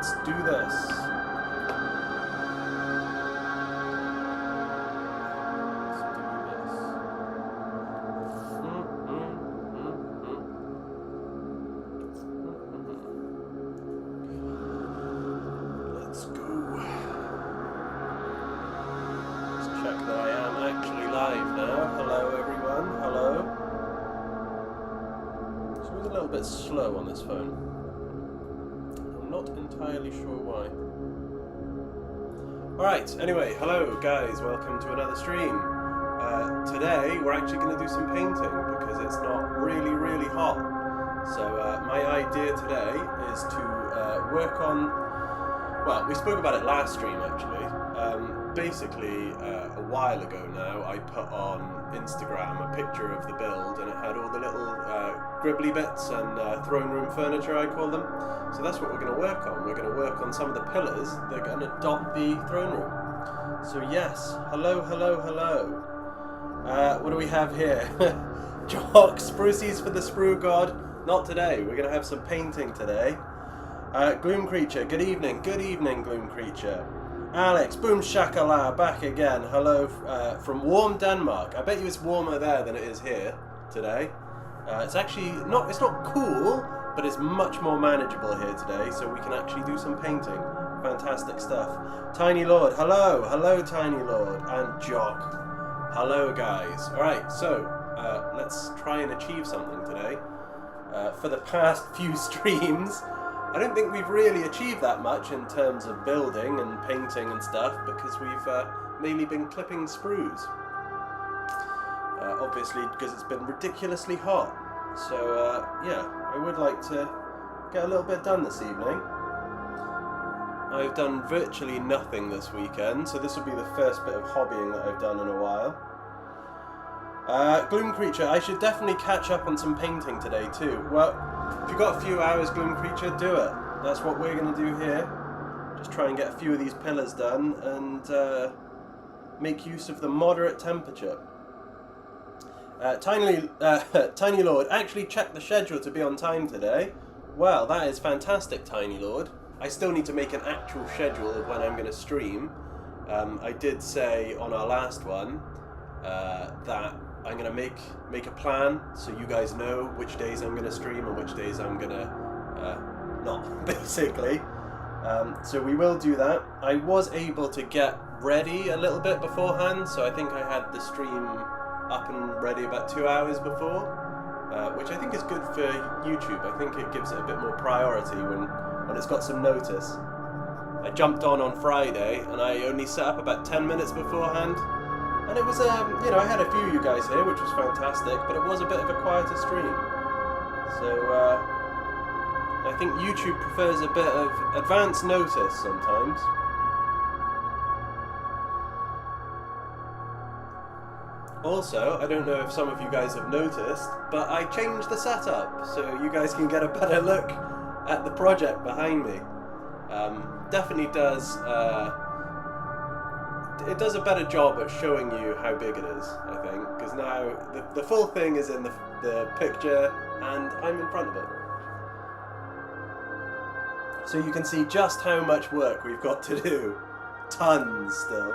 let's do this. Let's go. Let's check that I am actually live now. Hello everyone, hello. It's always a little bit slow on this phone. I'm not entirely sure why. Alright, anyway, hello guys, welcome to another stream. Today we're actually going to do some painting because it's not really hot. So my idea today is to work on, well, we spoke about it last stream actually. Basically, a while ago now, I put on Instagram a picture of the build and it had all the little gribbly bits and throne room furniture, I call them. So that's what we're going to work on. We're going to work on some of the pillars that are going to dot the throne room. So yes, hello. What do we have here? Jock, sprucies for the sprue god. Not today, we're going to have some painting today. Gloom Creature, good evening Gloom Creature. Alex, boom shakala, back again. Hello from warm Denmark. I bet you it's warmer there than it is here today. It's actually not, it's not cool, but it's much more manageable here today, so we can actually do some painting. Fantastic stuff. Tiny Lord, hello Tiny Lord, and Jock. Hello guys. Alright, so let's try and achieve something today. For the past few streams, I don't think we've really achieved that much in terms of building and painting and stuff because we've mainly been clipping sprues. Obviously because it's been ridiculously hot. So yeah, I would like to get a little bit done this evening. I've done virtually nothing this weekend, so this will be the first bit of hobbying that I've done in a while. Gloom Creature, I should definitely catch up on some painting today too. Well, if you've got a few hours, Gloom Creature, do it. That's what we're going to do here. Just try and get a few of these pillars done and make use of the moderate temperature. Tiny Lord, actually check the schedule to be on time today. Well, that is fantastic, Tiny Lord. I still need to make an actual schedule of when I'm going to stream. I did say on our last one that I'm going to make a plan so you guys know which days I'm going to stream and which days I'm going to not, basically. So we will do that. I was able to get ready a little bit beforehand, so I think I had the stream up and ready about 2 hours before, which I think is good for YouTube. I think it gives it a bit more priority when it's got some notice. I jumped on Friday and I only set up about 10 minutes beforehand. And it was, you know, I had a few of you guys here, which was fantastic, but it was a bit of a quieter stream. So, I think YouTube prefers a bit of advance notice sometimes. Also, I don't know if some of you guys have noticed, but I changed the setup, so you guys can get a better look at the project behind me. Definitely does... it does a better job at showing you how big it is, I think, because now the full thing is in the picture and I'm in front of it. So you can see just how much work we've got to do. Tons still.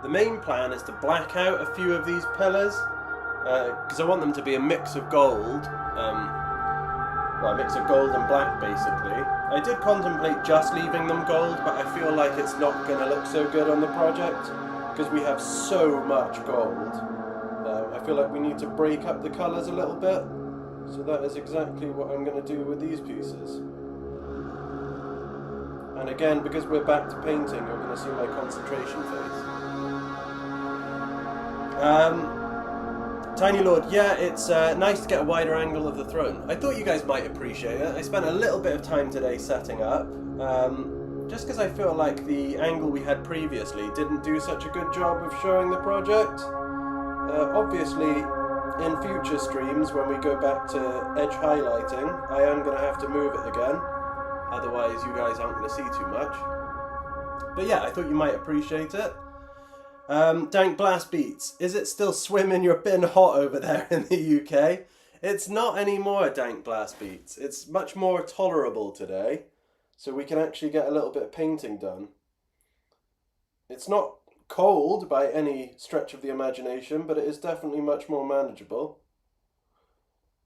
The main plan is to black out a few of these pillars, because I want them to be a mix of gold, well, a mix of gold and black basically. I did contemplate just leaving them gold, but I feel like it's not going to look so good on the project, because we have so much gold. I feel like we need to break up the colours a little bit, so that is exactly what I'm going to do with these pieces. And again, because we're back to painting, you're going to see my concentration phase. Tiny Lord, yeah, it's nice to get a wider angle of the throne. I thought you guys might appreciate it. I spent a little bit of time today setting up, just because I feel like the angle we had previously didn't do such a good job of showing the project. Obviously, in future streams, when we go back to edge highlighting, I am going to have to move it again. Otherwise, you guys aren't going to see too much. But yeah, I thought you might appreciate it. Dank Blast Beats. Is it still swimming your bin hot over there in the UK? It's not anymore, Dank Blast Beats. It's much more tolerable today, so we can actually get a little bit of painting done. It's not cold by any stretch of the imagination, but it is definitely much more manageable,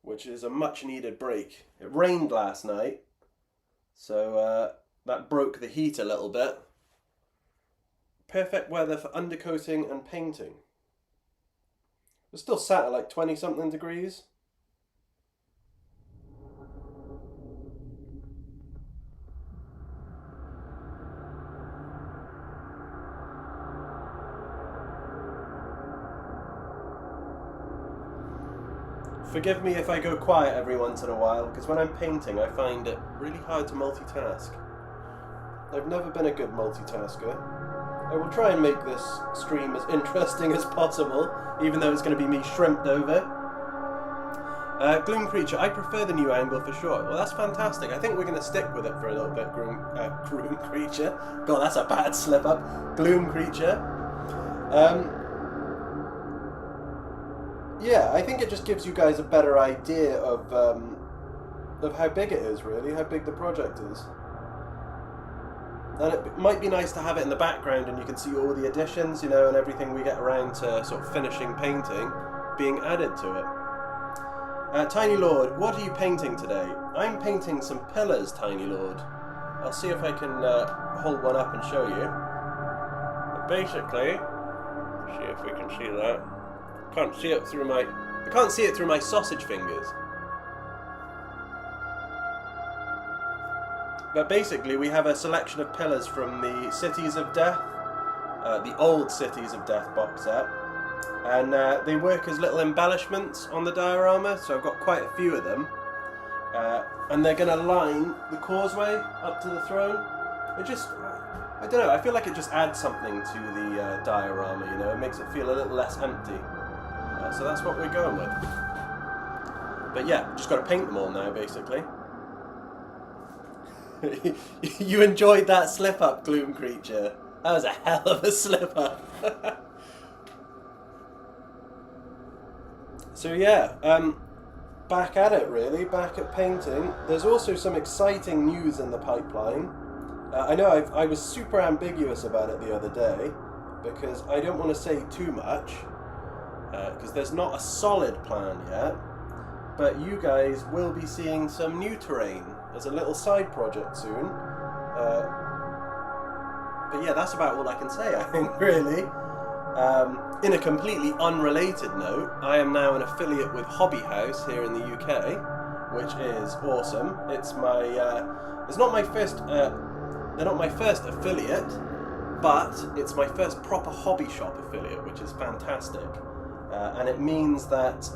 which is a much needed break. It rained last night, so that broke the heat a little bit. Perfect weather for undercoating and painting. We're still sat at like 20 something degrees. Forgive me if I go quiet every once in a while, because when I'm painting I find it really hard to multitask. I've never been a good multitasker. I will try and make this stream as interesting as possible, even though it's going to be me shrimped over. Gloom Creature, I prefer the new angle for sure. Well, that's fantastic. I think we're going to stick with it for a little bit, Gloom Creature. God, that's a bad slip up. Gloom Creature. Yeah, I think it just gives you guys a better idea of how big it is, really, how big the project is. And it might be nice to have it in the background and you can see all the additions, you know, and everything we get around to sort of finishing painting being added to it. Tiny Lord, what are you painting today? I'm painting some pillars, Tiny Lord. I'll see if I can hold one up and show you. But basically, see if we can see that. I can't see it through my sausage fingers. But basically, we have a selection of pillars from the Cities of Death, the old Cities of Death box set, and they work as little embellishments on the diorama, so I've got quite a few of them, and they're going to line the causeway up to the throne. It just, I don't know, I feel like it just adds something to the diorama, you know, it makes it feel a little less empty, so that's what we're going with. But yeah, just got to paint them all now, basically. You enjoyed that slip up, Gloom Creature. That was a hell of a slip up. So yeah, back at it really, back at painting. There's also some exciting news in the pipeline. I know I was super ambiguous about it the other day because I don't want to say too much because there's not a solid plan yet, but you guys will be seeing some new terrain as a little side project soon. But yeah, that's about all I can say, I think, really. In a completely unrelated note, I am now an affiliate with Hobby House here in the UK, which is awesome. It's my, it's not my first, they're not my first affiliate, but it's my first proper hobby shop affiliate, which is fantastic. And it means that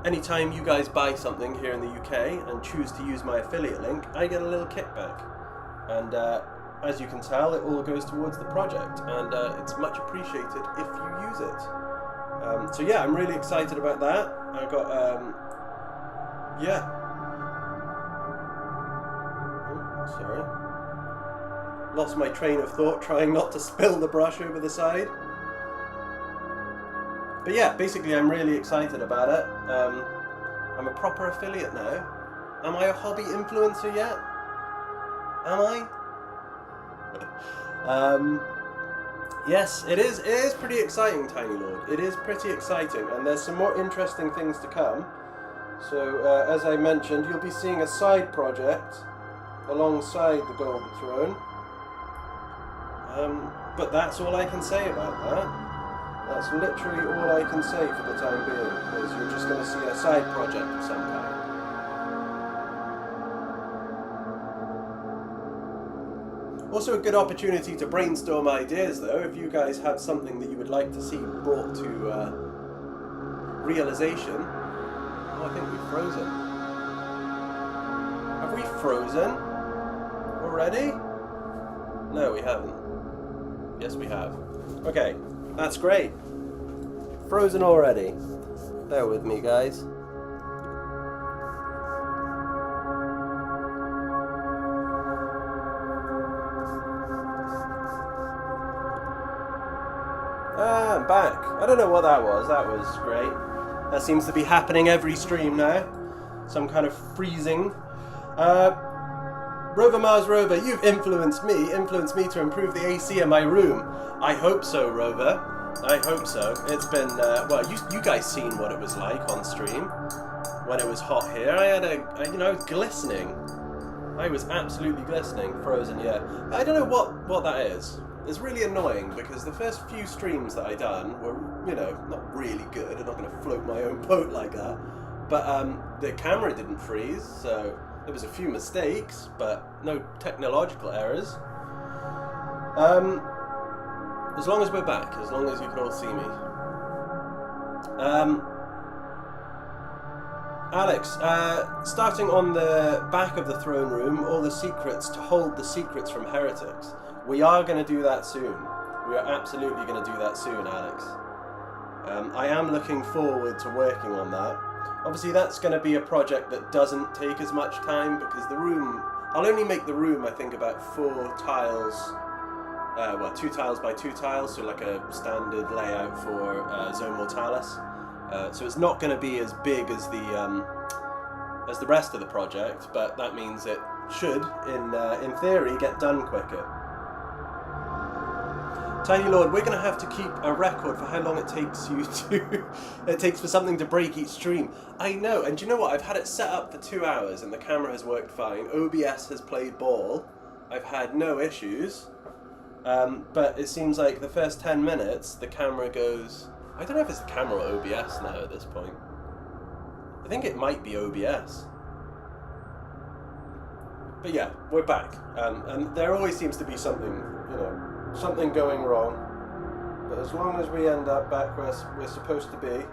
anytime you guys buy something here in the UK and choose to use my affiliate link, I get a little kickback. And as you can tell, it all goes towards the project, and it's much appreciated if you use it. So yeah, I'm really excited about that. I got, yeah. Oh, sorry. Lost my train of thought trying not to spill the brush over the side. But yeah, basically I'm really excited about it. I'm a proper affiliate now. Am I a hobby influencer yet? Am I? Yes, it is pretty exciting, Tiny Lord. It is pretty exciting, and there's some more interesting things to come. So, as I mentioned, you'll be seeing a side project alongside the Golden Throne. But that's all I can say about that. That's literally all I can say for the time being, is you're just going to see a side project of some kind. Also a good opportunity to brainstorm ideas though, if you guys have something that you would like to see brought to realization. Oh, I think we've frozen. Have we frozen already? No, we haven't. Yes, we have. Okay, that's great. Frozen already. Bear with me, guys. I'm back. I don't know what that was. That was great. That seems to be happening every stream now. Some kind of freezing. Rover Mars Rover, you've influenced me to improve the AC in my room. I hope so, Rover. I hope so. It's been, well, you guys seen what it was like on stream when it was hot here. I was glistening. I was absolutely glistening, frozen, yeah. I don't know what that is. It's really annoying because the first few streams that I done were, not really good. I'm not going to float my own boat like that. But the camera didn't freeze, so there was a few mistakes, but no technological errors. As long as we're back, as long as you can all see me. Alex, starting on the back of the throne room, all the secrets to hold the secrets from heretics. We are going to do that soon. We are absolutely going to do that soon, Alex. I am looking forward to working on that. Obviously, that's going to be a project that doesn't take as much time because the room... I'll only make the room, I think, about 4 tiles... 2 tiles by 2 tiles, so like a standard layout for Zone Mortalis. So it's not going to be as big as the rest of the project, but that means it should, in theory, get done quicker. Tiny Lord, we're going to have to keep a record for how long it takes you to... it takes for something to break each stream. I know, and do you know what? I've had it set up for 2 hours and the camera has worked fine. OBS has played ball. I've had no issues. But it seems like the first 10 minutes, the camera goes... I don't know if it's the camera or OBS now at this point. I think it might be OBS. But yeah, we're back. And there always seems to be something, something going wrong. But as long as we end up back where we're supposed to be,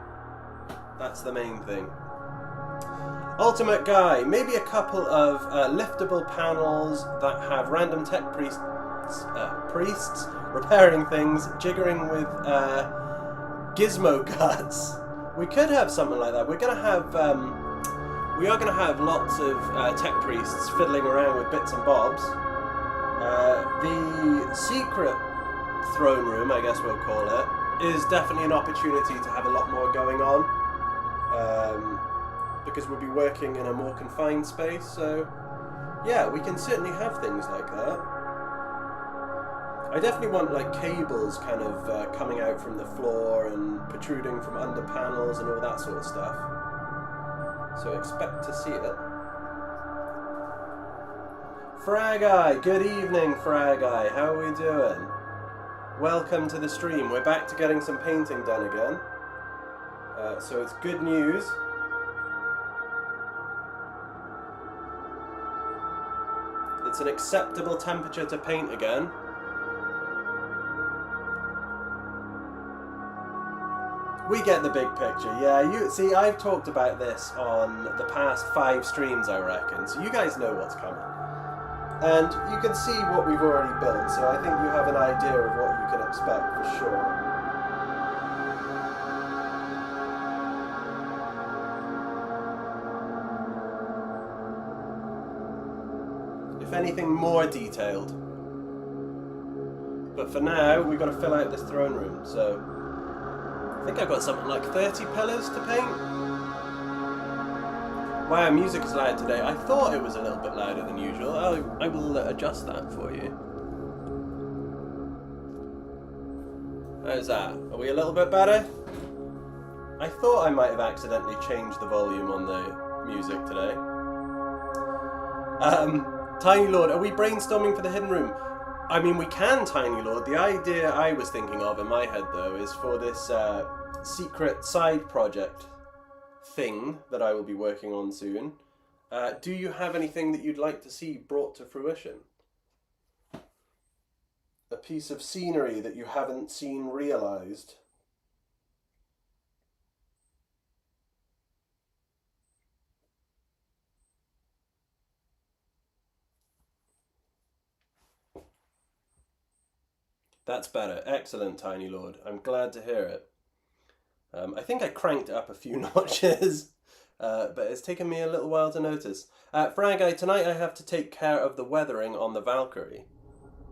that's the main thing. Ultimate Guy, maybe a couple of liftable panels that have random tech priests repairing things, jiggering with gizmo guts. We could have something like that. We are going to have lots of tech priests fiddling around with bits and bobs. The secret throne room, I guess we'll call it, is definitely an opportunity to have a lot more going on. Because we'll be working in a more confined space, so yeah, we can certainly have things like that. I definitely want like cables kind of coming out from the floor and protruding from under panels and all that sort of stuff. So expect to see it. Frag-Eye, good evening Frag-Eye, how are we doing? Welcome to the stream. We're back to getting some painting done again. So it's good news. It's an acceptable temperature to paint again. We get the big picture, yeah. You see, I've talked about this on the past 5 streams, I reckon, so you guys know what's coming. And you can see what we've already built, so I think you have an idea of what you can expect for sure. If anything, more detailed. But for now, we've got to fill out this throne room, so... I think I've got something like 30 pillars to paint. Wow, music is loud today. I thought it was a little bit louder than usual. I will adjust that for you. How's that? Are we a little bit better? I thought I might have accidentally changed the volume on the music today. Tiny Lord, are we brainstorming for the hidden room? I mean, we can, Tiny Lord. The idea I was thinking of in my head, though, is for this secret side project thing that I will be working on soon. Do you have anything that you'd like to see brought to fruition? A piece of scenery that you haven't seen realized? That's better. Excellent, Tiny Lord. I'm glad to hear it. I think I cranked it up a few notches, but it's taken me a little while to notice. Frag-Eye, tonight I have to take care of the weathering on the Valkyrie.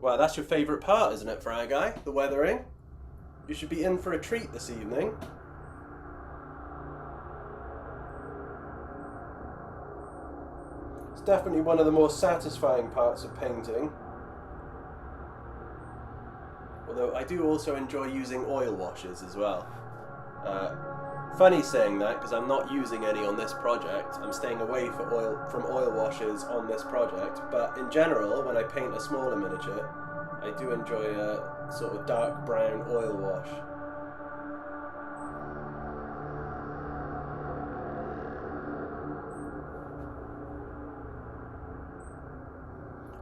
Wow, that's your favourite part, isn't it, Frag-Eye? The weathering? You should be in for a treat this evening. It's definitely one of the more satisfying parts of painting. Although I do also enjoy using oil washes as well. Funny saying that, because I'm not using any on this project. I'm staying away from oil washes on this project, but in general, when I paint a smaller miniature, I do enjoy a sort of dark brown oil wash.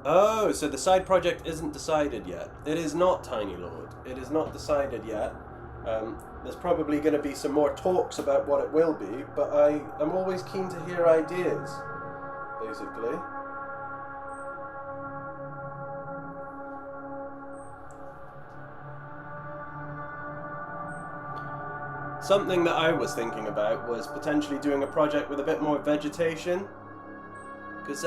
Oh, so the side project isn't decided yet. It is not, Tiny Lord. It is not decided yet. There's probably going to be some more talks about what it will be, but I'm always keen to hear ideas, basically. Something that I was thinking about was potentially doing a project with a bit more vegetation, because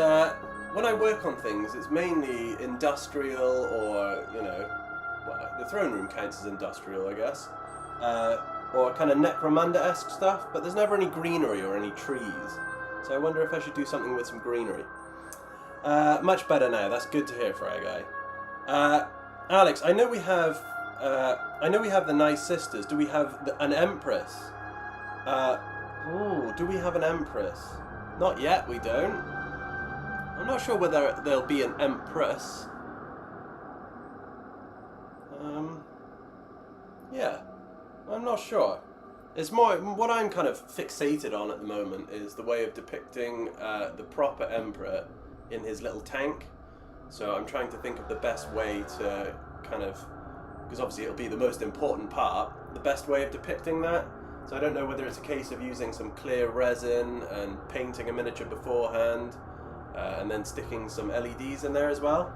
when I work on things, it's mainly industrial or, you know, well, the throne room counts as industrial, I guess. Or kind of Necromunda-esque stuff, but there's never any greenery or any trees. So I wonder if I should do something with some greenery. Much better now. That's good to hear, Fry Guy. Alex, I know we have the nice sisters. Do we have an empress? Do we have an empress? Not yet. We don't. I'm not sure whether there'll be an empress. Yeah. I'm not sure. It's more, what I'm kind of fixated on at the moment is the way of depicting the proper emperor in his little tank. So I'm trying to think of the best way to kind of, because obviously it'll be the most important part, the best way of depicting that. So I don't know whether it's a case of using some clear resin and painting a miniature beforehand, and then sticking some LEDs in there as well.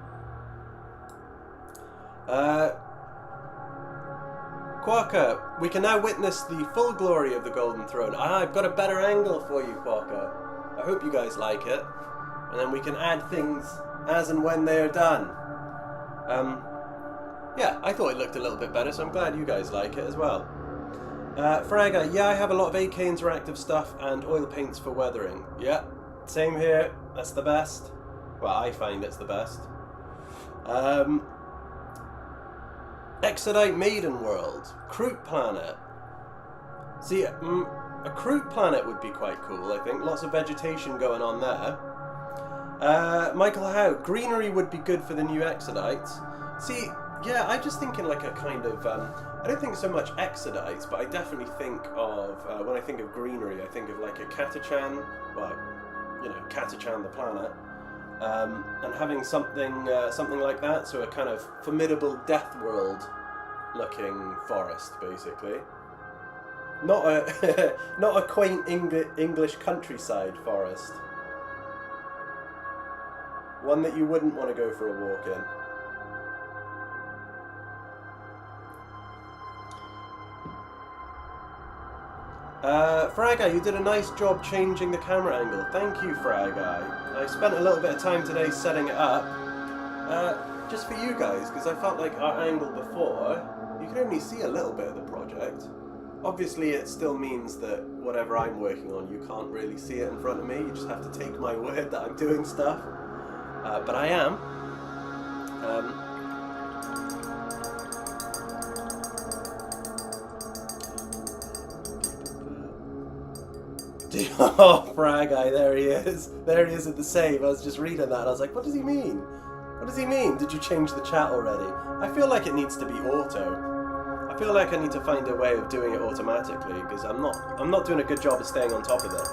Quokka, we can now witness the full glory of the Golden Throne. I've got a better angle for you, Quokka. I hope you guys like it. And then we can add things as and when they are done. Yeah, I thought it looked a little bit better, so I'm glad you guys like it as well. Fraga, yeah, I have a lot of AK interactive stuff and oil paints for weathering. Yeah, same here. That's the best. Well, I find it's the best. Exodite Maiden World, Kroot Planet. See, a Kroot Planet would be quite cool, I think. Lots of vegetation going on there. Michael Howe, greenery would be good for the new Exodites. See, yeah, I'm just thinking like a kind of, I don't think so much Exodites, but I definitely think of, when I think of greenery, I think of like a Catachan, well, you know, Catachan the planet. And having something like that, so a kind of formidable Death World looking forest, basically. Not a quaint English countryside forest. One that you wouldn't want to go for a walk in. Fragai, you did a nice job changing the camera angle. Thank you, Fragai. I spent a little bit of time today setting it up, just for you guys, because I felt like our angle before, you could only see a little bit of the project. Obviously, it still means that whatever I'm working on, you can't really see it in front of me. You just have to take my word that I'm doing stuff. But I am. Oh, Fragai, there he is. There he is at the save. I was just reading that and I was like, what does he mean? What does he mean? Did you change the chat already? I feel like it needs to be auto. I feel like I need to find a way of doing it automatically because I'm not doing a good job of staying on top of it.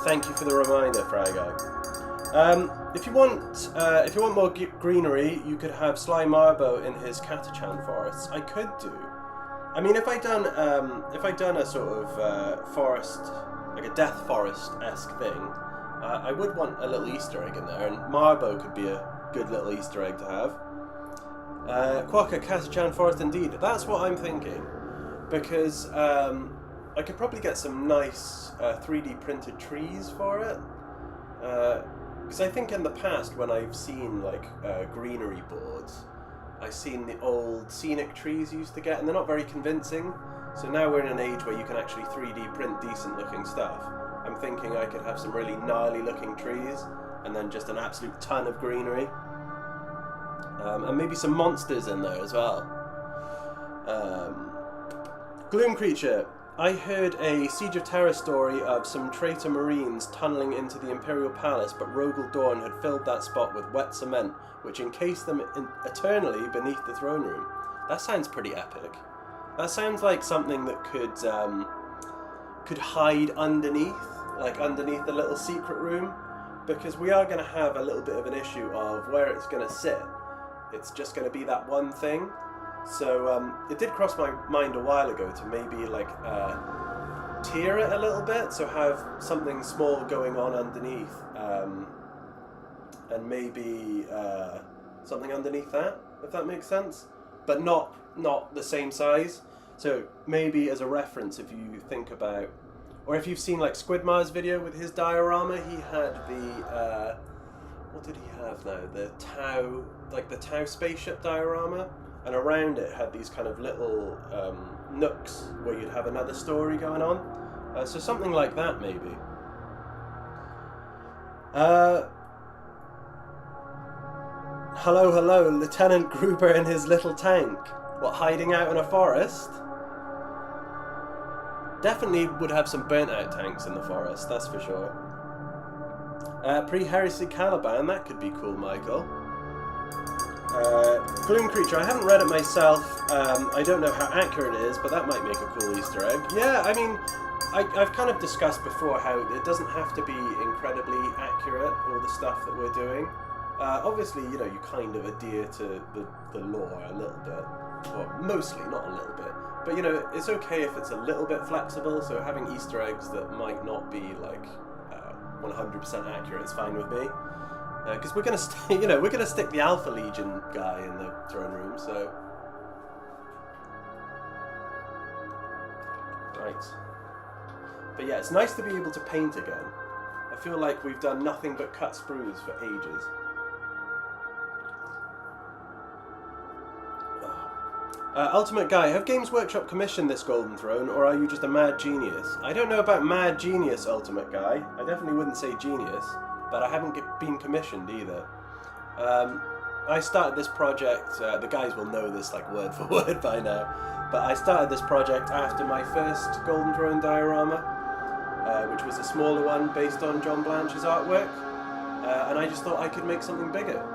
Thank you for the reminder, Fragai. If you want more greenery, you could have Sly Marbo in his Catachan forests. I could do. I mean, if I done a sort of forest, like a death forest-esque thing, I would want a little Easter egg in there, and Marbo could be a good little Easter egg to have. Quokka, Catachan forest, indeed. That's what I'm thinking, because I could probably get some nice 3D printed trees for it. Because I think in the past, when I've seen like greenery boards, I've seen the old scenic trees you used to get, and they're not very convincing. So now we're in an age where you can actually 3D print decent looking stuff. I'm thinking I could have some really gnarly looking trees, and then just an absolute ton of greenery. And maybe some monsters in there as well. Gloom Creature. I heard a Siege of Terror story of some traitor marines tunneling into the Imperial Palace, but Rogel Dawn had filled that spot with wet cement, which encased them eternally beneath the throne room. That sounds pretty epic. That sounds like something that could hide underneath, like underneath the little secret room, because we are going to have a little bit of an issue of where it's going to sit. It's just going to be that one thing. So it did cross my mind a while ago to maybe like tier it a little bit, so have something small going on underneath, and maybe something underneath that, if that makes sense, but not the same size. So maybe as a reference, if you think about, or if you've seen like Squidmar's video with his diorama, he had the what did he have now? The Tau spaceship diorama. And around it had these kind of little nooks where you'd have another story going on. So something like that, maybe. Hello, Lieutenant Gruber and his little tank. What, hiding out in a forest? Definitely would have some burnt out tanks in the forest, that's for sure. Pre-Heresy Caliban, that could be cool, Michael. Gloom Creature, I haven't read it myself. I don't know how accurate it is, but that might make a cool Easter egg. Yeah, I mean, I've kind of discussed before how it doesn't have to be incredibly accurate, all the stuff that we're doing. Obviously, you know, you kind of adhere to the lore a little bit. Well, mostly, not a little bit. But, you know, it's okay if it's a little bit flexible, so having Easter eggs that might not be, like, 100% accurate is fine with me. Because we're gonna stick the Alpha Legion guy in the throne room, so right. But yeah, it's nice to be able to paint again. I feel like we've done nothing but cut sprues for ages. Ultimate Guy, have Games Workshop commissioned this Golden Throne, or are you just a mad genius? I don't know about mad genius, Ultimate Guy. I definitely wouldn't say genius. But I haven't been commissioned either. I started this project, the guys will know this like word for word by now, but I started this project after my first Golden Throne diorama, which was a smaller one based on John Blanche's artwork, and I just thought I could make something bigger.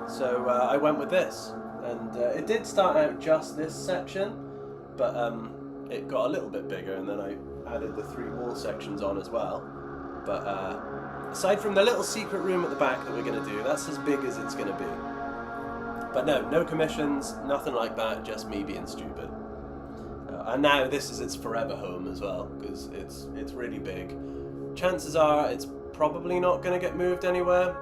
So I went with this, and it did start out just this section, but it got a little bit bigger, and then I added the 3 wall sections on as well. But aside from the little secret room at the back that we're going to do, that's as big as it's going to be. But no commissions, nothing like that, just me being stupid. And now this is its forever home as well, because it's really big. Chances are it's probably not going to get moved anywhere.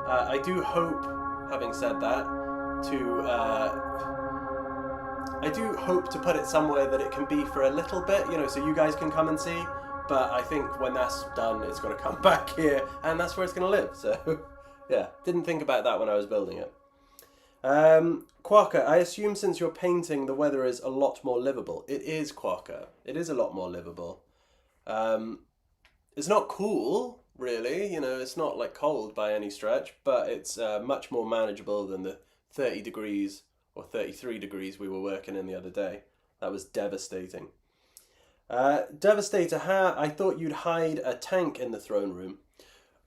I do hope, having said that, I do hope to put it somewhere that it can be for a little bit, you know, so you guys can come and see. But I think when that's done, it's got to come back here, and that's where it's going to live. So, yeah, didn't think about that when I was building it. Quacker, I assume since you're painting, the weather is a lot more livable. It is, Quacker. It is a lot more livable. It's not cool, really. You know, it's not like cold by any stretch, but it's much more manageable than the 30 degrees or 33 degrees we were working in the other day. That was devastating. Devastator, I thought you'd hide a tank in the throne room.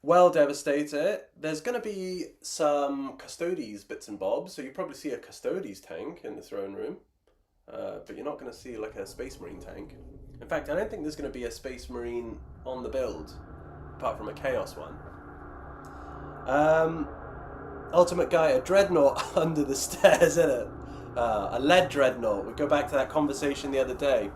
Well, Devastator, there's going to be some Custodes bits and bobs, so you probably see a Custodes tank in the throne room, but you're not going to see like a Space Marine tank. In fact, I don't think there's going to be a Space Marine on the build, apart from a Chaos one. Ultimate Guy, a Dreadnought under the stairs, isn't it? A lead Dreadnought. We go back to that conversation the other day.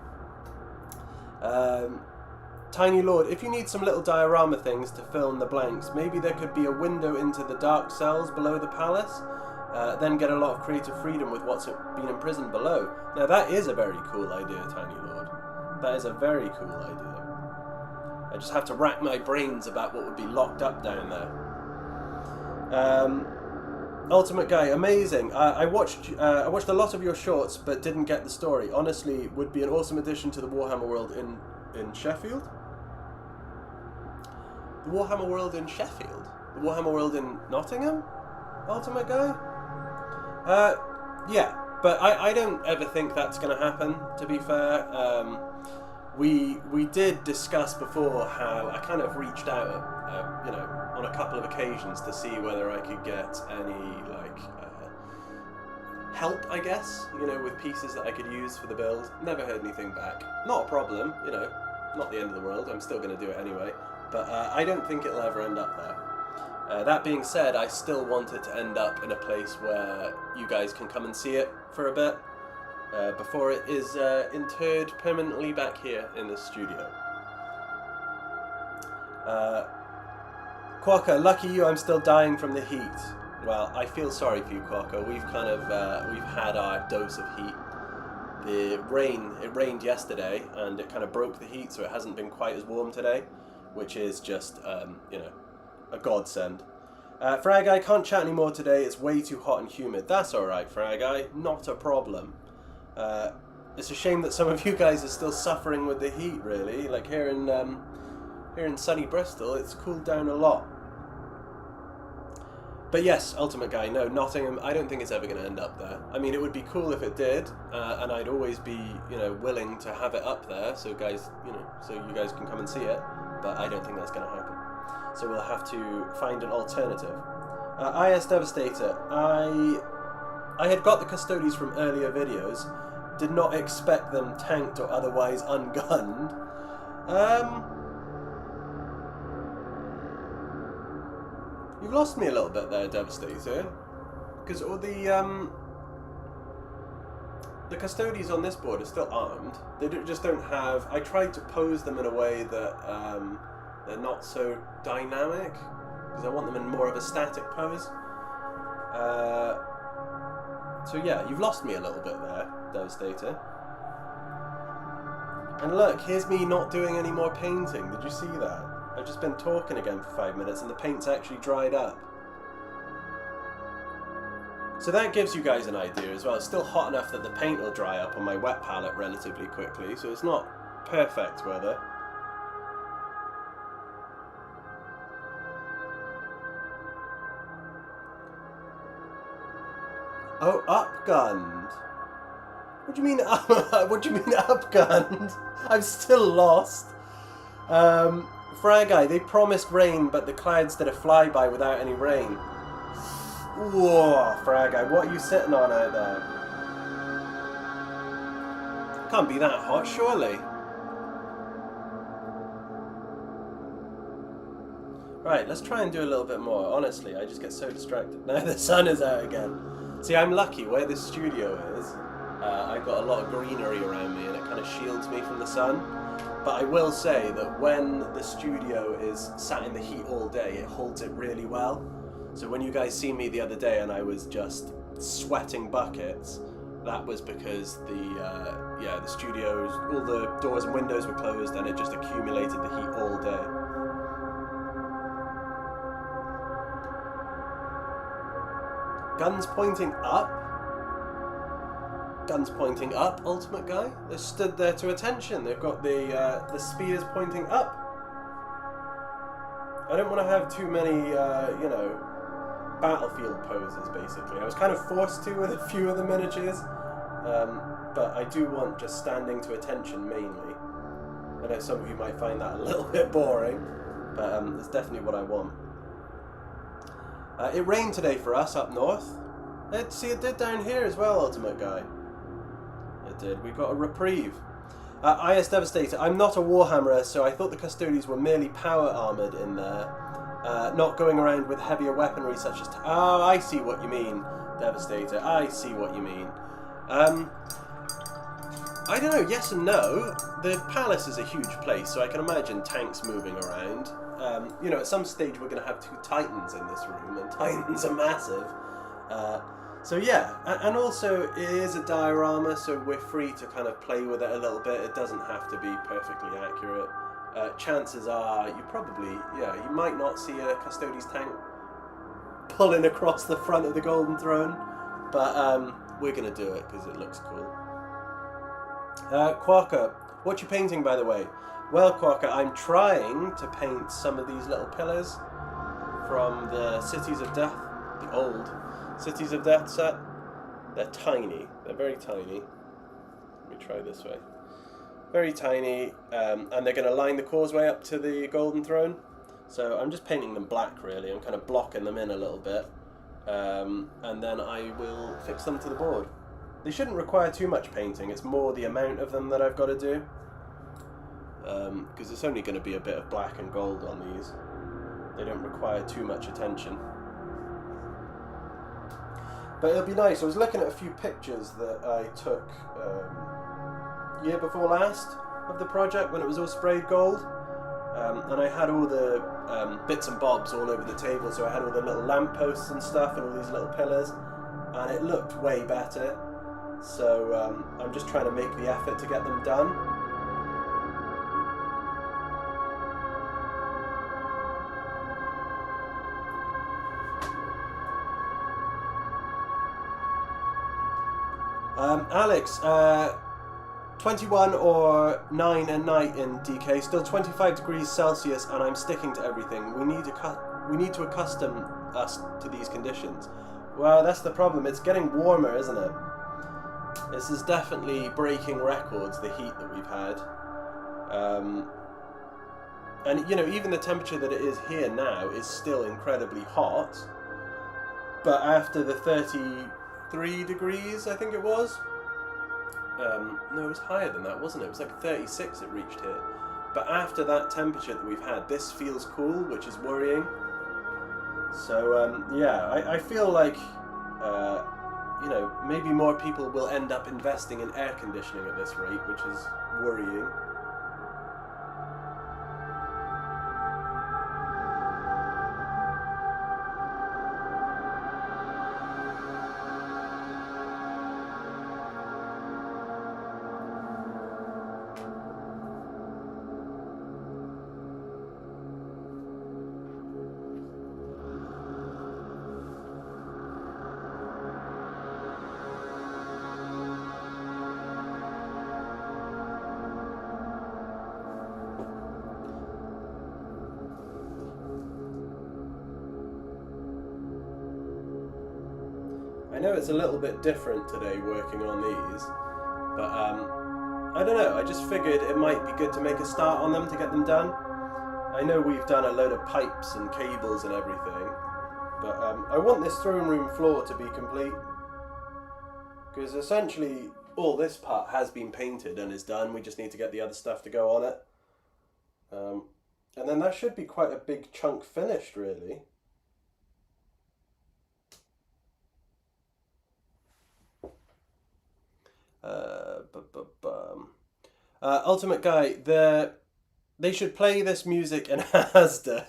Tiny Lord, if you need some little diorama things to fill in the blanks, maybe there could be a window into the dark cells below the palace, then get a lot of creative freedom with what's been imprisoned below. Now that is a very cool idea, Tiny Lord. That is a very cool idea. I just have to rack my brains about what would be locked up down there. Ultimate Guy, amazing. I watched a lot of your shorts, but didn't get the story. Honestly, would be an awesome addition to the Warhammer world in Sheffield. The Warhammer world in Sheffield. The Warhammer world in Nottingham. Ultimate Guy. Yeah, but I don't ever think that's going to happen. To be fair, we did discuss before how I kind of reached out, you know, on a couple of occasions to see whether I could get any like help, I guess, you know, with pieces that I could use for the build. Never heard anything back. Not a problem, you know, not the end of the world. I'm still going to do it anyway, but I don't think it'll ever end up there. That being said, I still want it to end up in a place where you guys can come and see it for a bit before it is interred permanently back here in the studio. Quokka, lucky you, I'm still dying from the heat. Well, I feel sorry for you, Quokka. We've kind of we've had our dose of heat. It rained yesterday, and it kind of broke the heat, so it hasn't been quite as warm today, which is just you know, a godsend. Frag, I can't chat anymore today. It's way too hot and humid. That's all right, Frag, not a problem. It's a shame that some of you guys are still suffering with the heat. Really, like here in sunny Bristol, it's cooled down a lot. But yes, Ultimate Guy, no, Nottingham, I don't think it's ever going to end up there. I mean, it would be cool if it did, and I'd always be, you know, willing to have it up there, so guys, you know, so you guys can come and see it, but I don't think that's going to happen. So we'll have to find an alternative. IS Devastator, I had got the Custodies from earlier videos, did not expect them tanked or otherwise ungunned. You've lost me a little bit there, Devastator, because all the Custodies on this board are still armed. They just don't have... I tried to pose them in a way that they're not so dynamic, because I want them in more of a static pose. So yeah, you've lost me a little bit there, Devastator. And look, here's me not doing any more painting. Did you see that? I've just been talking again for 5 minutes and the paint's actually dried up. So that gives you guys an idea as well. It's still hot enough that the paint will dry up on my wet palette relatively quickly, so it's not perfect weather. Oh, upgunned. What do you mean what do you mean upgunned? I'm still lost. Frag, they promised rain, but the clouds did a flyby without any rain. Whoa, Frag, what are you sitting on out there? Can't be that hot, surely. Right, let's try and do a little bit more. Honestly, I just get so distracted. Now the sun is out again. See, I'm lucky where this studio is. I've got a lot of greenery around me and it kind of shields me from the sun. But I will say that when the studio is sat in the heat all day, it holds it really well. So when you guys see me the other day and I was just sweating buckets, that was because the studios, all the doors and windows were closed and it just accumulated the heat all day. Guns pointing up? Guns pointing up, Ultimate Guy. They stood there to attention. They've got the spears pointing up. I don't want to have too many, you know, battlefield poses, basically. I was kind of forced to with a few of the miniatures, but I do want just standing to attention mainly. I know some of you might find that a little bit boring, but it's definitely what I want. It rained today for us up north. See, it did down here as well, Ultimate Guy. It did. We got a reprieve. IS Devastator. I'm not a Warhammerer, so I thought the Custodies were merely power armoured in there. Not going around with heavier weaponry such as... Oh, I see what you mean, Devastator. I see what you mean. I don't know, yes and no. The palace is a huge place, so I can imagine tanks moving around. You know, at some stage we're going to have 2 Titans in this room, and Titans are massive. So yeah, and also it is a diorama, so we're free to kind of play with it a little bit. It doesn't have to be perfectly accurate. Chances are you probably, yeah, you might not see a Custodes tank pulling across the front of the Golden Throne. But we're going to do it because it looks cool. Quokka, what you painting, by the way? Well, Quokka, I'm trying to paint some of these little pillars from the Cities of Death, the old Cities of Death set. They're tiny. They're very tiny. Let me try this way. Very tiny, and they're going to line the causeway up to the Golden Throne. So I'm just painting them black, really. I'm kind of blocking them in a little bit. And then I will fix them to the board. They shouldn't require too much painting. It's more the amount of them that I've got to do. Because it's only going to be a bit of black and gold on these. They don't require too much attention. But it'll be nice. I was looking at a few pictures that I took year before last of the project when it was all sprayed gold. And I had all the bits and bobs all over the table. So I had all the little lampposts and stuff and all these little pillars. And it looked way better. So I'm just trying to make the effort to get them done. Alex, 21 or 9 at night in DK, still 25 degrees Celsius, and I'm sticking to everything. We need to accustom us to these conditions. Well, that's the problem. It's getting warmer, isn't it? This is definitely breaking records, the heat that we've had. And, you know, even the temperature that it is here now is still incredibly hot. But after the 33 degrees, I think it was. No, it was higher than that, wasn't it? It was like 36 it reached here. But after that temperature that we've had, this feels cool, which is worrying. So, yeah, I feel like, you know, maybe more people will end up investing in air conditioning at this rate, which is worrying. I know it's a little bit different today working on these, but I don't know, I just figured it might be good to make a start on them to get them done. I know we've done a load of pipes and cables and everything, but I want this throne room floor to be complete, because essentially all this part has been painted and is done. We just need to get the other stuff to go on it. And then that should be quite a big chunk finished, really. Ultimate Guy, they should play this music in Asda.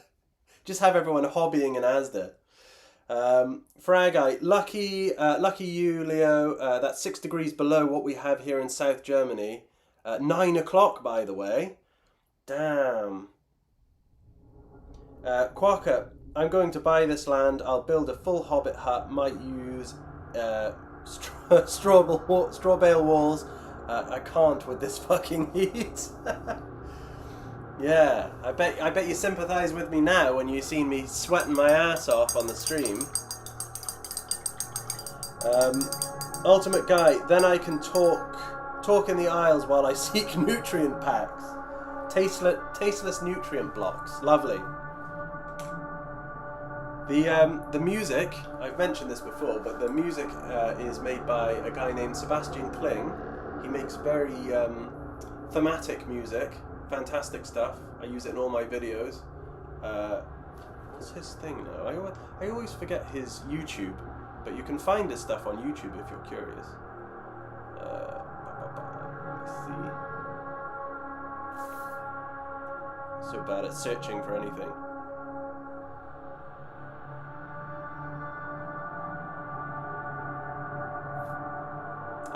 Just have everyone hobbying in Asda. Fragite, lucky you, Leo. That's 6 degrees below what we have here in South Germany. 9 o'clock, by the way. Damn. Quokka, I'm going to buy this land. I'll build a full hobbit hut. Might use straw bale walls. I can't with this fucking heat. Yeah, I bet you sympathise with me now when you see me sweating my ass off on the stream. Ultimate Guy, then I can talk in the aisles while I seek nutrient packs. Tasteless nutrient blocks. Lovely. The music, I've mentioned this before, but the music is made by a guy named Sebastian Kling. He makes very thematic music, fantastic stuff. I use it in all my videos. What's his thing now? I always forget his YouTube, but you can find his stuff on YouTube if you're curious. Let me see. So bad at searching for anything.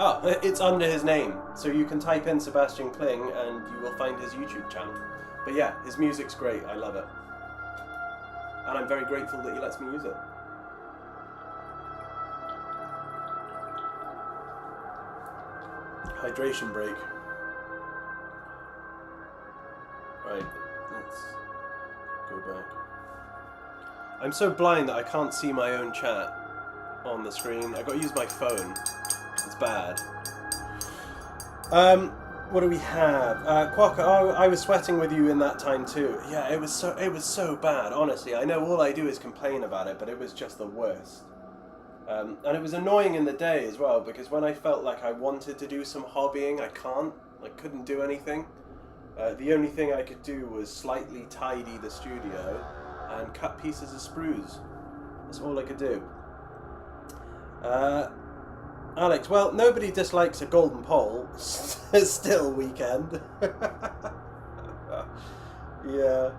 Oh, it's under his name, so you can type in Sebastian Kling and you will find his YouTube channel. But yeah, his music's great, I love it. And I'm very grateful that he lets me use it. hydration break. Right, let's go back. I'm so blind that I can't see my own chat on the screen. I got to use my phone. It's bad. What do we have? Quokka, oh, I was sweating with you in that time too. Yeah, it was so bad, honestly. I know all I do is complain about it, but it was just the worst. And it was annoying in the day as well, because when I felt like I wanted to do some hobbying, I couldn't do anything. The only thing I could do was slightly tidy the studio and cut pieces of sprues. That's all I could do. Alex, well, nobody dislikes a golden pole. Still weekend. Yeah.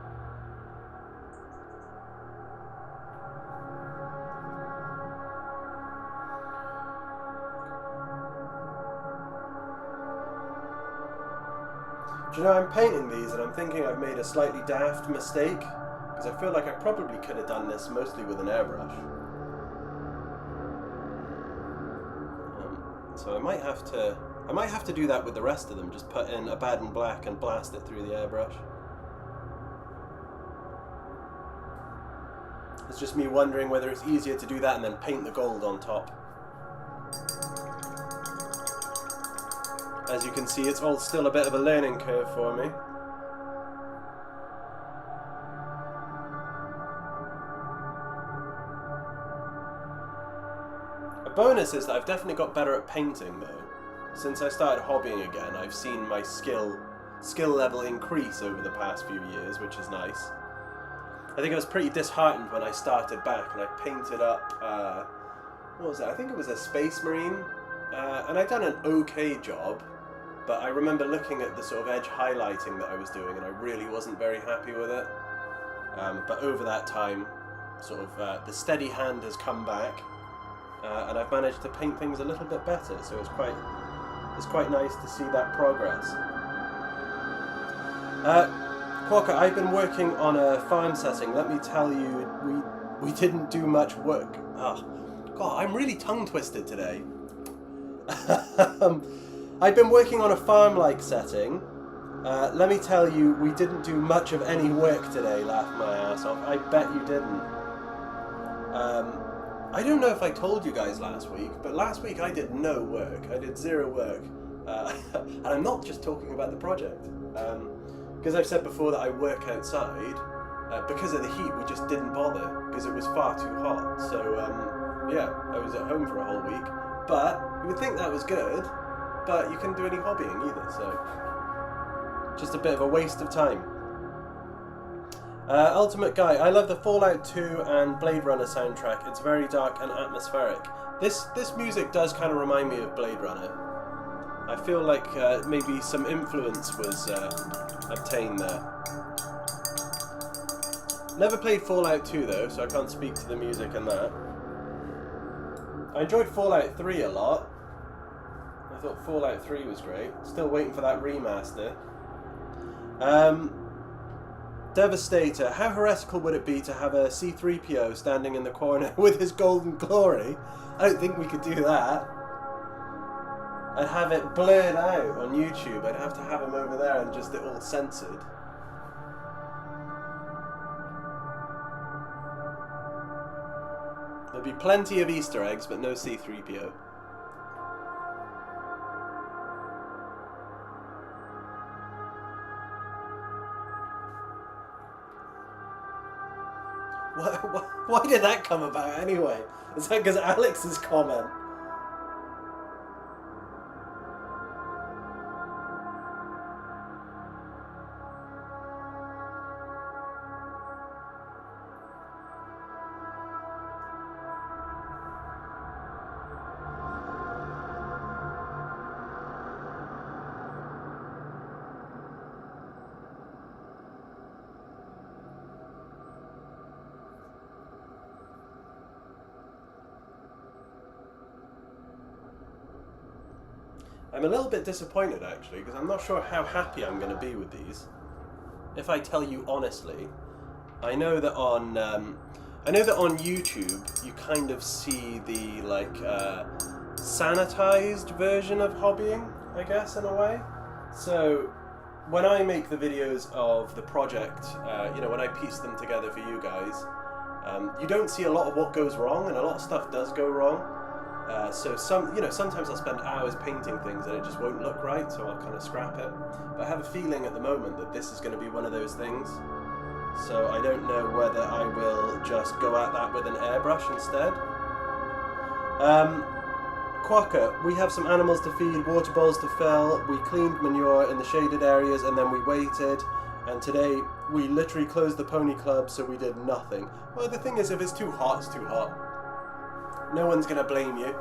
Do you know, I'm painting these and I'm thinking I've made a slightly daft mistake, because I feel like I probably could have done this mostly with an airbrush. So I might have to do that with the rest of them, just put in a bad and black and blast it through the airbrush. It's just me wondering whether it's easier to do that and then paint the gold on top. As you can see, it's all still a bit of a learning curve for me. A bonus is that I've definitely got better at painting though. Since I started hobbying again, I've seen my skill level increase over the past few years, which is nice. I think I was pretty disheartened when I started back and I painted up, what was it? I think it was a Space Marine, and I'd done an okay job. But I remember looking at the sort of edge highlighting that I was doing and I really wasn't very happy with it. But over that time, sort of the steady hand has come back, and I've managed to paint things a little bit better, so it's quite nice to see that progress. Quokka, I've been working on a farm setting. Let me tell you, we didn't do much work. Oh, God, I'm really tongue-twisted today. I've been working on a farm-like setting. Let me tell you, we didn't do much of any work today, laughed my ass off. I bet you didn't. I don't know if I told you guys last week, but last week I did no work. I did zero work. And I'm not just talking about the project. Because I've said before that I work outside. Because of the heat, we just didn't bother, because it was far too hot. So, yeah, I was at home for a whole week. But you would think that was good. But you couldn't do any hobbying either, so just a bit of a waste of time. Ultimate Guy, I love the Fallout 2 and Blade Runner soundtrack. It's very dark and atmospheric. This music does kind of remind me of Blade Runner. I feel like maybe some influence was obtained there. Never played Fallout 2 though, so I can't speak to the music and that. I enjoyed Fallout 3 a lot. I thought Fallout 3 was great. Still waiting for that remaster. Devastator. How heretical would it be to have a C-3PO standing in the corner with his golden glory? I don't think we could do that. I'd have it blurred out on YouTube. I'd have to have him over there and just it all censored. There'd be plenty of Easter eggs, but no C-3PO. Why did that come about anyway? Is that because Alex's comment? I'm a little bit disappointed actually, because I'm not sure how happy I'm going to be with these. If I tell you honestly, I know that on YouTube you kind of see the like sanitized version of hobbying, I guess, in a way. So when I make the videos of the project, you know, when I piece them together for you guys, you don't see a lot of what goes wrong, and a lot of stuff does go wrong. So sometimes I'll spend hours painting things and it just won't look right, so I'll kind of scrap it. But I have a feeling at the moment that this is going to be one of those things. So I don't know whether I will just go at that with an airbrush instead. Quokka, we have some animals to feed, water bowls to fill, we cleaned manure in the shaded areas and then we waited, and today we literally closed the pony club, so we did nothing. Well, the thing is, if it's too hot, it's too hot. No one's going to blame you.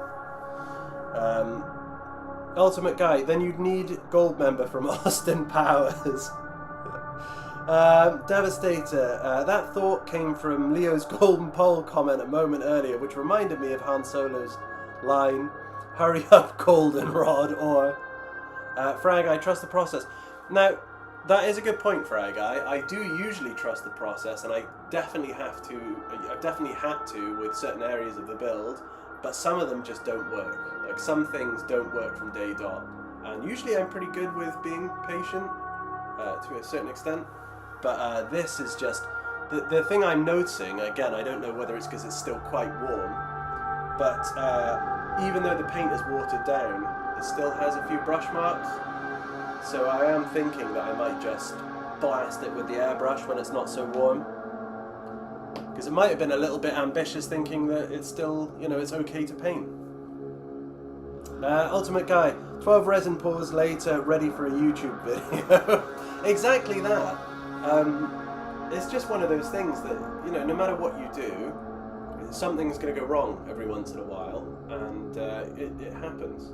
Ultimate Guy, then you'd need gold member from Austin Powers. Devastator, that thought came from Leo's golden pole comment a moment earlier, which reminded me of Han Solo's line, hurry up goldenrod, or Frag, I trust the process. Now, that is a good point, Frag. I do usually trust the process, and I definitely have to. I've definitely had to with certain areas of the build, but some of them just don't work. Like, some things don't work from day dot, and usually I'm pretty good with being patient to a certain extent. But this is just the thing I'm noticing. Again, I don't know whether it's because it's still quite warm, but even though the paint is watered down, it still has a few brush marks. So I am thinking that I might just blast it with the airbrush when it's not so warm. Because it might have been a little bit ambitious thinking that it's still, you know, it's okay to paint. Ultimate Guy, 12 resin pours later, ready for a YouTube video. Exactly that. It's just one of those things that, you know, no matter what you do, something's going to go wrong every once in a while, and it happens.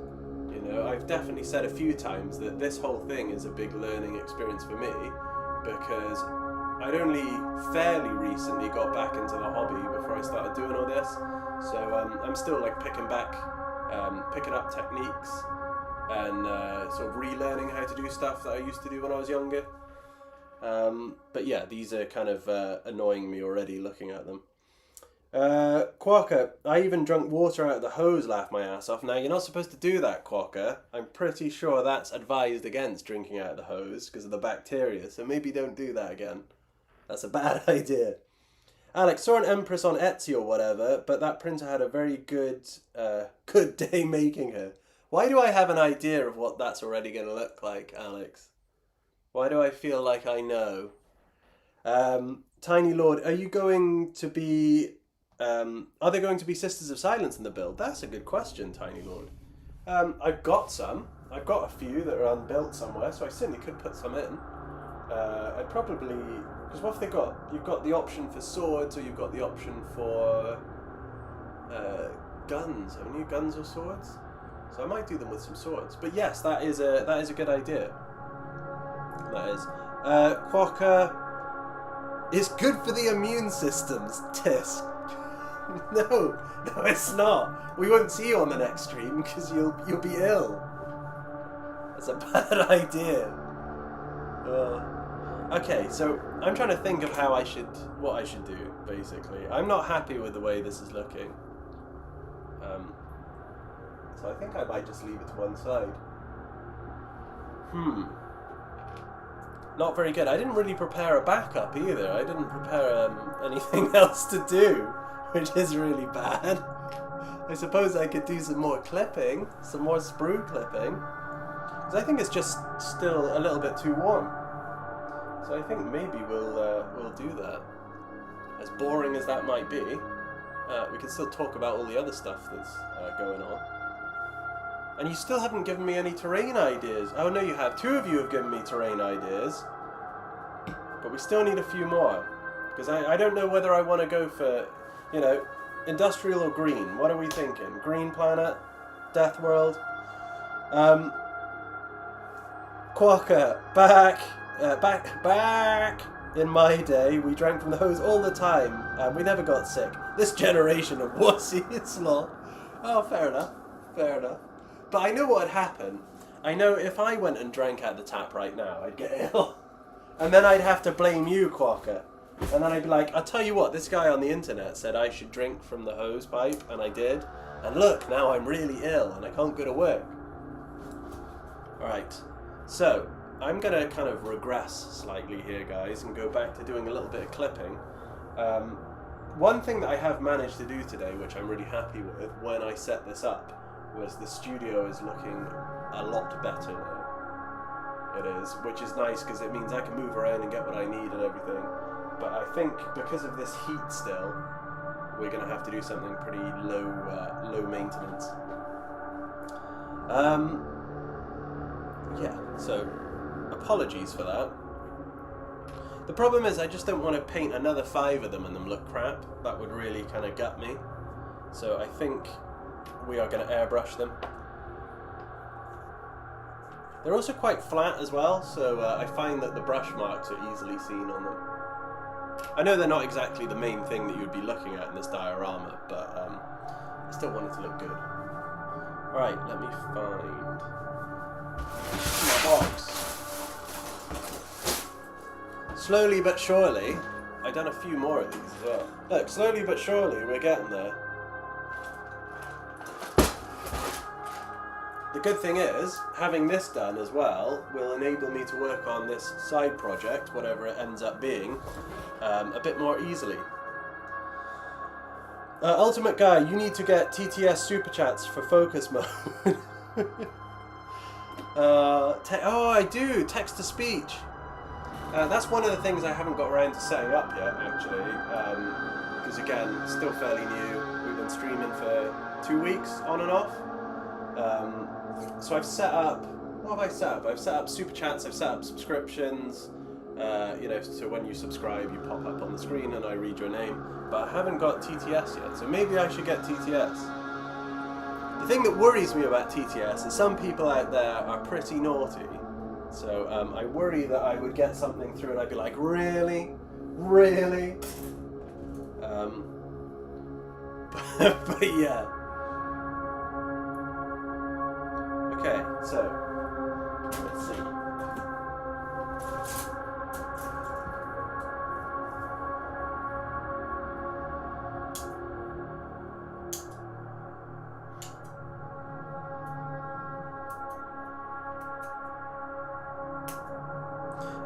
You know, I've definitely said a few times that this whole thing is a big learning experience for me, because I'd only fairly recently got back into the hobby before I started doing all this, so I'm still like picking up techniques and sort of relearning how to do stuff that I used to do when I was younger. But yeah, these are kind of annoying me already looking at them. Quokka, I even drank water out of the hose, laughed my ass off. Now, you're not supposed to do that, Quokka. I'm pretty sure that's advised against drinking out of the hose because of the bacteria, so maybe don't do that again. That's a bad idea. Alex, saw an Empress on Etsy or whatever, but that printer had a very good day making her. Why do I have an idea of what that's already going to look like, Alex? Why do I feel like I know? Tiny Lord, are you going to be... are there going to be Sisters of Silence in the build? That's a good question, Tiny Lord. I've got some. I've got a few that are unbuilt somewhere, so I certainly could put some in. I'd probably... Because what have they got? You've got the option for swords, or you've got the option for guns. Haven't you? Guns or swords? So I might do them with some swords. But yes, that is a good idea. That is. Quokka... It's good for the immune systems, Tisk. No, it's not. We won't see you on the next stream because you'll be ill. That's a bad idea. Okay, so I'm trying to think of what I should do. Basically, I'm not happy with the way this is looking. So I think I might just leave it to one side. Not very good. I didn't really prepare a backup either. I didn't prepare anything else to do, which is really bad. I suppose I could do some more clipping, some more sprue clipping, because I think it's just still a little bit too warm. So I think maybe we'll do that. As boring as that might be, we can still talk about all the other stuff that's going on. And you still haven't given me any terrain ideas. Oh no, you have. 2 of you have given me terrain ideas. But we still need a few more. Because I don't know whether I want to go for, you know, industrial or green. What are we thinking? Green planet? Death world? Quokka, back in my day, we drank from the hose all the time, and we never got sick. This generation of wussies, lol. Oh, fair enough. But I know what would happen. I know if I went and drank out the tap right now, I'd get ill. And then I'd have to blame you, Quokka. And then I'd be like, I'll tell you what, this guy on the internet said I should drink from the hose pipe, and I did. And look, now I'm really ill, and I can't go to work. Alright, so I'm going to kind of regress slightly here, guys, and go back to doing a little bit of clipping. One thing that I have managed to do today, which I'm really happy with when I set this up, was the studio is looking a lot better now. It is, which is nice because it means I can move around and get what I need and everything. But I think because of this heat still, we're going to have to do something pretty low maintenance. Yeah, so apologies for that. The problem is I just don't want to paint another 5 of them and them look crap. That would really kind of gut me. So I think we are going to airbrush them. They're also quite flat as well, so I find that the brush marks are easily seen on them. I know they're not exactly the main thing that you'd be looking at in this diorama, but I still want it to look good. Alright, let me find my box. Slowly but surely, I've done a few more of these as well. Look, slowly but surely, we're getting there. The good thing is, having this done as well will enable me to work on this side project, whatever it ends up being, a bit more easily. Ultimate Guy, you need to get TTS Super Chats for focus mode. Oh, I do! Text-to-speech! That's one of the things I haven't got around to setting up yet, actually. Because again, still fairly new. We've been streaming for 2 weeks, on and off. So I've set up, what have I set up? I've set up super chats, I've set up subscriptions, you know, so when you subscribe you pop up on the screen and I read your name, but I haven't got TTS yet, so maybe I should get TTS. The thing that worries me about TTS is some people out there are pretty naughty, so I worry that I would get something through and I'd be like, really? Really? But yeah. Okay, so, let's see.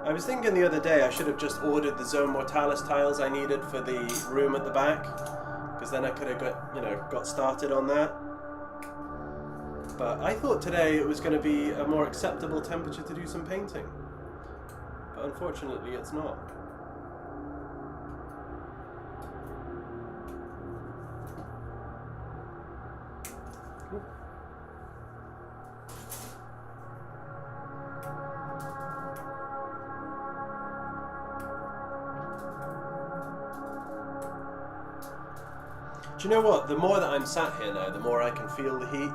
I was thinking the other day I should have just ordered the Zone Mortalis tiles I needed for the room at the back, because then I could have got started on that. But I thought today it was going to be a more acceptable temperature to do some painting. But unfortunately it's not. Ooh. Do you know what? The more that I'm sat here now, the more I can feel the heat.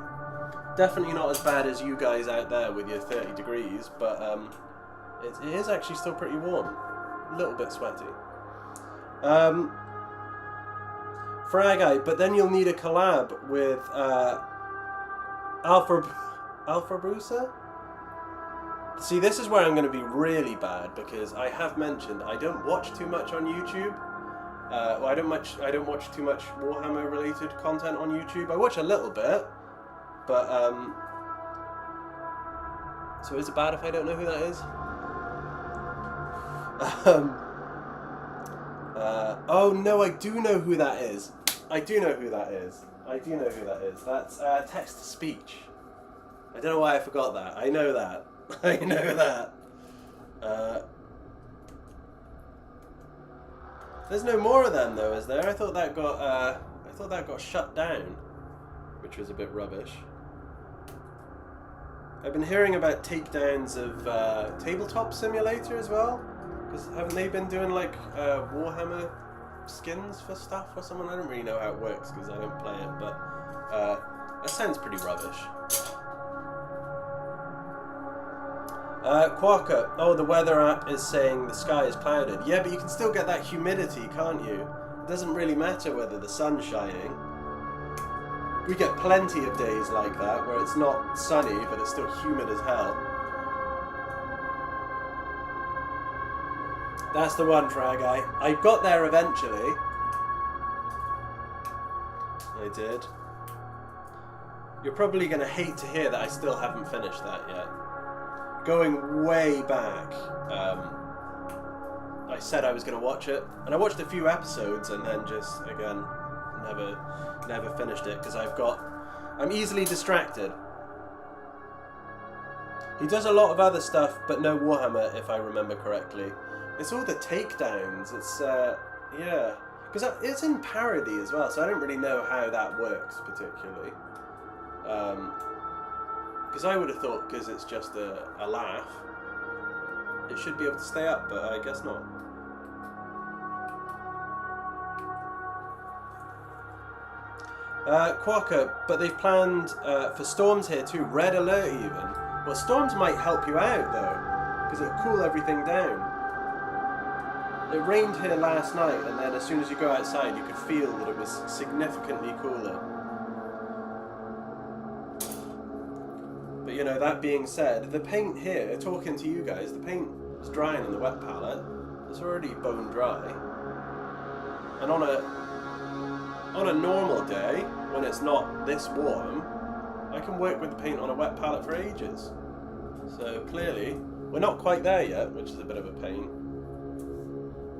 Definitely not as bad as you guys out there with your 30 degrees, but it is actually still pretty warm. A little bit sweaty. Fragite, but then you'll need a collab with Alpha Brucer? See, this is where I'm going to be really bad, because I have mentioned I don't watch too much on YouTube. Well, I don't watch too much Warhammer related content on YouTube. I watch a little bit. But, so is it bad if I don't know who that is? Oh no, I do know who that is. I do know who that is. That's text-to-speech. I don't know why I forgot that. I know that. I know that. There's no more of them though, is there? I thought that got shut down, which was a bit rubbish. I've been hearing about takedowns of Tabletop Simulator as well, because haven't they been doing like Warhammer skins for stuff or something? I don't really know how it works because I don't play it, but that sounds pretty rubbish. Quokka, oh, the weather app is saying the sky is clouded. Yeah, but you can still get that humidity, can't you? It doesn't really matter whether the sun's shining. We get plenty of days like that where it's not sunny, but it's still humid as hell. That's the one, Frag Guy. I got there eventually. I did. You're probably going to hate to hear that I still haven't finished that yet. going way back, I said I was going to watch it, and I watched a few episodes, and then just again never finished it because I'm easily distracted. He does a lot of other stuff, but no Warhammer, if I remember correctly. It's all the takedowns. It's yeah, because it's in parody as well, so I don't really know how that works particularly. Because I would have thought, because it's just a laugh, it should be able to stay up, but I guess not. Quokka, but they've planned for storms here too, red alert even. Well, storms might help you out though, because it'll cool everything down. It rained here last night, and then as soon as you go outside you could feel that it was significantly cooler. But you know, that being said, the paint here, talking to you guys, the paint is drying on the wet palette. It's already bone dry. And on a normal day, when it's not this warm, I can work with the paint on a wet palette for ages. So clearly, we're not quite there yet, which is a bit of a pain.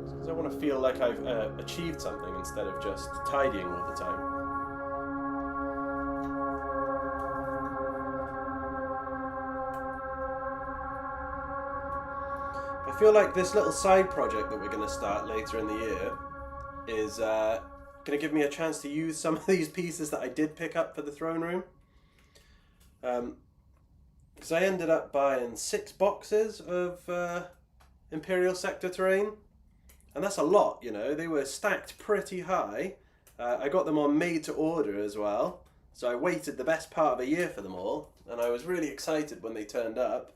Because I want to feel like I've achieved something instead of just tidying all the time. I feel like this little side project that we're going to start later in the year is going to give me a chance to use some of these pieces that I did pick up for the throne room. Because I ended up buying 6 boxes of Imperial Sector terrain. And that's a lot, you know. They were stacked pretty high. I got them on made to order as well. So I waited the best part of a year for them all. And I was really excited when they turned up.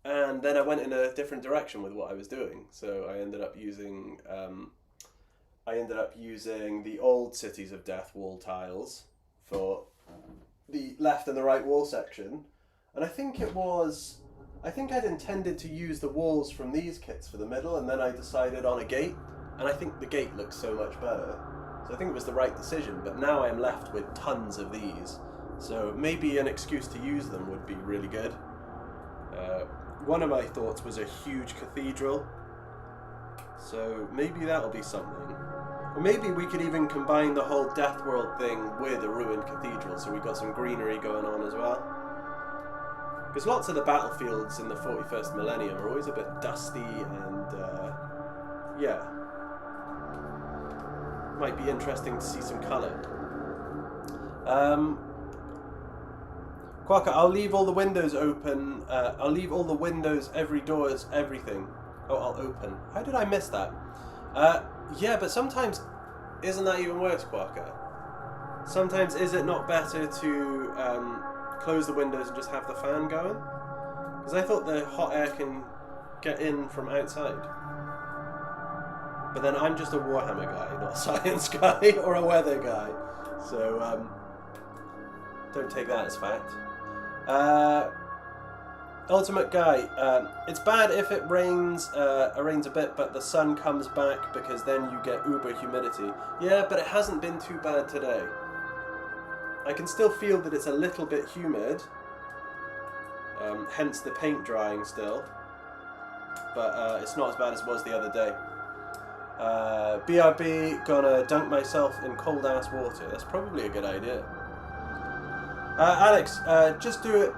And then I went in a different direction with what I was doing. So I ended up using the old Cities of Death wall tiles for the left and the right wall section. And I think I'd intended to use the walls from these kits for the middle, and then I decided on a gate, and I think the gate looks so much better. So I think it was the right decision, but now I'm left with tons of these. So maybe an excuse to use them would be really good. One of my thoughts was a huge cathedral. So maybe that'll be something. Or maybe we could even combine the whole Death World thing with a ruined cathedral, so we've got some greenery going on as well. Because lots of the battlefields in the 41st millennium are always a bit dusty and, yeah. Might be interesting to see some colour. Quokka, I'll leave all the windows open. I'll leave all the windows, every doors, everything. Oh, I'll open. How did I miss that? Yeah, but sometimes, isn't that even worse, Quokka? Sometimes is it not better to close the windows and just have the fan going? Because I thought the hot air can get in from outside. But then I'm just a Warhammer guy, not a science guy or a weather guy. So don't take that as fact. Ultimate Guy, it's bad if it rains a bit, but the sun comes back because then you get uber humidity. Yeah, but it hasn't been too bad today. I can still feel that it's a little bit humid, hence the paint drying still, but it's not as bad as it was the other day. BRB, gonna dunk myself in cold ass water. That's probably a good idea. Alex, just do it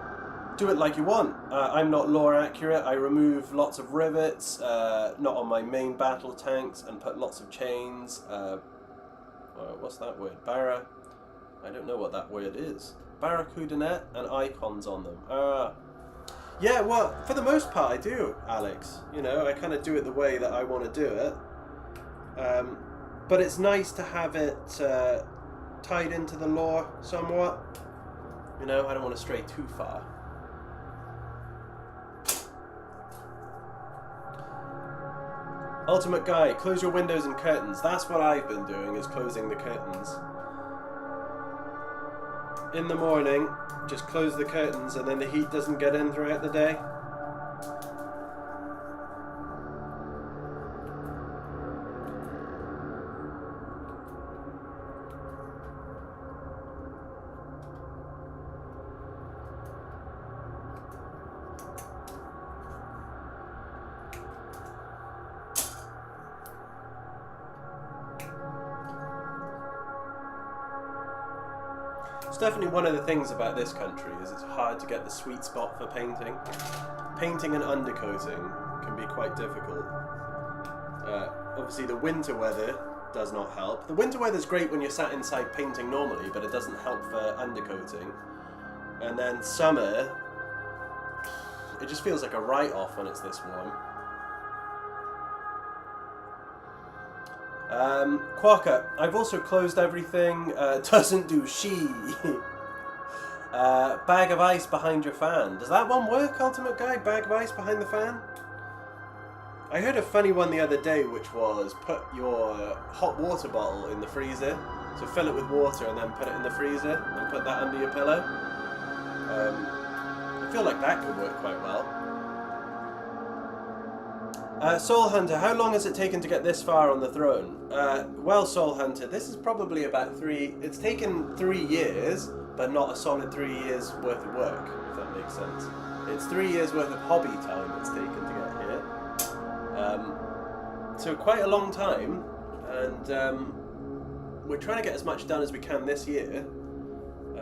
like you want. I'm not lore accurate. I remove lots of rivets, not on my main battle tanks, and put lots of chains. What's that word? Barra. I don't know what that word is. Barracudanet and icons on them. Yeah, well, for the most part I do, Alex. You know, I kind of do it the way that I want to do it. But it's nice to have it tied into the lore somewhat. You know, I don't want to stray too far. Ultimate Guy, close your windows and curtains. That's what I've been doing, is closing the curtains. In the morning, just close the curtains and then the heat doesn't get in throughout the day. definitely one of the things about this country is it's hard to get the sweet spot for painting. Painting and undercoating can be quite difficult. Obviously the winter weather does not help. The winter weather is great when you're sat inside painting normally, but it doesn't help for undercoating. And then summer, it just feels like a write-off when it's this warm. Quokka, I've also closed everything. Doesn't do she. Bag of ice behind your fan. Does that one work, Ultimate Guy? Bag of ice behind the fan? I heard a funny one the other day, which was put your hot water bottle in the freezer. So fill it with water and then put it in the freezer and put that under your pillow. I feel like that could work quite well. Soul Hunter, how long has it taken to get this far on the throne? Well, Soul Hunter, this is probably about it's taken 3 years, but not a solid 3 years worth of work, if that makes sense. It's 3 years worth of hobby time it's taken to get here. So quite a long time, and we're trying to get as much done as we can this year.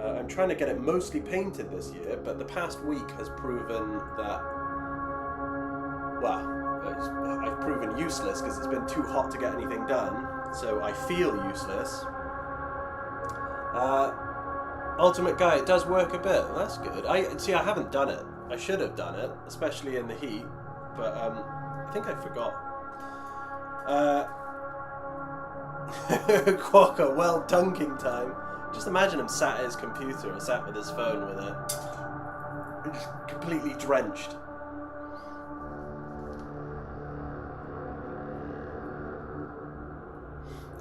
I'm trying to get it mostly painted this year, but the past week has proven that, well, I've proven useless because it's been too hot to get anything done, so I feel useless. Ultimate Guy, it does work a bit. That's good. I haven't done it. I should have done it, especially in the heat, but I think I forgot. Quokka, well, dunking time. Just imagine him sat at his computer or sat with his phone with it, just completely drenched.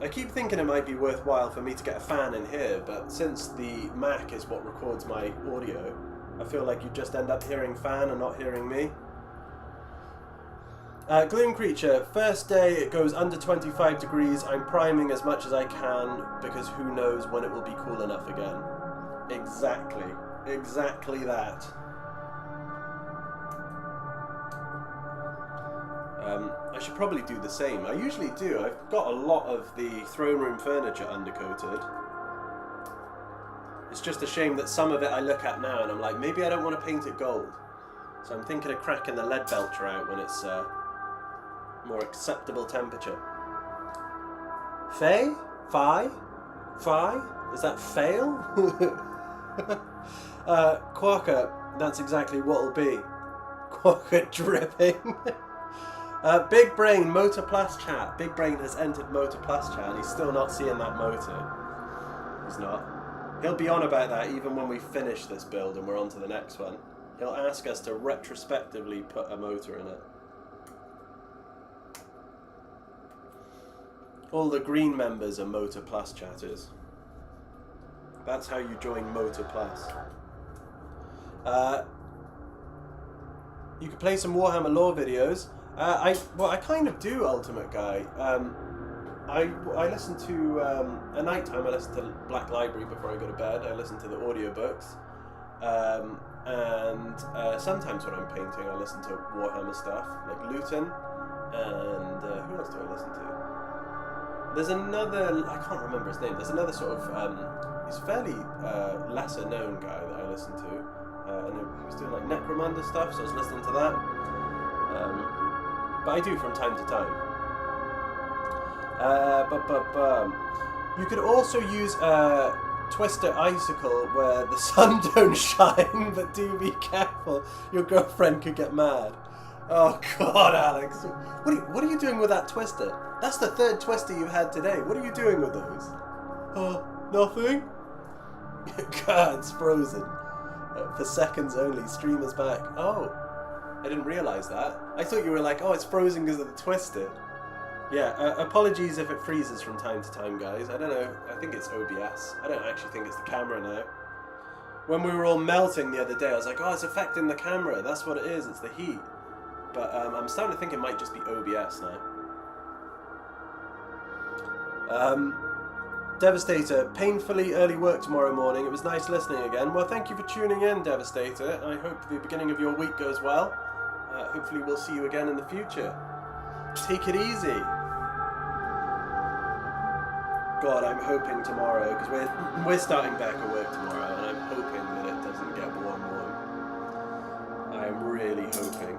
I keep thinking it might be worthwhile for me to get a fan in here, but since the Mac is what records my audio, I feel like you just end up hearing fan and not hearing me. Gloom Creature, first day it goes under 25 degrees. I'm priming as much as I can because who knows when it will be cool enough again. Exactly. Exactly that. I should probably do the same. I usually do. I've got a lot of the throne room furniture undercoated. It's just a shame that some of it I look at now and I'm like, maybe I don't want to paint it gold. So I'm thinking of cracking the lead belcher out when it's more acceptable temperature. Faye? Fi? Is that fail? Quokka, that's exactly what it'll be. Quokka dripping. Big Brain, Motor Plus chat. Big Brain has entered Motor Plus chat and he's still not seeing that motor. He's not. He'll be on about that even when we finish this build and we're on to the next one. He'll ask us to retrospectively put a motor in it. All the green members are Motor Plus chatters. That's how you join Motor Plus. You could play some Warhammer lore videos. I kind of do, Ultimate Guy. I listen to, at night time I listen to Black Library before I go to bed. I listen to the audiobooks. And sometimes when I'm painting I listen to Warhammer stuff, like Luton. And who else do I listen to? There's another, I can't remember his name, there's another sort of, he's fairly lesser known guy that I listen to. And he was doing like Necromunda stuff, so I was listening to that. But I do from time to time. You could also use a Twister Icicle where the sun don't shine, but do be careful, your girlfriend could get mad. Oh God, Alex, what are you doing with that Twister? That's the third Twister you've had today. What are you doing with those? Nothing. God, it's frozen. For seconds only, streamer's back. Oh, I didn't realise that. I thought you were like, oh, it's frozen because of the Twister. Yeah, apologies if it freezes from time to time, guys. I don't know, I think it's OBS. I don't actually think it's the camera now. When we were all melting the other day, I was like, oh, it's affecting the camera. That's what it is, it's the heat. But I'm starting to think it might just be OBS now. Devastator, painfully early work tomorrow morning. It was nice listening again. Well, thank you for tuning in, Devastator. I hope the beginning of your week goes well. Hopefully we'll see you again in the future. Take it easy. God, I'm hoping tomorrow, because we're starting back at work tomorrow, and I'm hoping that it doesn't get warm. I am really hoping.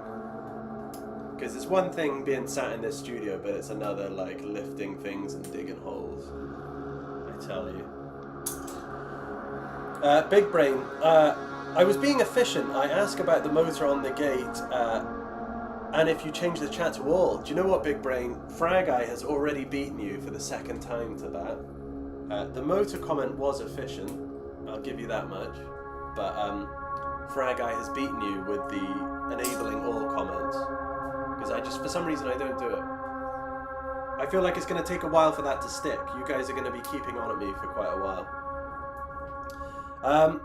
Because it's one thing being sat in this studio, but it's another, like, lifting things and digging holes. I tell you. Big Brain, I was being efficient. I asked about the motor on the gate, and if you change the chat to all. Do you know what, Big Brain? Frag Eye has already beaten you for the second time to that. The motor comment was efficient, I'll give you that much, but Frag Eye has beaten you with the enabling all comments, because for some reason I don't do it. I feel like it's going to take a while for that to stick. You guys are going to be keeping on at me for quite a while.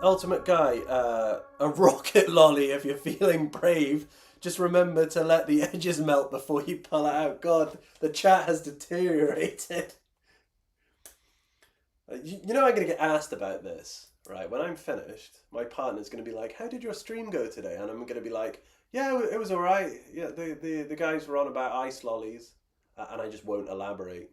Ultimate Guy, a rocket lolly if you're feeling brave. Just remember to let the edges melt before you pull it out. God, the chat has deteriorated. You know I'm going to get asked about this, right? When I'm finished, my partner's going to be like, how did your stream go today? And I'm going to be like, yeah, it was all right. Yeah, the guys were on about ice lollies. And I just won't elaborate.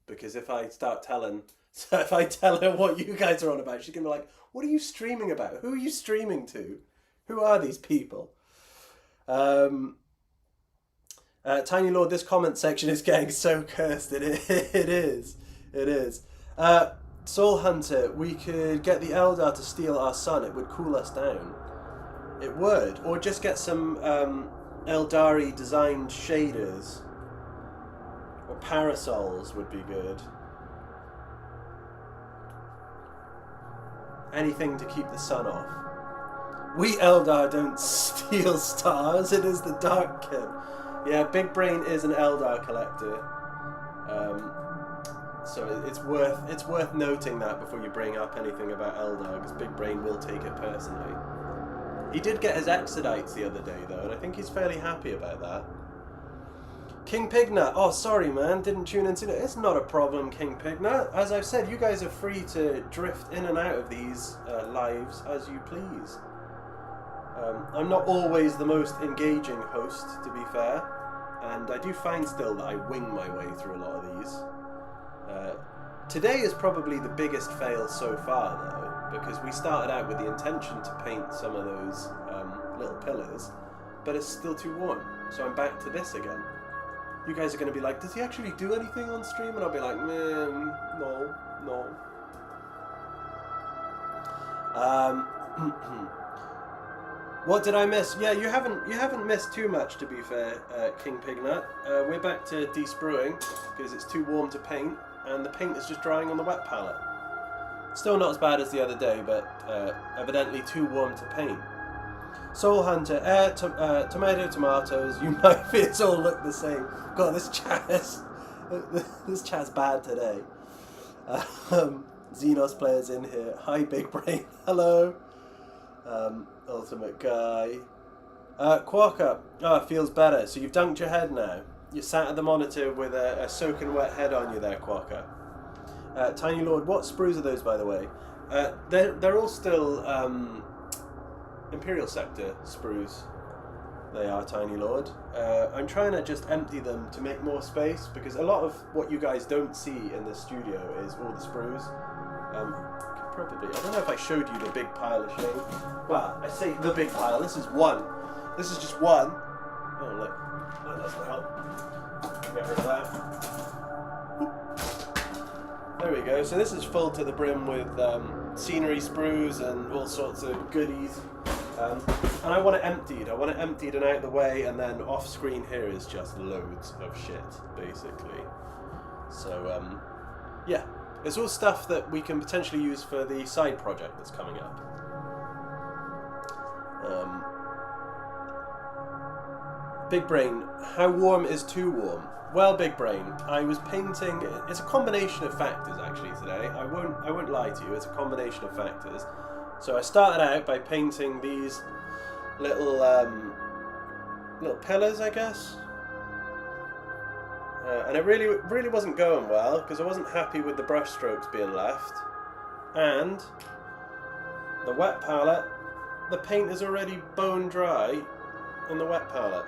Because if I start telling... So if I tell her what you guys are on about, she's going to be like, what are you streaming about? Who are you streaming to? Who are these people? Tiny Lord, this comment section is getting so cursed. It is. Soul Hunter, we could get the Eldar to steal our sun. It would cool us down. It would. Or just get some Eldari designed shaders. Or parasols would be good. Anything to keep the sun off. We Eldar don't steal stars, it is the Dark Kid. Yeah, Big Brain is an Eldar collector. So it's worth noting that before you bring up anything about Eldar, because Big Brain will take it personally. He did get his Exodites the other day though, and I think he's fairly happy about that. King Pignut, oh sorry man, didn't tune into it. It's not a problem, King Pignut. As I've said, you guys are free to drift in and out of these lives as you please. I'm not always the most engaging host, to be fair, and I do find still that I wing my way through a lot of these. Today is probably the biggest fail so far though, because we started out with the intention to paint some of those little pillars, but it's still too warm, so I'm back to this again. You guys are going to be like, does he actually do anything on stream? And I'll be like, man, no. What did I miss? Yeah, you haven't missed too much, to be fair, King Pignut. We're back to de-spruing, because it's too warm to paint, and the paint is just drying on the wet palette. Still not as bad as the other day, but evidently too warm to paint. Soul Hunter, tomatoes, you might fit all look the same. God, this chat's bad today. Xenos players in here. Hi, Big Brain. Hello. Ultimate Guy. Quarker. Oh, it feels better. So you've dunked your head now. You're sat at the monitor with a soaking wet head on you there, Quarker. Tiny Lord, what sprues are those, by the way? They're all still Imperial Sector sprues. They are, Tiny Lord. I'm trying to just empty them to make more space, because a lot of what you guys don't see in the studio is all the sprues. Probably, I don't know if I showed you the big pile of shame. Well, I say the big pile, this is one. This is just one. Oh look, that doesn't help. Get rid of that. There we go, so this is full to the brim with scenery sprues and all sorts of goodies. And I want it emptied. I want it emptied and out of the way, and then off screen here is just loads of shit, basically. So, yeah. It's all stuff that we can potentially use for the side project that's coming up. Big Brain, how warm is too warm? Well, Big Brain, I was painting. It's a combination of factors actually today. I won't lie to you. It's a combination of factors. So I started out by painting these little pillars, I guess. And it really wasn't going well, because I wasn't happy with the brush strokes being left. And the wet palette, the paint is already bone dry in the wet palette.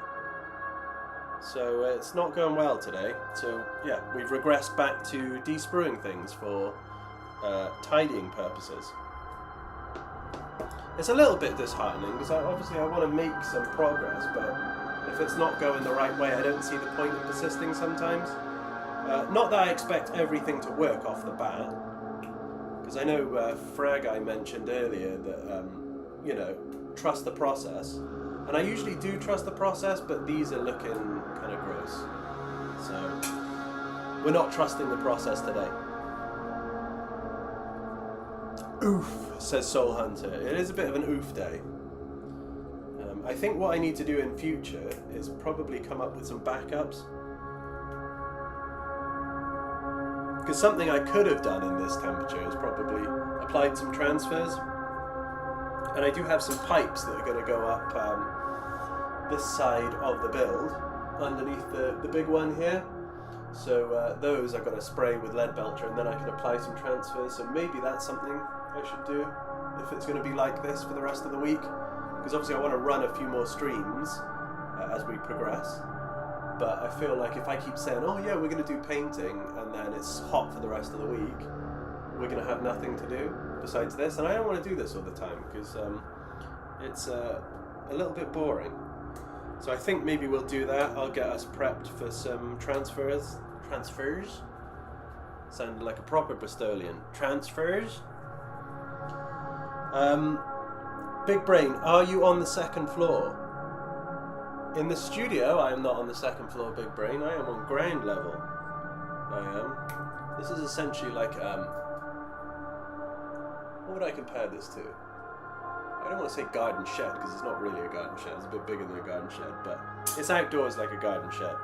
So it's not going well today. So yeah, we've regressed back to de-spruing things for tidying purposes. It's a little bit disheartening because obviously I want to make some progress, but if it's not going the right way, I don't see the point in persisting sometimes. Not that I expect everything to work off the bat, because I know Frag mentioned earlier that, you know, trust the process. And I usually do trust the process, but these are looking kind of gross. So, we're not trusting the process today. Oof, says Soul Hunter. It is a bit of an oof day. I think what I need to do in future is probably come up with some backups. Because something I could have done in this temperature is probably applied some transfers. And I do have some pipes that are going to go up this side of the build, underneath the big one here. So those I'm going to spray with lead belcher, and then I can apply some transfers. So maybe that's something I should do if it's going to be like this for the rest of the week. Because obviously I want to run a few more streams as we progress. But I feel like if I keep saying, oh yeah, we're going to do painting, and then it's hot for the rest of the week, we're going to have nothing to do besides this. And I don't want to do this all the time, because it's a little bit boring. So I think maybe we'll do that. I'll get us prepped for some transfers. Transfers? Sounded like a proper Bristolian. Transfers? Big Brain, are you on the second floor? In the studio, I am not on the second floor, Big Brain. I am on ground level. I am. This is essentially like, what would I compare this to? I don't want to say garden shed, because it's not really a garden shed. It's a bit bigger than a garden shed, but it's outdoors like a garden shed.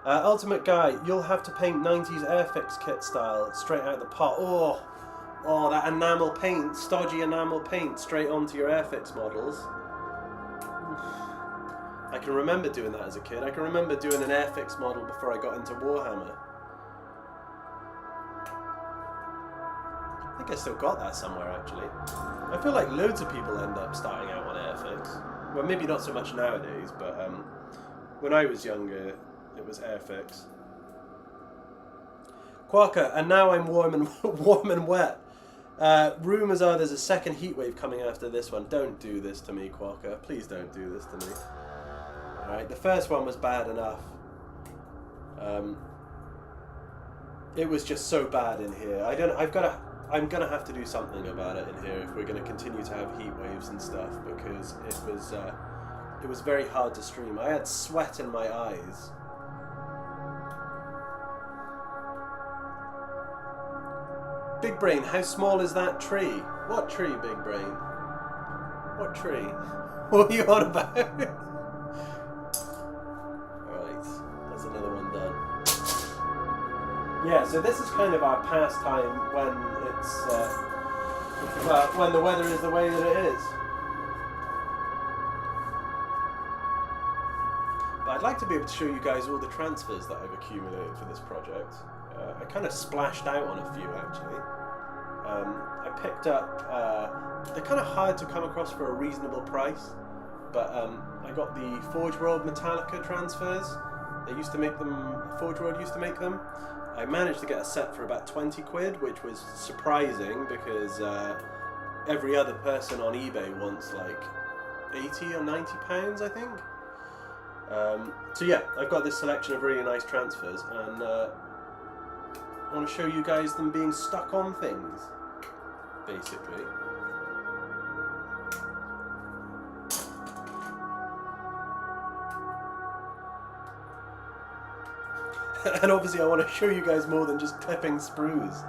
Ultimate Guy, you'll have to paint 90s Airfix kit style, straight out the pot. Oh, that enamel paint, stodgy enamel paint, straight onto your Airfix models. I can remember doing that as a kid. I can remember doing an Airfix model before I got into Warhammer. I think I still got that somewhere, actually. I feel like loads of people end up starting out on Airfix. Well, maybe not so much nowadays, but when I was younger, it was Airfix. Quarker, and now I'm warm and wet. Rumours are there's a second heatwave coming after this one. Don't do this to me, Quarker. Please don't do this to me. Alright, the first one was bad enough. It was just so bad in here. I'm gonna have to do something about it in here if we're gonna continue to have heat waves and stuff, because it was very hard to stream. I had sweat in my eyes. Big Brain, how small is that tree? What tree, Big Brain? What tree? What are you on about? Alright, that's another one done. Yeah, so this is kind of our pastime when it's, when the weather is the way that it is. But I'd like to be able to show you guys all the transfers that I've accumulated for this project. I kind of splashed out on a few, actually. I picked up, they're kind of hard to come across for a reasonable price, but I got the Forge World Metallica transfers. They used to make them, Forge World used to make them. I managed to get a set for about 20 quid, which was surprising because every other person on eBay wants like 80 or 90 pounds, I think. So yeah, I've got this selection of really nice transfers, and I want to show you guys them being stuck on things, basically. And obviously I want to show you guys more than just clipping sprues.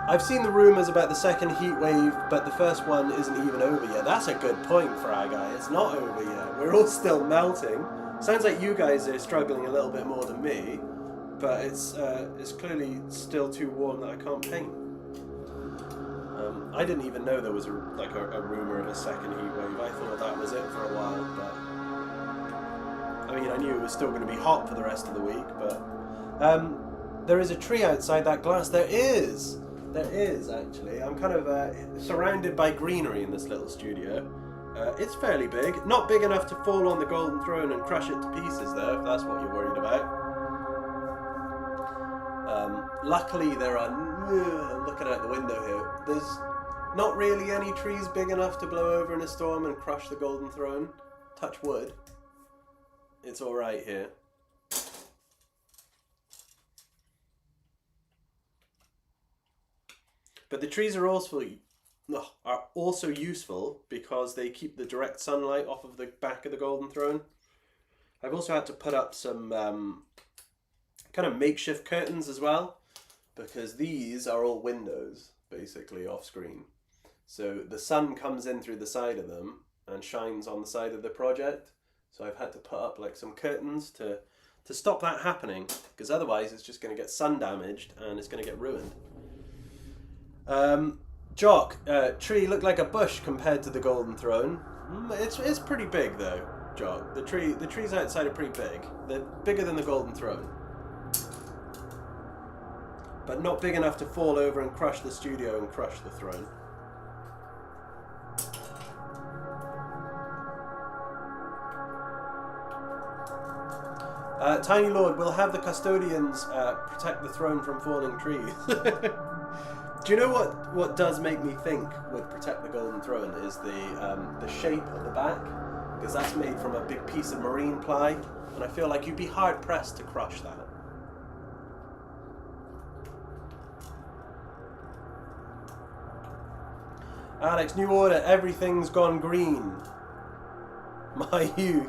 I've seen the rumours about the second heat wave, but the first one isn't even over yet. That's a good point, Frag. It's not over yet. We're all still melting. Sounds like you guys are struggling a little bit more than me, but it's clearly still too warm that I can't paint. I didn't even know there was a rumour of a second heat wave. I thought that was it for a while, but I mean, I knew it was still going to be hot for the rest of the week, but there is a tree outside that glass. There is actually. I'm kind of surrounded by greenery in this little studio. It's fairly big. Not big enough to fall on the Golden Throne and crush it to pieces, though, if that's what you're worried about. Luckily, there are... looking out the window here. There's not really any trees big enough to blow over in a storm and crush the Golden Throne. Touch wood. It's alright here. But the trees are also useful because they keep the direct sunlight off of the back of the Golden Throne. I've also had to put up some kind of makeshift curtains as well, because these are all windows, basically, off screen. So the sun comes in through the side of them and shines on the side of the project. So I've had to put up like some curtains to stop that happening, because otherwise it's just going to get sun damaged and it's going to get ruined. Jock, tree looked like a bush compared to the Golden Throne. It's pretty big though, Jock. The trees outside are pretty big. They're bigger than the Golden Throne, but not big enough to fall over and crush the studio and crush the throne. Tiny Lord, will have the custodians protect the throne from falling trees. Do you know what does make me think would protect the Golden Throne is the shape of the back, because that's made from a big piece of marine ply, and I feel like you'd be hard pressed to crush that. Alex, new order, everything's gone green. My youth.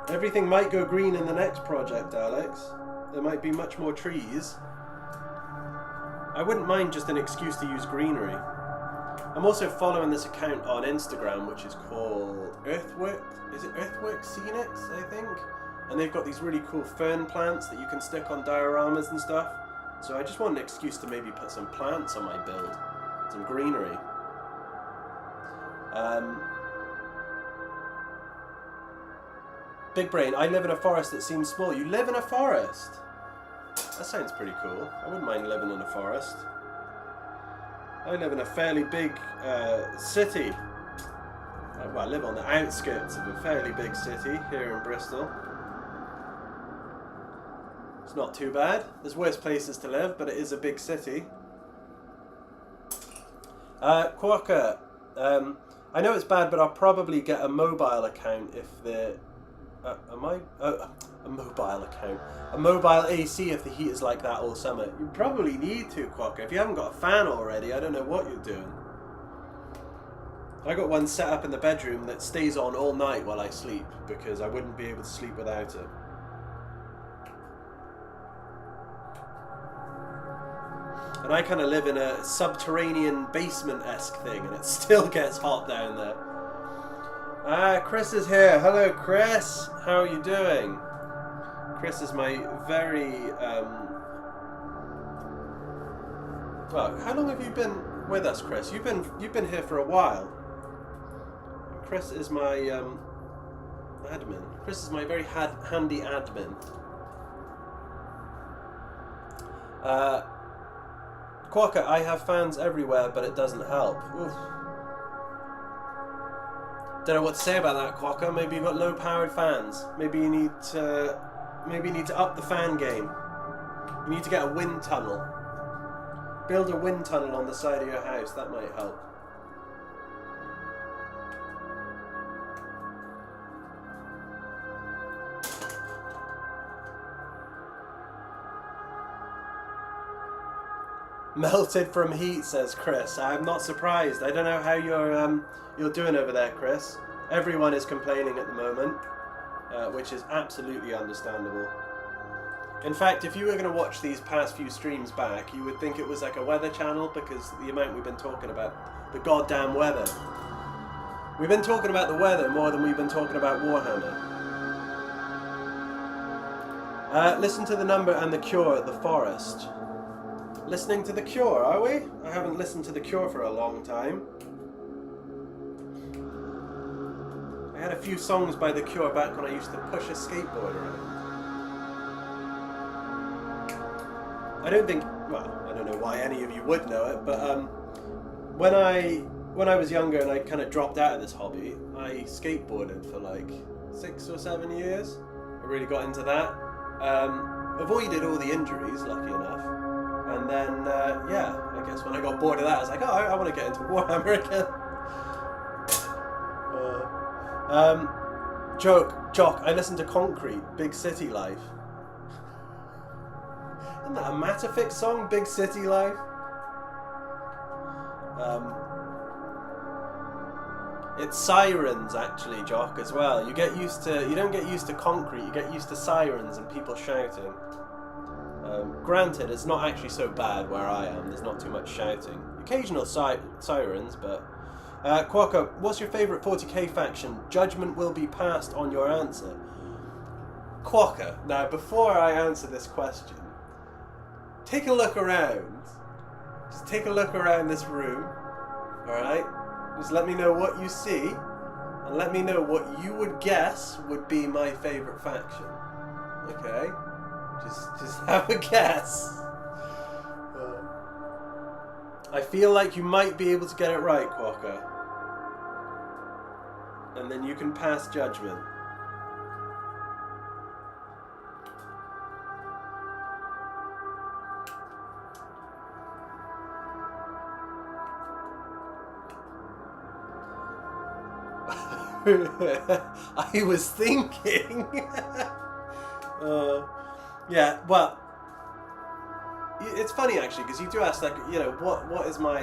Everything might go green in the next project, Alex. There might be much more trees. I wouldn't mind just an excuse to use greenery. I'm also following this account on Instagram, which is called Earthworks. Is it Earthworks Scenics, I think? And they've got these really cool fern plants that you can stick on dioramas and stuff. So I just want an excuse to maybe put some plants on my build. Some greenery. Big Brain, I live in a forest that seems small. You live in a forest? That sounds pretty cool. I wouldn't mind living in a forest. I live in a fairly big city. Well, I live on the outskirts of a fairly big city here in Bristol. It's not too bad. There's worse places to live, but it is a big city. Quokka, I know it's bad, but I'll probably get a mobile account if the... a mobile account. A mobile AC if the heat is like that all summer. You probably need to, Quokka. If you haven't got a fan already, I don't know what you're doing. I got one set up in the bedroom that stays on all night while I sleep, because I wouldn't be able to sleep without it. And I kind of live in a subterranean basement-esque thing, and it still gets hot down there. Chris is here. Hello, Chris. How are you doing? Chris is my very... Well, how long have you been with us, Chris? You've been here for a while. Chris is my admin. Chris is my very handy admin. Quokka, I have fans everywhere, but it doesn't help. Oof. Don't know what to say about that, Quokka. Maybe you've got low-powered fans. Maybe you need to up the fan game. You need to get a wind tunnel. Build a wind tunnel on the side of your house. That might help. Melted from heat, says Chris. I'm not surprised. I don't know how you're doing over there, Chris. Everyone is complaining at the moment, which is absolutely understandable. In fact, if you were going to watch these past few streams back, you would think it was like a weather channel, because the amount we've been talking about the goddamn weather. We've been talking about the weather more than we've been talking about Warhammer. Listen to the Number and the Cure at the Forest. Listening to The Cure, are we? I haven't listened to The Cure for a long time. I had a few songs by The Cure back when I used to push a skateboard around. I don't think, well, I don't know why any of you would know it, but when I was younger and I kind of dropped out of this hobby, I skateboarded for like 6 or 7 years. I really got into that. Avoided all the injuries, lucky enough. And then, yeah, I guess when I got bored of that, I was like, oh, I want to get into Warhammer again. Jock, I listened to Concrete, Big City Life. Isn't that a Matafix song, Big City Life? It's sirens actually, Jock, as well. You don't get used to concrete, you get used to sirens and people shouting. Granted, it's not actually so bad where I am, there's not too much shouting. Occasional sirens, but... Quokka, what's your favourite 40k faction? Judgment will be passed on your answer. Quokka, now before I answer this question, take a look around. Just take a look around this room, alright? Just let me know what you see, and let me know what you would guess would be my favourite faction. Okay? Just have a guess. I feel like you might be able to get it right, Quokka. And then you can pass judgment. I was thinking. Yeah, well, it's funny actually because you do ask, like, you know, what is my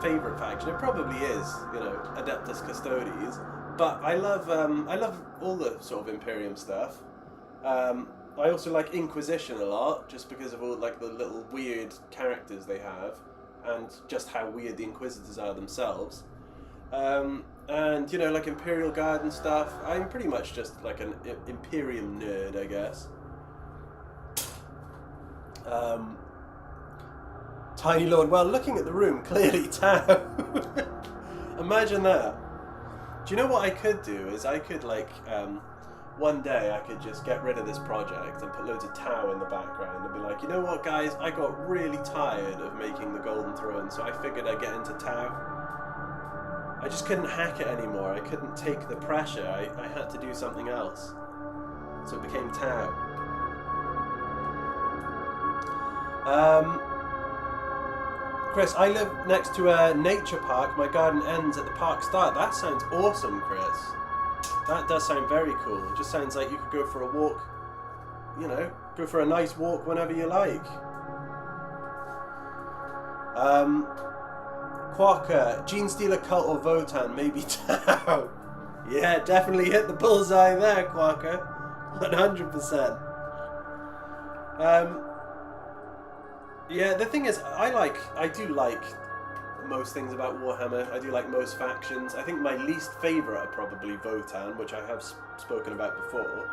favorite faction? It probably is, you know, Adeptus Custodes, but I love all the sort of Imperium stuff. I also like Inquisition a lot, just because of all like the little weird characters they have, and just how weird the Inquisitors are themselves. And, you know, like Imperial Guard and stuff, I'm pretty much just like an Imperium nerd, I guess. Tiny Lord, well, looking at the room, clearly Tau. Imagine that. Do you know what I could do? Is I could, like, one day I could just get rid of this project and put loads of Tau in the background and be like, you know what, guys, I got really tired of making the Golden Throne, so I figured I'd get into Tau. I just couldn't hack it anymore. I couldn't take the pressure. I had to do something else. So it became Tau. Chris, I live next to a nature park. My garden ends at the park start. That sounds awesome, Chris. That does sound very cool. It just sounds like you could go for a walk, you know, go for a nice walk whenever you like. Quokka, Gene Stealer Cult or Votan, maybe Tau. Yeah, definitely hit the bullseye there, Quokka. 100%. Yeah, the thing is, I do like most things about Warhammer. I do like most factions. I think my least favourite are probably Votan, which I have spoken about before.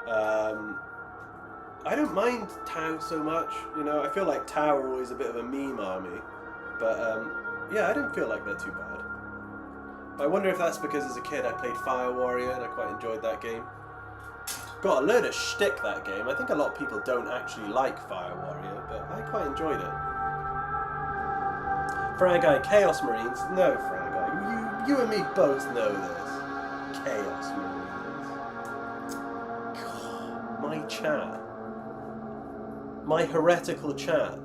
I don't mind Tau so much, you know. I feel like Tau are always a bit of a meme army. But, yeah, I don't feel like they're too bad. But I wonder if that's because as a kid I played Fire Warrior and I quite enjoyed that game. Got a load of shtick, that game. I think a lot of people don't actually like Fire Warrior, but I quite enjoyed it. Fragai, Chaos Marines? No, Fragai. You and me both know this. Chaos Marines. God, my chat. My heretical chat.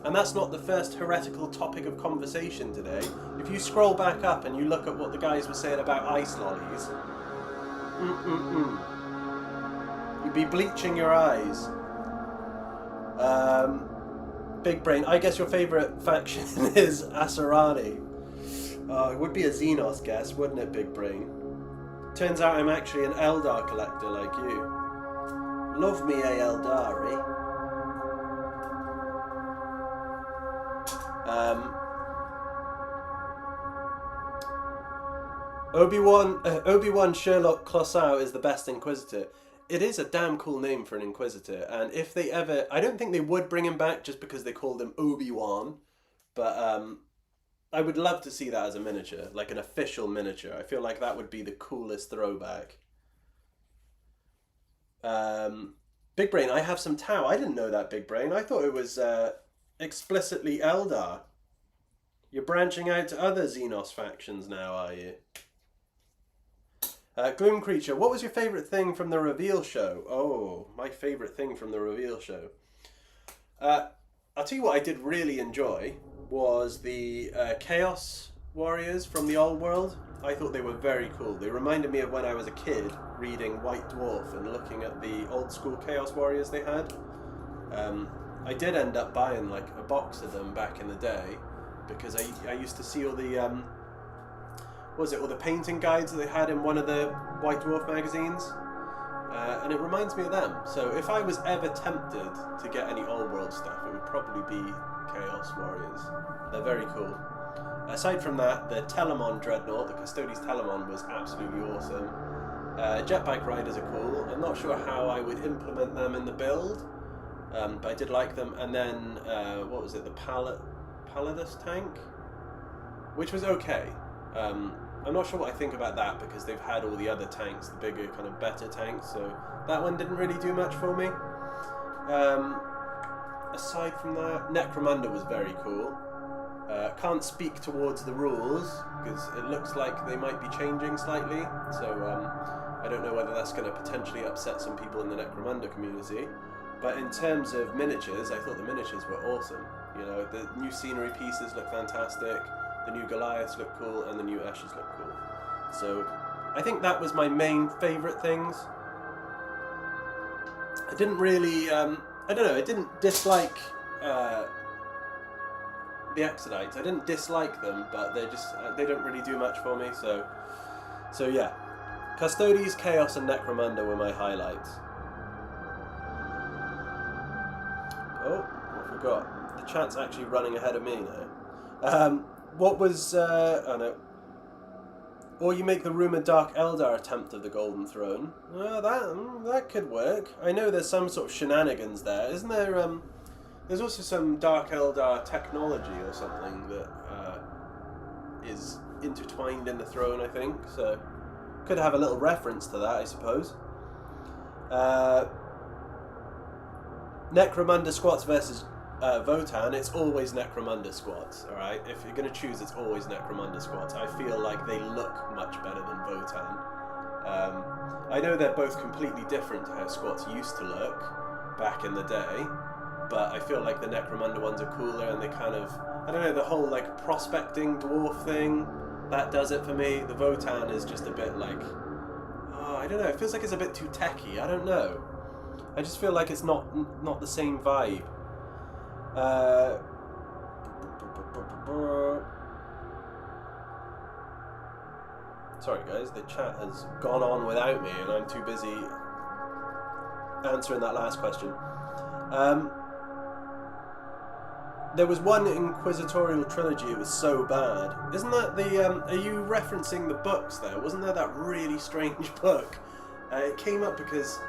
And that's not the first heretical topic of conversation today. If you scroll back up and you look at what the guys were saying about ice lollies, you'd be bleaching your eyes. Big Brain, I guess your favourite faction is Asurani. It would be a Xenos guess, wouldn't it, Big Brain? Turns out I'm actually an Eldar collector like you. Love me a Eldari. Obi-Wan Sherlock Clouseau is the best Inquisitor. It is a damn cool name for an Inquisitor, and if they ever... I don't think they would bring him back just because they called him Obi-Wan, but I would love to see that as a miniature, like an official miniature. I feel like that would be the coolest throwback. Big Brain, I have some Tau. I didn't know that, Big Brain. I thought it was explicitly Eldar. You're branching out to other Xenos factions now, are you? Gloom Creature, what was your favourite thing from the reveal show? Oh, my favourite thing from the reveal show. I'll tell you what I did really enjoy was the Chaos Warriors from the old world. I thought they were very cool. They reminded me of when I was a kid reading White Dwarf and looking at the old school Chaos Warriors they had. I did end up buying like a box of them back in the day because I used to see all the all the painting guides that they had in one of the White Dwarf magazines, and it reminds me of them. So if I was ever tempted to get any old world stuff, it would probably be Chaos Warriors. They're very cool. Aside from that, the Telemon Dreadnought, the Custodes Telemon, was absolutely awesome. Jetbike riders are cool. I'm not sure how I would implement them in the build, but I did like them. And then, what was it, the Palladus tank? Which was okay. I'm not sure what I think about that because they've had all the other tanks, the bigger, kind of better tanks, so that one didn't really do much for me. Aside from that, Necromunda was very cool. Can't speak towards the rules because it looks like they might be changing slightly, so I don't know whether that's going to potentially upset some people in the Necromunda community. But in terms of miniatures, I thought the miniatures were awesome. You know, the new scenery pieces look fantastic, the new Goliaths look cool, and the new Ashes look cool. So I think that was my main favourite things. I didn't really, I don't know, I didn't dislike the Exodites. I didn't dislike them, but they don't really do much for me, so yeah. Custodes, Chaos and Necromunda were my highlights. Oh, I forgot. The chat's actually running ahead of me now. What was, oh no. Or you make the rumoured Dark Eldar attempt of the Golden Throne. That could work. I know there's some sort of shenanigans there. Isn't there, there's also some Dark Eldar technology or something that is intertwined in the throne, I think. So, could have a little reference to that, I suppose. Necromunda squats versus Votan, it's always Necromunda squats, alright? If you're going to choose, it's always Necromunda squats. I feel like they look much better than Votan. I know they're both completely different to how squats used to look back in the day, but I feel like the Necromunda ones are cooler and they kind of, I don't know, the whole like prospecting dwarf thing, that does it for me. The Votan is just a bit like, oh, I don't know, it feels like it's a bit too techy, I don't know. I just feel like it's not the same vibe. Sorry guys, the chat has gone on without me and I'm too busy answering that last question. There was one Inquisitorial trilogy, it was so bad. Isn't that the, are you referencing the books there? Wasn't there that really strange book? It came up because,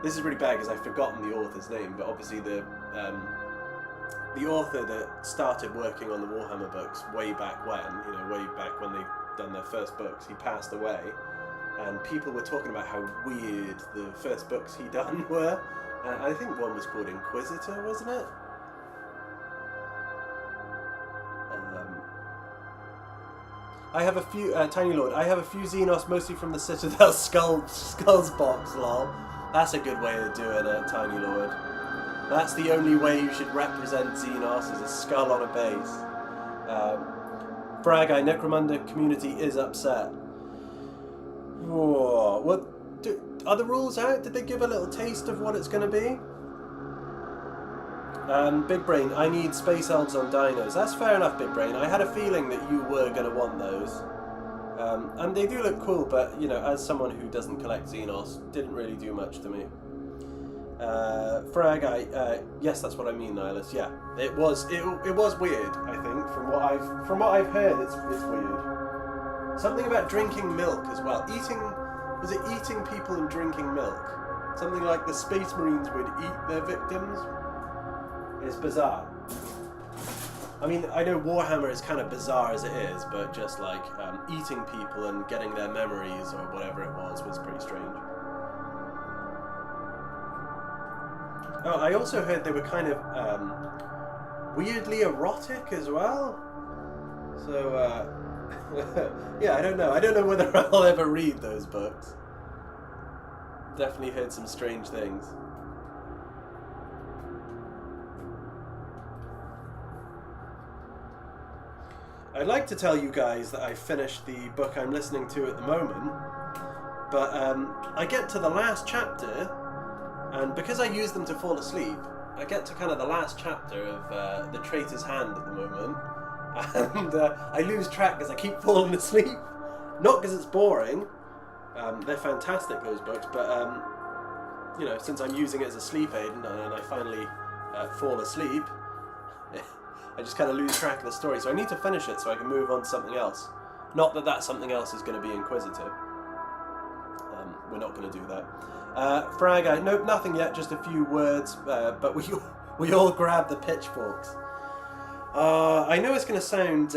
this is really bad because I've forgotten the author's name, but obviously the author that started working on the Warhammer books way back when, you know, way back when they done their first books, he passed away, and people were talking about how weird the first books he done were. I think one was called Inquisitor, wasn't it? I have a few, Tiny Lord, I have a few Xenos, mostly from the Citadel Skulls box, lol. That's a good way of doing it, Tiny Lord. That's the only way you should represent Xenos, is a skull on a base. Frag Eye, Necromunda community is upset. Whoa, what? Are the rules out? Did they give a little taste of what it's going to be? Big Brain, I need Space Elves on Dinos. That's fair enough, Big Brain. I had a feeling that you were going to want those. And they do look cool, but, you know, as someone who doesn't collect Xenos, didn't really do much to me. Frag Eye, yes, that's what I mean, Nihilus. Yeah, it was weird. I think from what I've heard, it's weird. Something about drinking milk as well. Was it eating people and drinking milk? Something like the Space Marines would eat their victims. It's bizarre. I mean, I know Warhammer is kind of bizarre as it is, but just like eating people and getting their memories or whatever it was pretty strange. Oh, I also heard they were kind of weirdly erotic as well. So, yeah, I don't know. I don't know whether I'll ever read those books. Definitely heard some strange things. I'd like to tell you guys that I finished the book I'm listening to at the moment, but I get to the last chapter, and because I use them to fall asleep, I get to kind of the last chapter of The Traitor's Hand at the moment, and I lose track because I keep falling asleep. Not because it's boring, they're fantastic, those books, but you know, since I'm using it as a sleep aid and I finally fall asleep, I just kind of lose track of the story. So I need to finish it so I can move on to something else. Not that that something else is going to be Inquisitor. We're not going to do that. Fraga, nope, nothing yet, just a few words, but we all grab the pitchforks. I know it's going to sound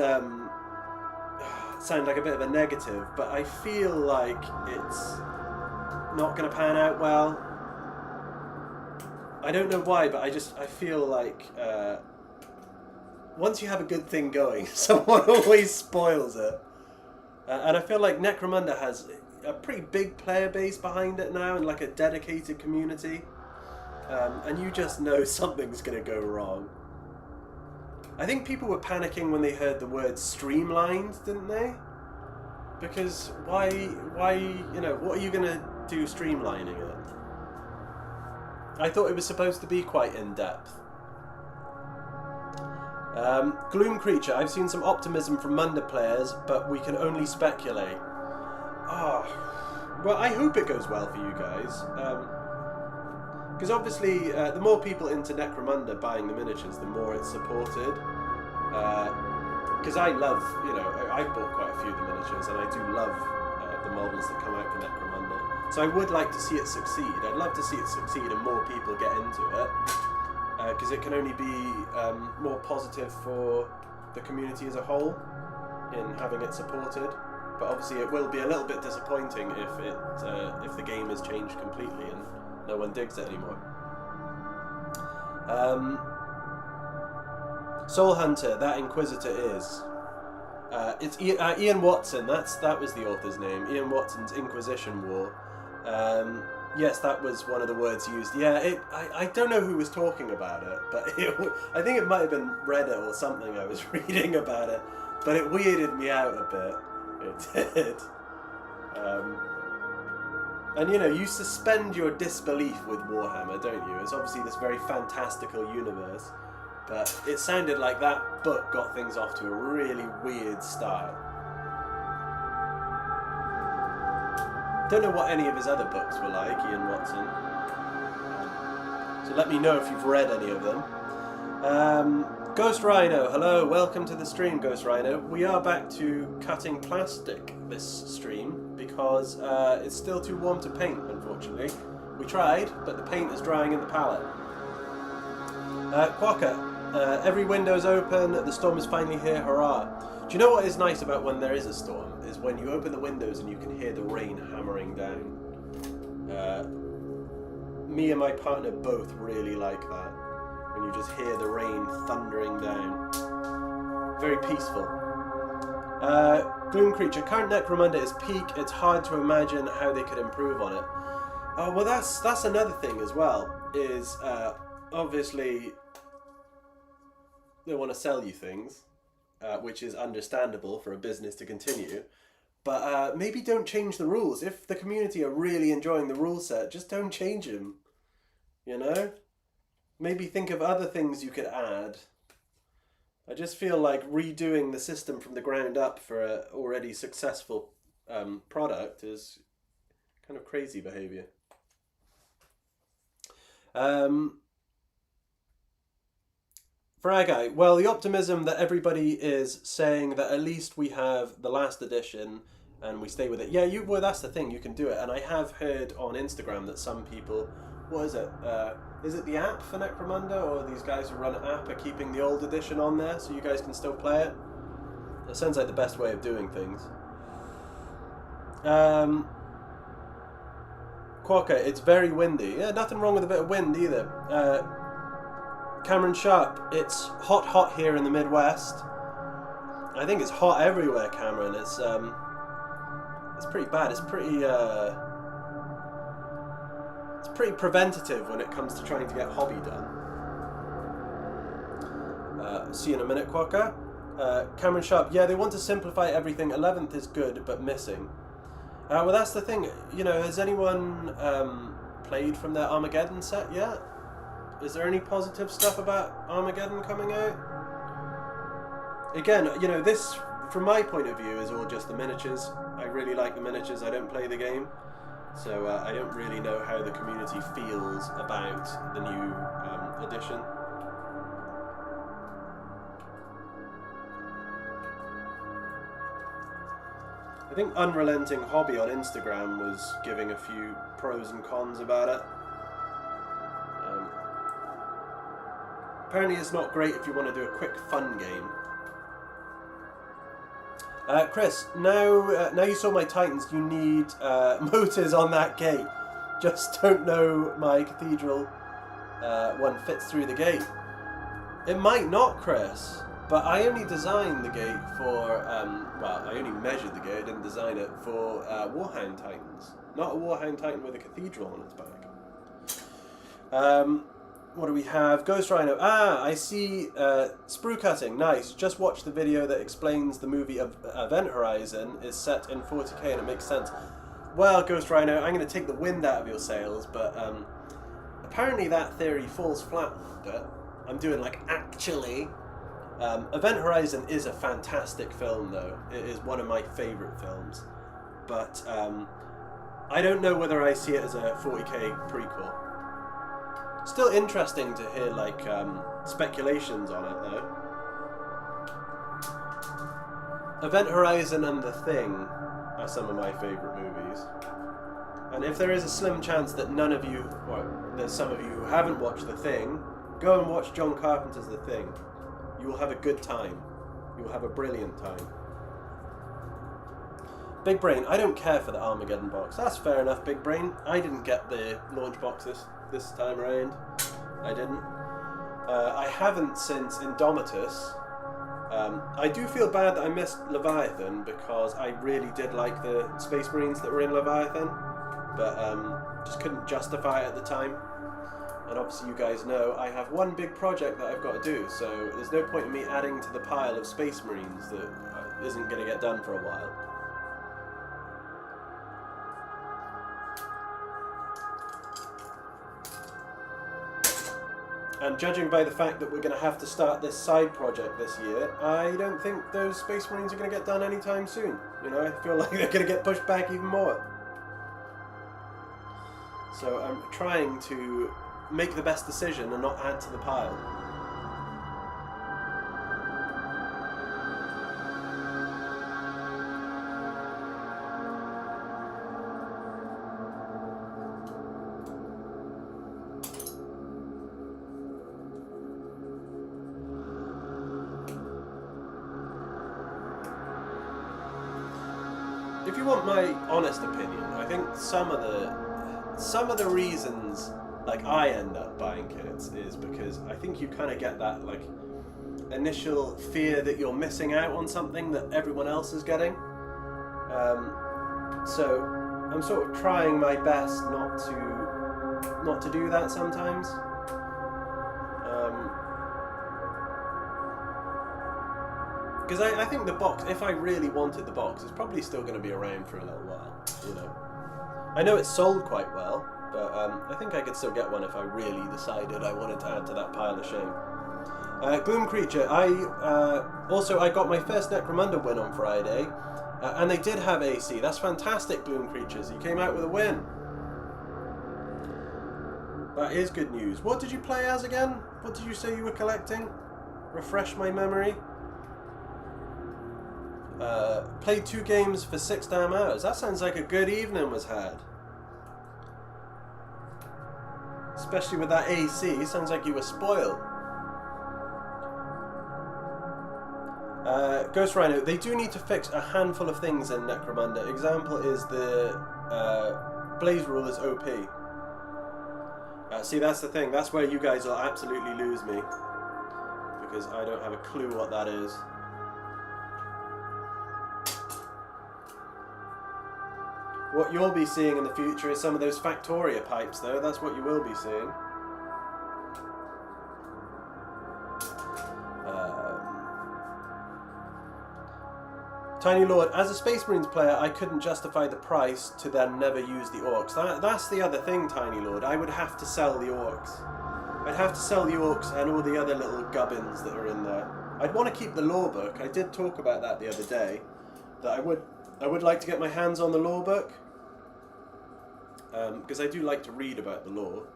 like a bit of a negative, but I feel like it's not going to pan out well. I don't know why, but I feel like once you have a good thing going, someone always spoils it. And I feel like Necromunda has a pretty big player base behind it now and like a dedicated community. And you just know something's going to go wrong. I think people were panicking when they heard the word streamlined, didn't they? Because why, you know, what are you going to do streamlining it? I thought it was supposed to be quite in-depth. Gloom Creature, I've seen some optimism from Munda players, but we can only speculate. Well, I hope it goes well for you guys. Because obviously, the more people into Necromunda buying the miniatures, the more it's supported. Because I love, you know, I've bought quite a few of the miniatures, and I do love the models that come out for Necromunda. So I would like to see it succeed. I'd love to see it succeed and more people get into it. Because it can only be more positive for the community as a whole in having it supported. But obviously it will be a little bit disappointing if the game is changed completely and no one digs it anymore. Soul Hunter, that Inquisitor is. It's Ian Watson. That was the author's name. Ian Watson's Inquisition War. Yes, that was one of the words used. Yeah, I don't know who was talking about it, but I think it might have been Reddit or something I was reading about it, but it weirded me out a bit. It did. And you know, you suspend your disbelief with Warhammer, don't you? It's obviously this very fantastical universe, but it sounded like that book got things off to a really weird start. Don't know what any of his other books were like, Ian Watson. So let me know if you've read any of them. Ghost Rhino, hello, welcome to the stream, Ghost Rhino. We are back to cutting plastic this stream because it's still too warm to paint, unfortunately. We tried, but the paint is drying in the palette. Quokka, every window's open, the storm is finally here, hurrah. Do you know what is nice about when there is a storm? Is when you open the windows and you can hear the rain hammering down. Me and my partner both really like that. When you just hear the rain thundering down. Very peaceful. Gloom Creature, current Necromunda is peak. It's hard to imagine how they could improve on it. Oh, well that's another thing as well. Is obviously they want to sell you things. Which is understandable for a business to continue, but maybe don't change the rules. If the community are really enjoying the rule set, just don't change them, you know? Maybe think of other things you could add. I just feel like redoing the system from the ground up for an already successful product is kind of crazy behaviour. Fragai, well, the optimism that everybody is saying that at least we have the last edition and we stay with it. Yeah, well, that's the thing, you can do it. And I have heard on Instagram that some people, what is it? Is it the app for Necromunda, or these guys who run an app are keeping the old edition on there so you guys can still play it? That sounds like the best way of doing things. Quokka, it's very windy. Yeah, nothing wrong with a bit of wind either. Cameron Sharp, it's hot here in the Midwest. I think it's hot everywhere, Cameron. It's pretty bad. It's pretty preventative when it comes to trying to get hobby done. See you in a minute, Quokka. Cameron Sharp, yeah, they want to simplify everything. 11th is good, but missing. Well, that's the thing. You know, has anyone played from their Armageddon set yet? Is there any positive stuff about Armageddon coming out? Again, you know, this, from my point of view, is all just the miniatures. I really like the miniatures. I don't play the game. So I don't really know how the community feels about the new edition. I think Unrelenting Hobby on Instagram was giving a few pros and cons about it. Apparently it's not great if you want to do a quick fun game. Chris, now you saw my Titans, you need motors on that gate. Just don't know my Cathedral one fits through the gate. It might not, Chris. But I only designed the gate for, well, I only measured the gate, I didn't design it for Warhound Titans. Not a Warhound Titan with a cathedral on its back. What do we have? Ghost Rhino. Ah, I see sprue cutting. Nice. Just watched the video that explains the movie of Event Horizon is set in 40k and it makes sense. Well, Ghost Rhino, I'm going to take the wind out of your sails, but apparently that theory falls flat a bit. I'm doing like, actually... Event Horizon is a fantastic film, though. It is one of my favourite films. But I don't know whether I see it as a 40k prequel. Still interesting to hear, like, speculations on it, though. Event Horizon and The Thing are some of my favourite movies. And if there is a slim chance that none of you, or there's some of you who haven't watched The Thing, go and watch John Carpenter's The Thing. You will have a good time. You will have a brilliant time. Big Brain, I don't care for the Armageddon box. That's fair enough, Big Brain. I didn't get the launch box this time around. I didn't. I haven't since Indomitus. I do feel bad that I missed Leviathan because I really did like the Space Marines that were in Leviathan, but just couldn't justify it at the time. And obviously you guys know I have one big project that I've got to do, so there's no point in me adding to the pile of Space Marines that isn't going to get done for a while. And judging by the fact that we're going to have to start this side project this year, I don't think those Space Marines are going to get done anytime soon. You know, I feel like they're going to get pushed back even more. So I'm trying to make the best decision and not add to the pile. If you want my honest opinion, I think some of the reasons like I end up buying kits is because I think you kind of get that like initial fear that you're missing out on something that everyone else is getting. So I'm sort of trying my best not to do that sometimes. Because I think the box, if I really wanted the box, is probably still going to be around for a little while, you know. I know it's sold quite well, but I think I could still get one if I really decided I wanted to add to that pile of shame. Gloom Creature, I got my first Necromunda win on Friday, and they did have AC. That's fantastic, Gloom Creatures. You came out with a win. That is good news. What did you play as again? What did you say you were collecting? Refresh my memory. Played 2 games for 6 damn hours. That sounds like a good evening was had. Especially with that AC, sounds like you were spoiled. Ghost Rhino, they do need to fix a handful of things in Necromunda. Example is the Blaze Rule is OP. See, that's the thing. That's where you guys will absolutely lose me. Because I don't have a clue what that is. What you'll be seeing in the future is some of those Factoria pipes, though. That's what you will be seeing. Tiny Lord, as a Space Marines player, I couldn't justify the price to then never use the orcs. That's the other thing, Tiny Lord. I would have to sell the orcs. I'd have to sell the orcs and all the other little gubbins that are in there. I'd want to keep the lore book. I did talk about that the other day. That I would like to get my hands on the lore book. Because I do like to read about the lore.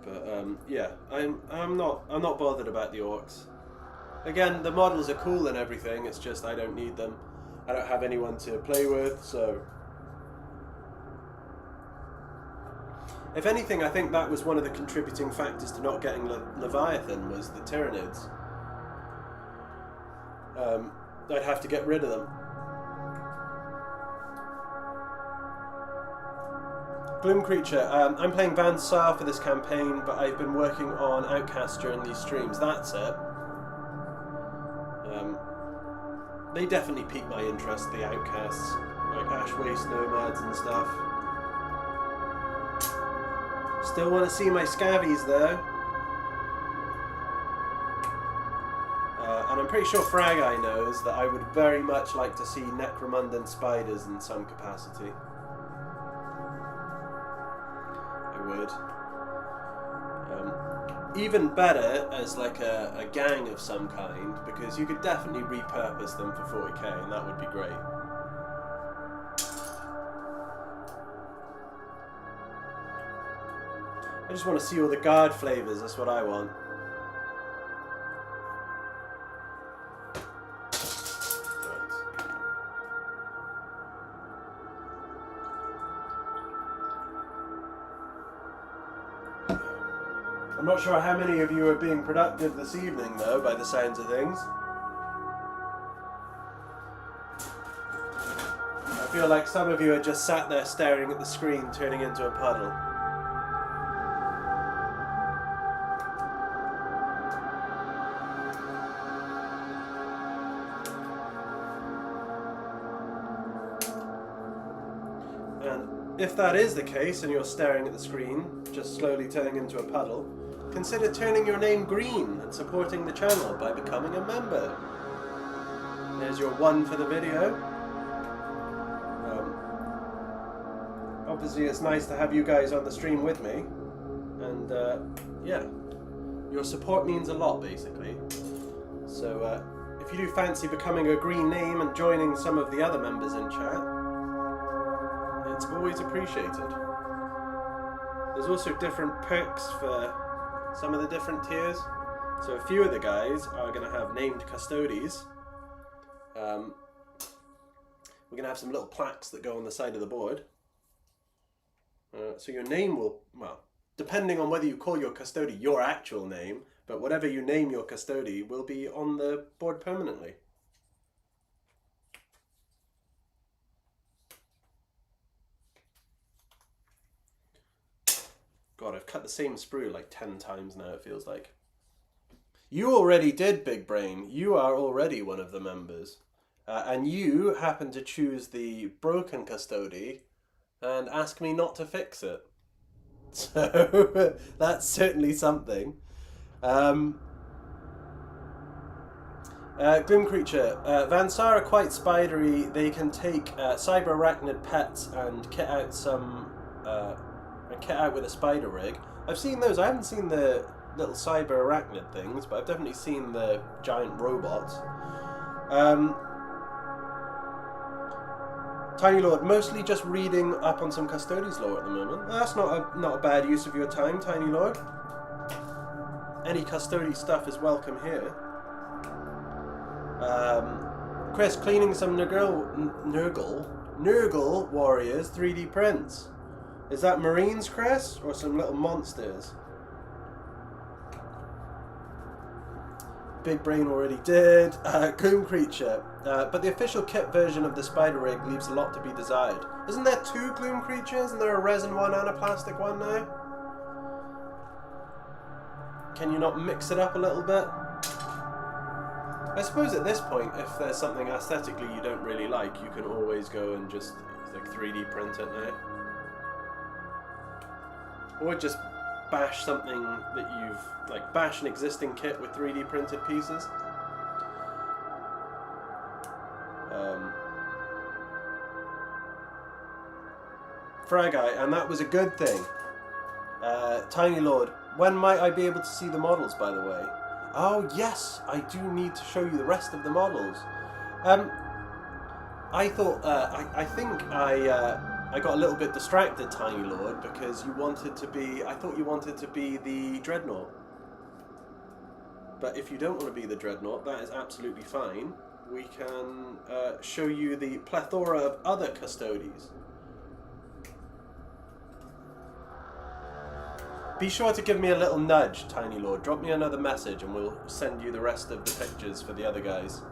But yeah, I'm not bothered about the orcs. Again, the models are cool and everything, it's just I don't need them. I don't have anyone to play with, so... If anything, I think that was one of the contributing factors to not getting Leviathan, was the Tyranids. I'd have to get rid of them. Gloom Creature, I'm playing Van Saar for this campaign, but I've been working on Outcast during these streams, that's it. They definitely piqued my interest, the Outcasts, like Ash Waste Nomads and stuff. Still want to see my Scavies though. And I'm pretty sure Frag Eye knows that I would very much like to see Necromundant spiders in some capacity. I would. Even better as like a gang of some kind, because you could definitely repurpose them for 40k and that would be great. I just want to see all the guard flavours, that's what I want. I'm not sure how many of you are being productive this evening, though, by the sounds of things. I feel like some of you are just sat there staring at the screen, turning into a puddle. And if that is the case, and you're staring at the screen, just slowly turning into a puddle, consider turning your name green and supporting the channel by becoming a member. There's your one for the video. Obviously it's nice to have you guys on the stream with me. And yeah, your support means a lot basically. So if you do fancy becoming a green name and joining some of the other members in chat, it's always appreciated. There's also different perks for some of the different tiers. So a few of the guys are going to have named custodies. We're going to have some little plaques that go on the side of the board. So your name will, well, depending on whether you call your custody your actual name, but whatever you name your custody will be on the board permanently. God, I've cut the same sprue like 10 times now, it feels like. You already did, Big Brain. You are already one of the members. And you happen to choose the broken custody and ask me not to fix it. So, that's certainly something. Gloom Creature. Van Saar are quite spidery. They can take cyber arachnid pets and kit out some... kit out with a spider rig. I've seen those. I haven't seen the little cyber arachnid things, but I've definitely seen the giant robots. Tiny Lord, mostly just reading up on some Custodes lore at the moment. That's not a bad use of your time, Tiny Lord. Any Custodes stuff is welcome here. Chris, cleaning some Nurgle warriors 3D prints. Is that Marines, Chris, or some little monsters? Big Brain already did. Gloom Creature. But the official kit version of the spider rig leaves a lot to be desired. Isn't there 2 Gloom Creatures? Isn't there a resin one and a plastic one now? Can you not mix it up a little bit? I suppose at this point, if there's something aesthetically you don't really like, you can always go and just Like 3D print it now. Or just bash something that you've, like bash an existing kit with 3D printed pieces. Fragile, and that was a good thing. Tiny Lord, when might I be able to see the models, by the way? Oh yes, I do need to show you the rest of the models. I thought, I think I got a little bit distracted, Tiny Lord, because you wanted to be, I thought you wanted to be the Dreadnought. But if you don't want to be the Dreadnought, that is absolutely fine. We can show you the plethora of other custodies. Be sure to give me a little nudge, Tiny Lord. Drop me another message and we'll send you the rest of the pictures for the other guys.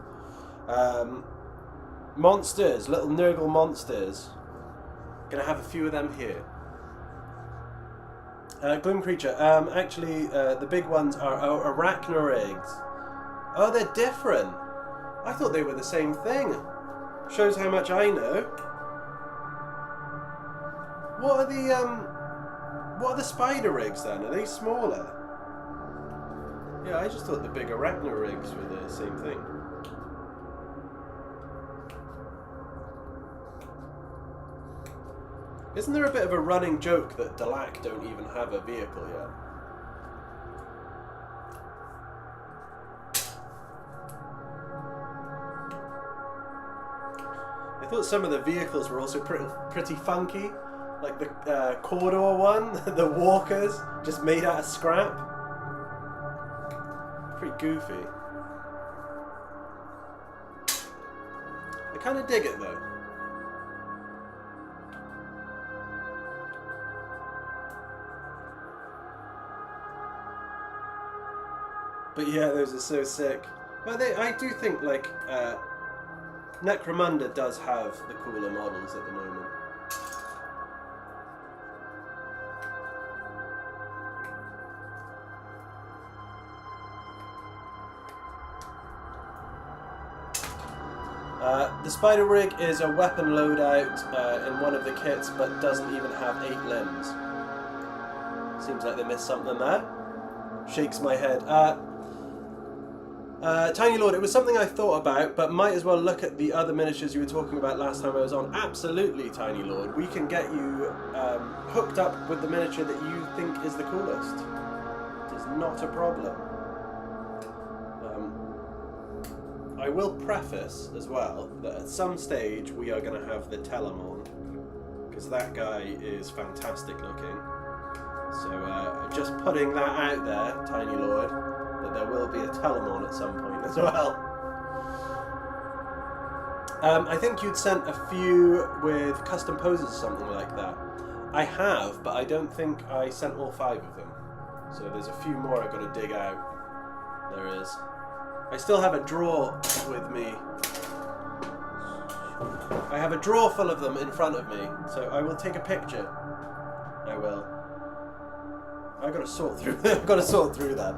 Monsters, little Nurgle monsters. Gonna have a few of them here. Gloom Creature. Actually, the big ones are arachnorigs. Oh, they're different. I thought they were the same thing. Shows how much I know. What are the spider rigs then? Are they smaller? Yeah, I just thought the big arachnorigs were the same thing. Isn't there a bit of a running joke that Delac don't even have a vehicle yet? I thought some of the vehicles were also pretty funky. Like the corridor one, the walkers, just made out of scrap. Pretty goofy. I kind of dig it though. But yeah, those are so sick. But I do think like Necromunda does have the cooler models at the moment. The Spider Rig is a weapon loadout in one of the kits, but doesn't even have 8 limbs. Seems like they missed something there. Shakes my head. Tiny Lord, it was something I thought about, but might as well look at the other miniatures you were talking about last time I was on. Absolutely, Tiny Lord. We can get you hooked up with the miniature that you think is the coolest. It is not a problem. I will preface as well that at some stage we are going to have the Telemon, because that guy is fantastic looking. So just putting that out there, Tiny Lord, that there will be a Telemon at some point as well. I think you'd sent a few with custom poses or something like that. I have, but I don't think I sent all 5 of them. So there's a few more I've got to dig out. There is. I still have a drawer with me. I have a drawer full of them in front of me, so I will take a picture. I will. I've got to sort through. I've got to sort through that.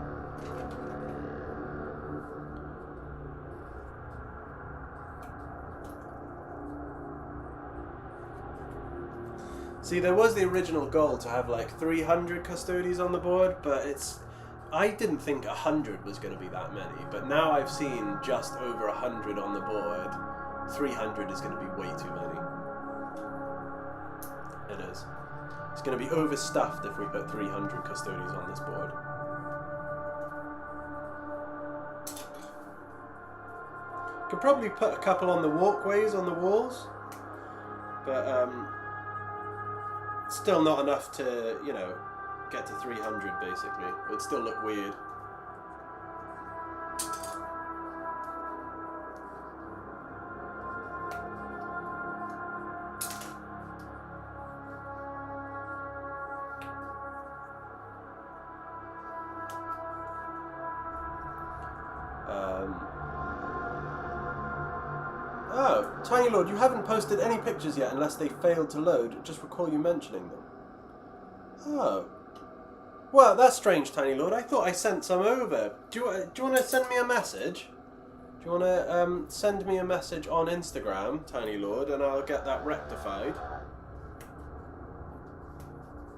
See, there was the original goal to have like 300 custodies on the board, but I didn't think 100 was going to be that many, but now I've seen just over 100 on the board. 300 is going to be way too many. It is. It's going to be overstuffed if we put 300 custodies on this board. Could probably put a couple on the walkways on the walls, but still not enough to, you know, get to 300 basically. It would still look weird. Oh, Tiny Lord, you haven't posted any pictures yet unless they failed to load. Just recall you mentioning them. Oh. Well, that's strange, Tiny Lord. I thought I sent some over. Do you want to send me a message? Do you want to send me a message on Instagram, Tiny Lord, and I'll get that rectified?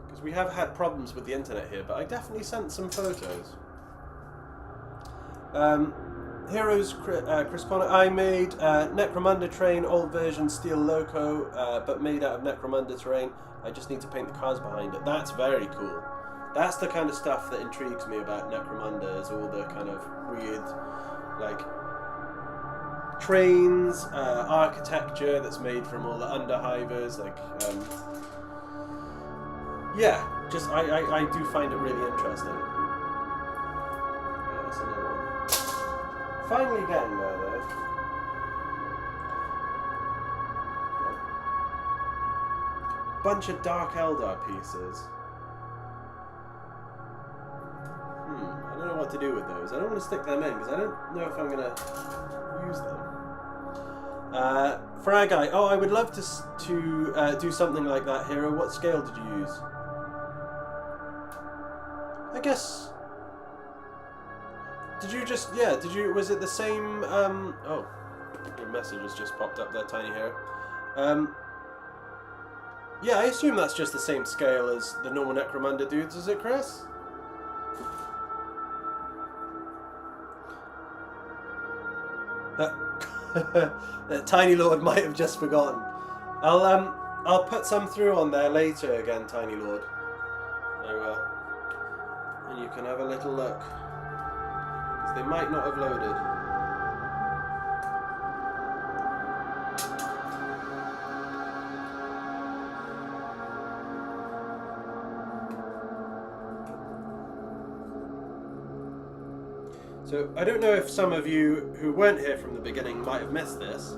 Because we have had problems with the internet here, but I definitely sent some photos. Heroes, Chris Connor, I made Necromunda Train, old version Steel Loco, but made out of Necromunda terrain. I just need to paint the cars behind it. That's very cool. That's the kind of stuff that intrigues me about Necromunda, is all the kind of weird, like, trains, architecture that's made from all the underhivers, like, yeah, just, I do find it really interesting. Yeah, that's another one. Finally getting there, though. Bunch of Dark Eldar pieces. I don't know what to do with those. I don't want to stick them in, because I don't know if I'm going to use them. Frag Guy, oh, I would love to do something like that, Hero. What scale did you use? I guess... Did you just... Yeah, did you... Was it the same... oh, your message has just popped up there, Tiny Hero. Yeah, I assume that's just the same scale as the normal Necromunda dudes, is it, Chris? Tiny Lord might have just forgotten. I'll put some through on there later again, Tiny Lord. I will. And you can have a little look. Because they might not have loaded. So, I don't know if some of you who weren't here from the beginning might have missed this,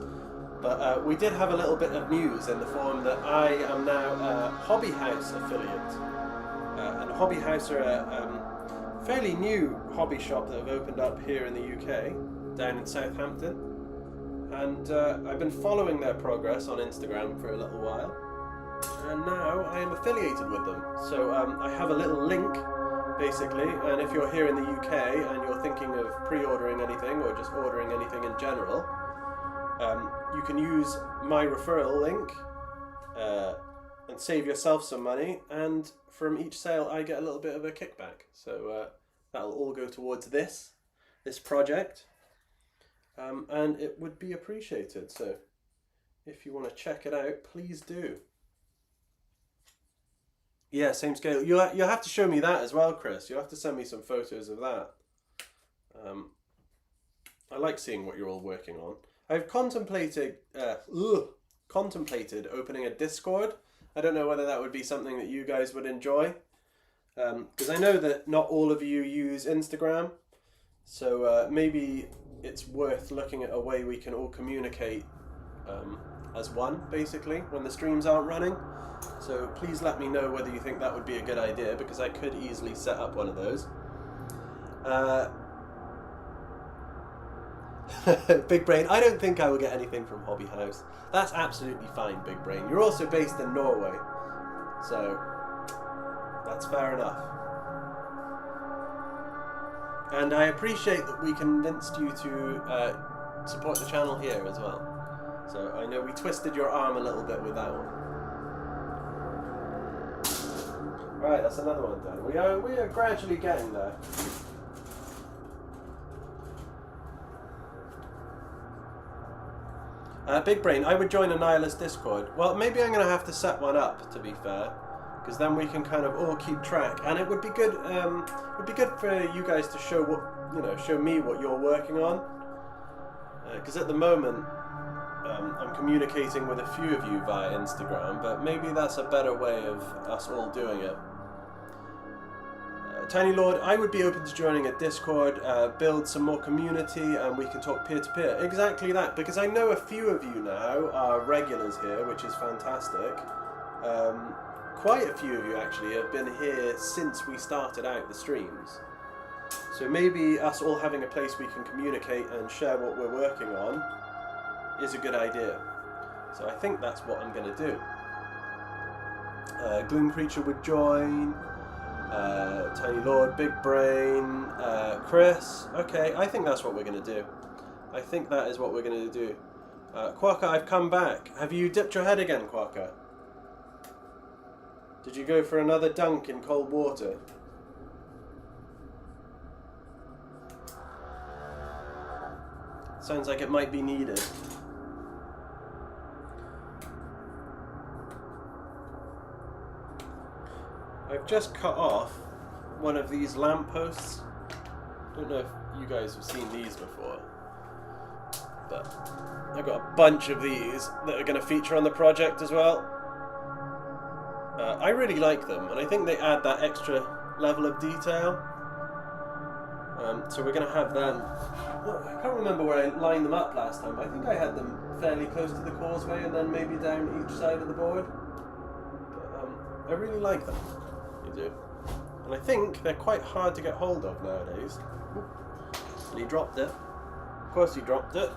but we did have a little bit of news in the form that I am now a Hobby House affiliate. And Hobby House are a fairly new hobby shop that have opened up here in the UK, down in Southampton. And I've been following their progress on Instagram for a little while, and now I am affiliated with them. So I have a little link, basically, and if you're here in the UK and you're thinking of pre-ordering anything or just ordering anything in general, you can use my referral link and save yourself some money, and from each sale I get a little bit of a kickback. So that'll all go towards this project, and it would be appreciated. So if you want to check it out, please do. Yeah, same scale. You'll have to show me that as well, Chris. You'll have to send me some photos of that. I like seeing what you're all working on. I've contemplated opening a Discord. I don't know whether that would be something that you guys would enjoy. Because I know that not all of you use Instagram. So maybe it's worth looking at a way we can all communicate as one, basically, when the streams aren't running. So please let me know whether you think that would be a good idea, because I could easily set up one of those. Big Brain, I don't think I will get anything from Hobby House. That's absolutely fine, Big Brain. You're also based in Norway, so that's fair enough. And I appreciate that we convinced you to support the channel here as well. So I know we twisted your arm a little bit with that one. Right, that's another one done. We are gradually getting there. Big Brain, I would join a Nihilus Discord. Well, maybe I'm going to have to set one up, to be fair, because then we can kind of all keep track, and it would be good. Would be good for you guys to show show me what you're working on, because at the moment I'm communicating with a few of you via Instagram, but maybe that's a better way of us all doing it. Tiny Lord, I would be open to joining a Discord, build some more community, and we can talk peer-to-peer. Exactly that, because I know a few of you now are regulars here, which is fantastic. Quite a few of you actually have been here since we started out the streams. So maybe us all having a place we can communicate and share what we're working on is a good idea. So I think that's what I'm going to do. Gloom Creature would join. Tiny Lord, Big Brain, Chris. Okay, I think that's what we're going to do. I think that is what we're going to do. Quokka, I've come back. Have you dipped your head again, Quokka? Did you go for another dunk in cold water? Sounds like it might be needed. I've just cut off one of these lampposts. Don't know if you guys have seen these before, but I've got a bunch of these that are going to feature on the project as well. I really like them, and I think they add that extra level of detail. So we're going to have them. Well, I can't remember where I lined them up last time. I think I had them fairly close to the causeway and then maybe down each side of the board. But, I really like them. You do. And I think they're quite hard to get hold of nowadays. And he dropped it. Of course he dropped it.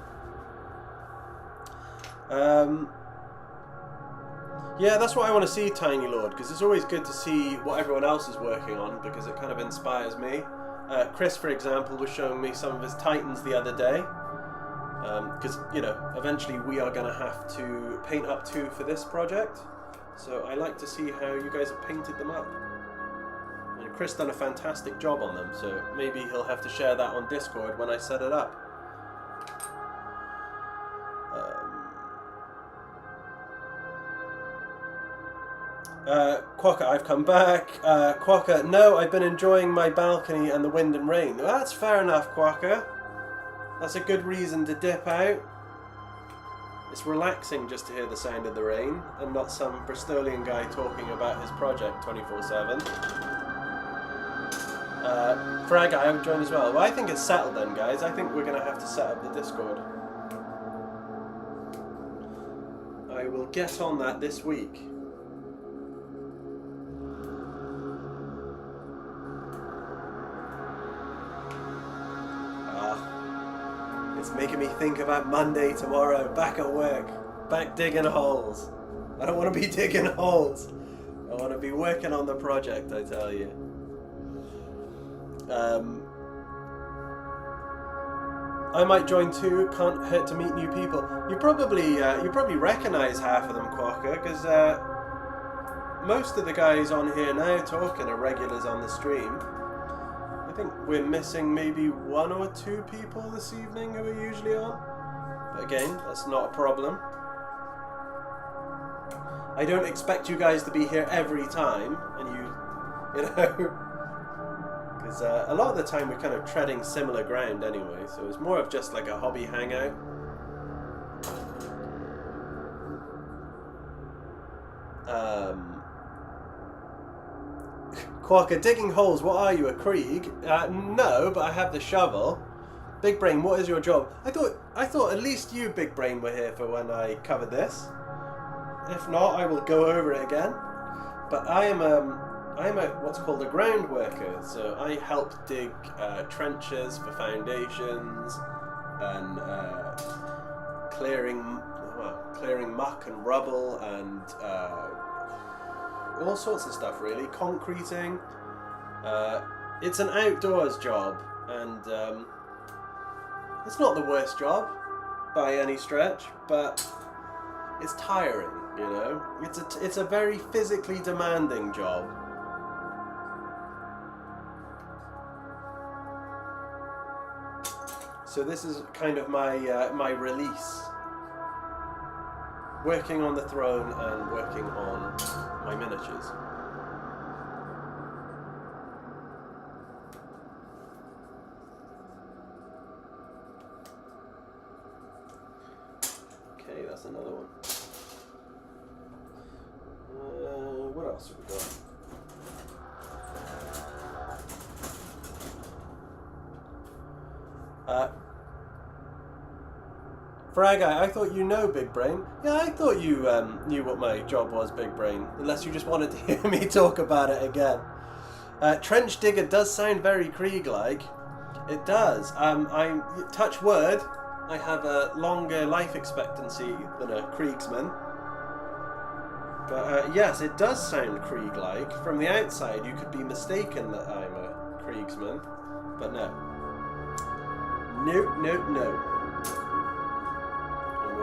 Yeah, that's what I want to see, Tiny Lord, because it's always good to see what everyone else is working on, because it kind of inspires me. Chris, for example, was showing me some of his Titans the other day, because, you know, eventually we are going to have to paint up 2 for this project, so I like to see how you guys have painted them up. And Chris done a fantastic job on them, so maybe he'll have to share that on Discord when I set it up. Quokka, I've come back. Quokka, no, I've been enjoying my balcony and the wind and rain. Well, that's fair enough, Quokka. That's a good reason to dip out. It's relaxing just to hear the sound of the rain and not some Bristolian guy talking about his project 24/7. Frag, I haven't joined as well. Well, I think it's settled then, guys. I think we're going to have to set up the Discord. I will get on that this week. It's making me think about Monday tomorrow, back at work, back digging holes. I don't want to be digging holes. I want to be working on the project, I tell you. I might join too, can't hurt to meet new people. You probably recognise half of them, Quokka, because most of the guys on here now talking are regulars on the stream. I think we're missing maybe 1 or 2 people this evening who are usually on. But again, that's not a problem. I don't expect you guys to be here every time, and you know, because a lot of the time we're kind of treading similar ground anyway, so it's more of just like a hobby hangout. Quokka, digging holes, what are you, a Krieg? No, but I have the shovel. Big Brain, what is your job? I thought at least you, Big Brain, were here for when I covered this. If not, I will go over it again. But I am a what's called a ground worker, so I help dig trenches for foundations and clearing muck and rubble and all sorts of stuff, really. Concreting. It's an outdoors job, and it's not the worst job by any stretch, but it's tiring, you know. It's a very physically demanding job. So this is kind of my my release. Working on the throne and working on my miniatures. Okay, that's another one. What else have we got? Frag Guy, I thought you know Big Brain. Yeah, I thought you knew what my job was, Big Brain. Unless you just wanted to hear me talk about it again. Trench Digger does sound very Krieg-like. It does. I touch word, I have a longer life expectancy than a Kriegsman. But yes, it does sound Krieg-like. From the outside, you could be mistaken that I'm a Kriegsman. But no. Nope, nope, nope.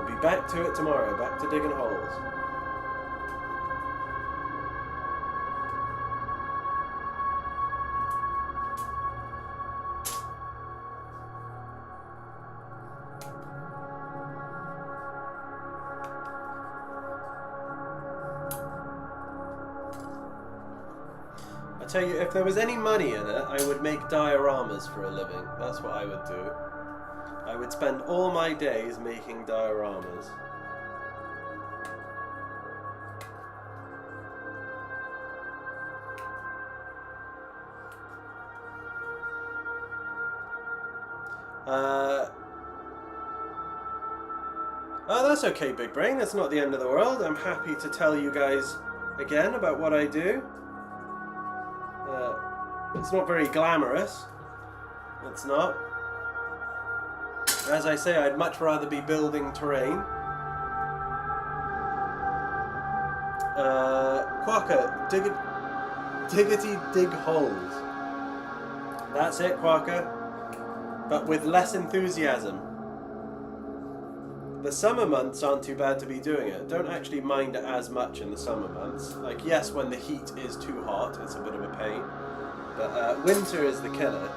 We'll be back to it tomorrow, back to digging holes. I tell you, if there was any money in it, I would make dioramas for a living. That's what I would do. I would spend all my days making dioramas. Oh, that's okay, Big Brain. That's not the end of the world. I'm happy to tell you guys again about what I do. It's not very glamorous. It's not. As I say, I'd much rather be building terrain. Quokka, diggity dig holes. That's it, Quokka. But with less enthusiasm. The summer months aren't too bad to be doing it. Don't actually mind it as much in the summer months. Like, yes, when the heat is too hot, it's a bit of a pain. But winter is the killer.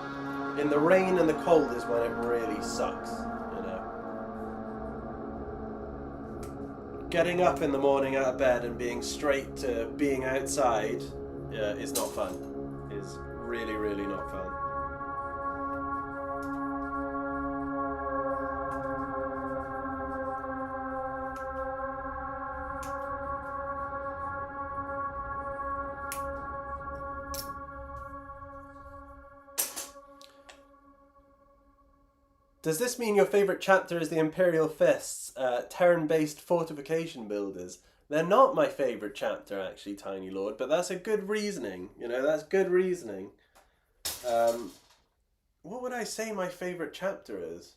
In the rain and the cold is when it really sucks, you know. Getting up in the morning out of bed and being straight to being outside is not fun. Is really, really not fun. Does this mean your favourite chapter is the Imperial Fists, Terran-based fortification builders? They're not my favourite chapter, actually, Tiny Lord, but that's a good reasoning. You know, that's good reasoning. What would I say my favourite chapter is?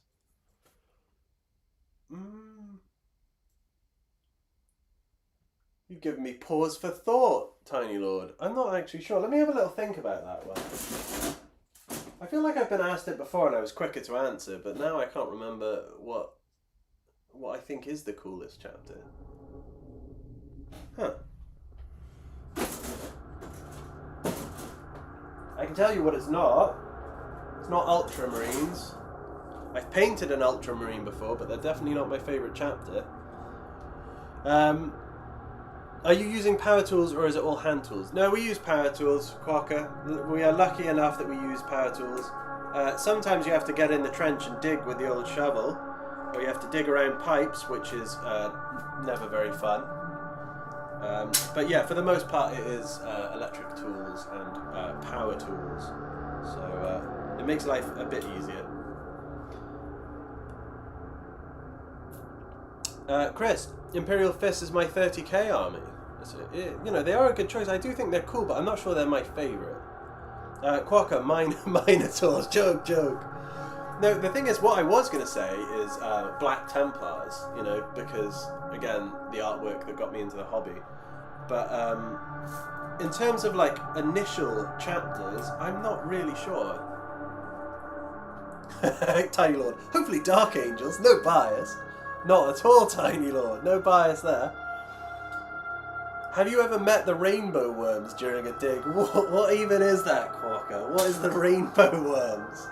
You've given me pause for thought, Tiny Lord. I'm not actually sure. Let me have a little think about that one. I feel like I've been asked it before and I was quicker to answer, but now I can't remember what I think is the coolest chapter. Huh. I can tell you what it's not. It's not Ultramarines. I've painted an Ultramarine before, but they're definitely not my favourite chapter. Are you using power tools or is it all hand tools? No, we use power tools, Quokka. We are lucky enough that we use power tools. Sometimes you have to get in the trench and dig with the old shovel, or you have to dig around pipes, which is never very fun. But yeah, for the most part it is electric tools and power tools. So it makes life a bit easier. Chris, Imperial Fist is my 30k army. You know, they are a good choice. I do think they're cool, but I'm not sure they're my favourite. Quokka, Minotaurs, joke. No, the thing is, what I was going to say is Black Templars, you know, because, again, the artwork that got me into the hobby. But in terms of, like, initial chapters, I'm not really sure. Tiny Lord, hopefully Dark Angels, no bias. Not at all, Tiny Lord. No bias there. Have you ever met the rainbow worms during a dig? What even is that, Quokka? What is the rainbow worms?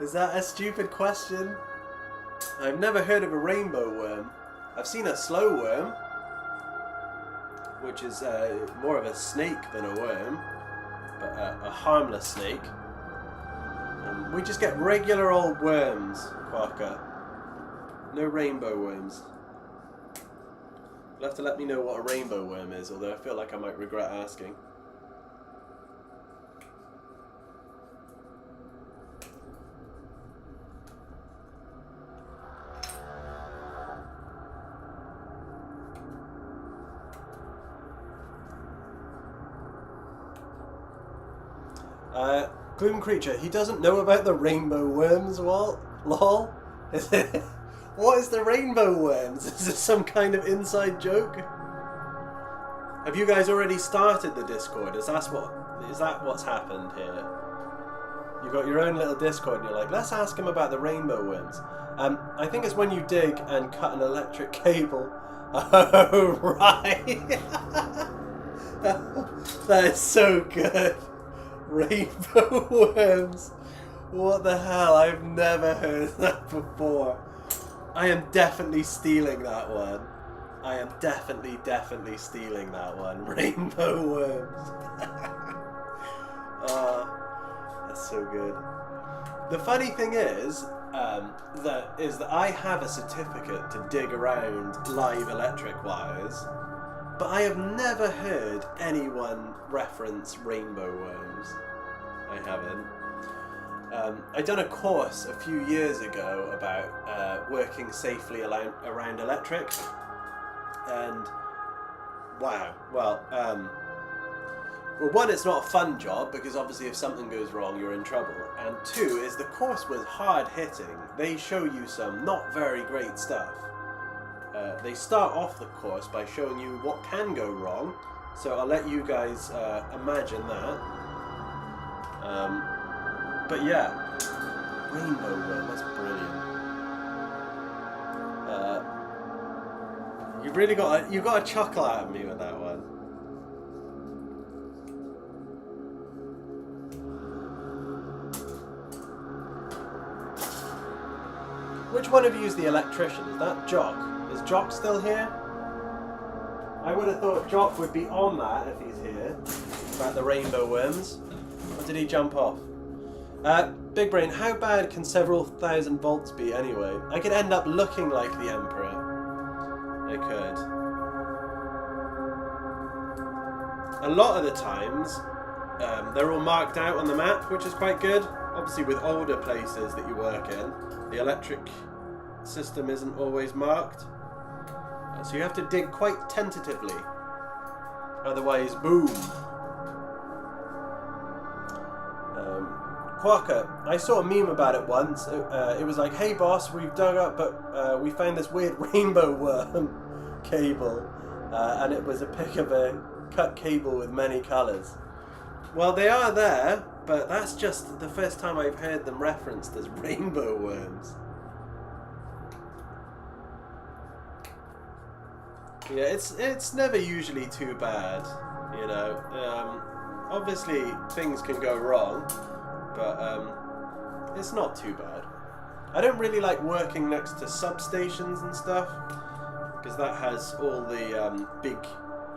Is that a stupid question? I've never heard of a rainbow worm. I've seen a slow worm, which is more of a snake than a worm, but a harmless snake. We just get regular old worms, Quokka. No rainbow worms. You'll have to let me know what a rainbow worm is, although I feel like I might regret asking. Gloom Creature, he doesn't know about the rainbow worms, lol? What is the rainbow worms? Is this some kind of inside joke? Have you guys already started the Discord? Is that what's happened here? You got your own little Discord and you're like, let's ask him about the rainbow worms. I think it's when you dig and cut an electric cable. Oh, right. That is so good. Rainbow worms. What the hell? I've never heard that before. I am definitely stealing that one. I am definitely stealing that one. Rainbow worms. Oh, that's so good. The funny thing is, that I have a certificate to dig around live electric wires, but I have never heard anyone reference rainbow worms. I haven't. I done a course a few years ago about working safely around electric, and wow, well, one, it's not a fun job because obviously if something goes wrong you're in trouble, and two is the course was hard hitting. They show you some not very great stuff. They start off the course by showing you what can go wrong, so I'll let you guys imagine that. But yeah, rainbow worm, that's brilliant. You've really got a chuckle out of me with that one. Which one of you is the electrician? Is that Jock? Is Jock still here? I would have thought Jock would be on that if he's here. About the rainbow worms. Or did he jump off? Big Brain, how bad can several thousand volts be anyway? I could end up looking like the Emperor. I could. A lot of the times, they're all marked out on the map, which is quite good. Obviously with older places that you work in, the electric system isn't always marked. So you have to dig quite tentatively. Otherwise, boom. Quokka, I saw a meme about it once. It was like, hey boss, we've dug up, but we found this weird rainbow worm cable. And it was a pic of a cut cable with many colours. Well, they are there, but that's just the first time I've heard them referenced as rainbow worms. Yeah, it's never usually too bad, you know. Obviously, things can go wrong, but it's not too bad. I don't really like working next to substations and stuff, because that has all the big,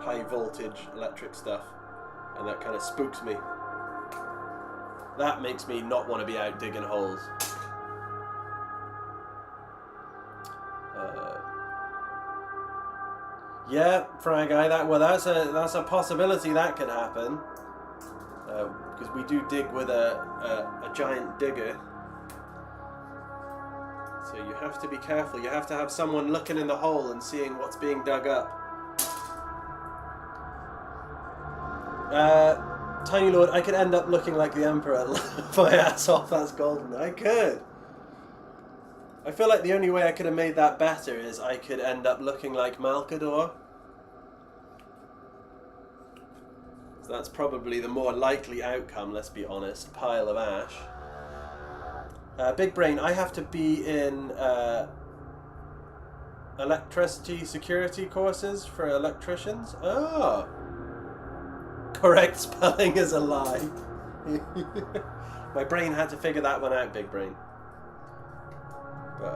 high voltage electric stuff, and that kind of spooks me. That makes me not want to be out digging holes. Yeah, Fry Guy, that's a possibility that could happen. Because we do dig with a giant digger. So you have to be careful. You have to have someone looking in the hole and seeing what's being dug up. Tiny Lord, I could end up looking like the Emperor. My ass off, that's golden. I could. I feel like the only way I could have made that better is I could end up looking like Malkador. So that's probably the more likely outcome, let's be honest. Pile of ash. Big Brain, I have to be in electricity security courses for electricians. Oh. Correct spelling is a lie. My brain had to figure that one out, Big Brain. But,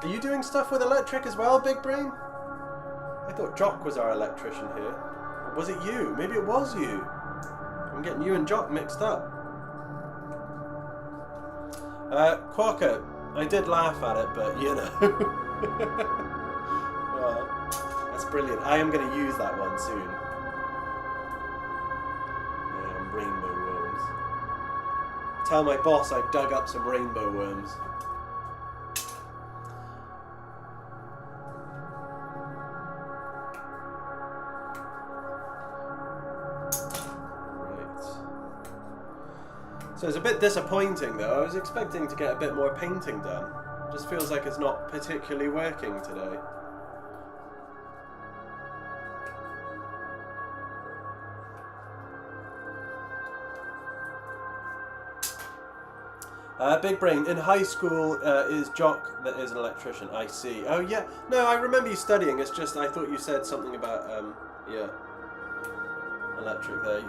are you doing stuff with electric as well, Big Brain? I thought Jock was our electrician here. Or was it you? Maybe it was you. I'm getting you and Jock mixed up. Quokka, I did laugh at it, but you know. Oh, that's brilliant. I am going to use that one soon. Rainbow worms. Tell my boss I've dug up some rainbow worms. So it's a bit disappointing though. I was expecting to get a bit more painting done. It just feels like it's not particularly working today. Big Brain, in high school is Jock that is an electrician. I see. Oh yeah, no, I remember you studying, it's just I thought you said something about, yeah, electric there.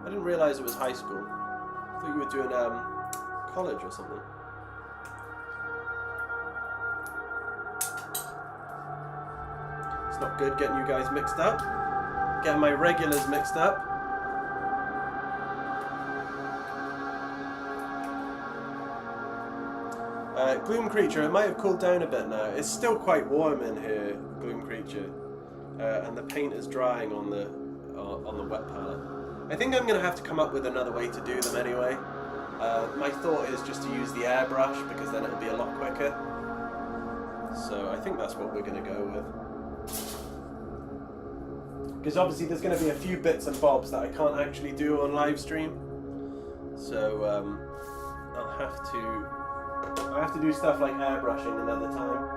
I didn't realise it was high school. I thought you were doing college or something. It's not good getting you guys mixed up. Getting my regulars mixed up. Gloom Creature, it might have cooled down a bit now. It's still quite warm in here, Gloom Creature, and the paint is drying on the wet palette. I think I'm going to have to come up with another way to do them anyway. My thought is just to use the airbrush because then it'll be a lot quicker. So I think that's what we're going to go with. Because obviously there's going to be a few bits and bobs that I can't actually do on live stream. So I'll have to do stuff like airbrushing another time.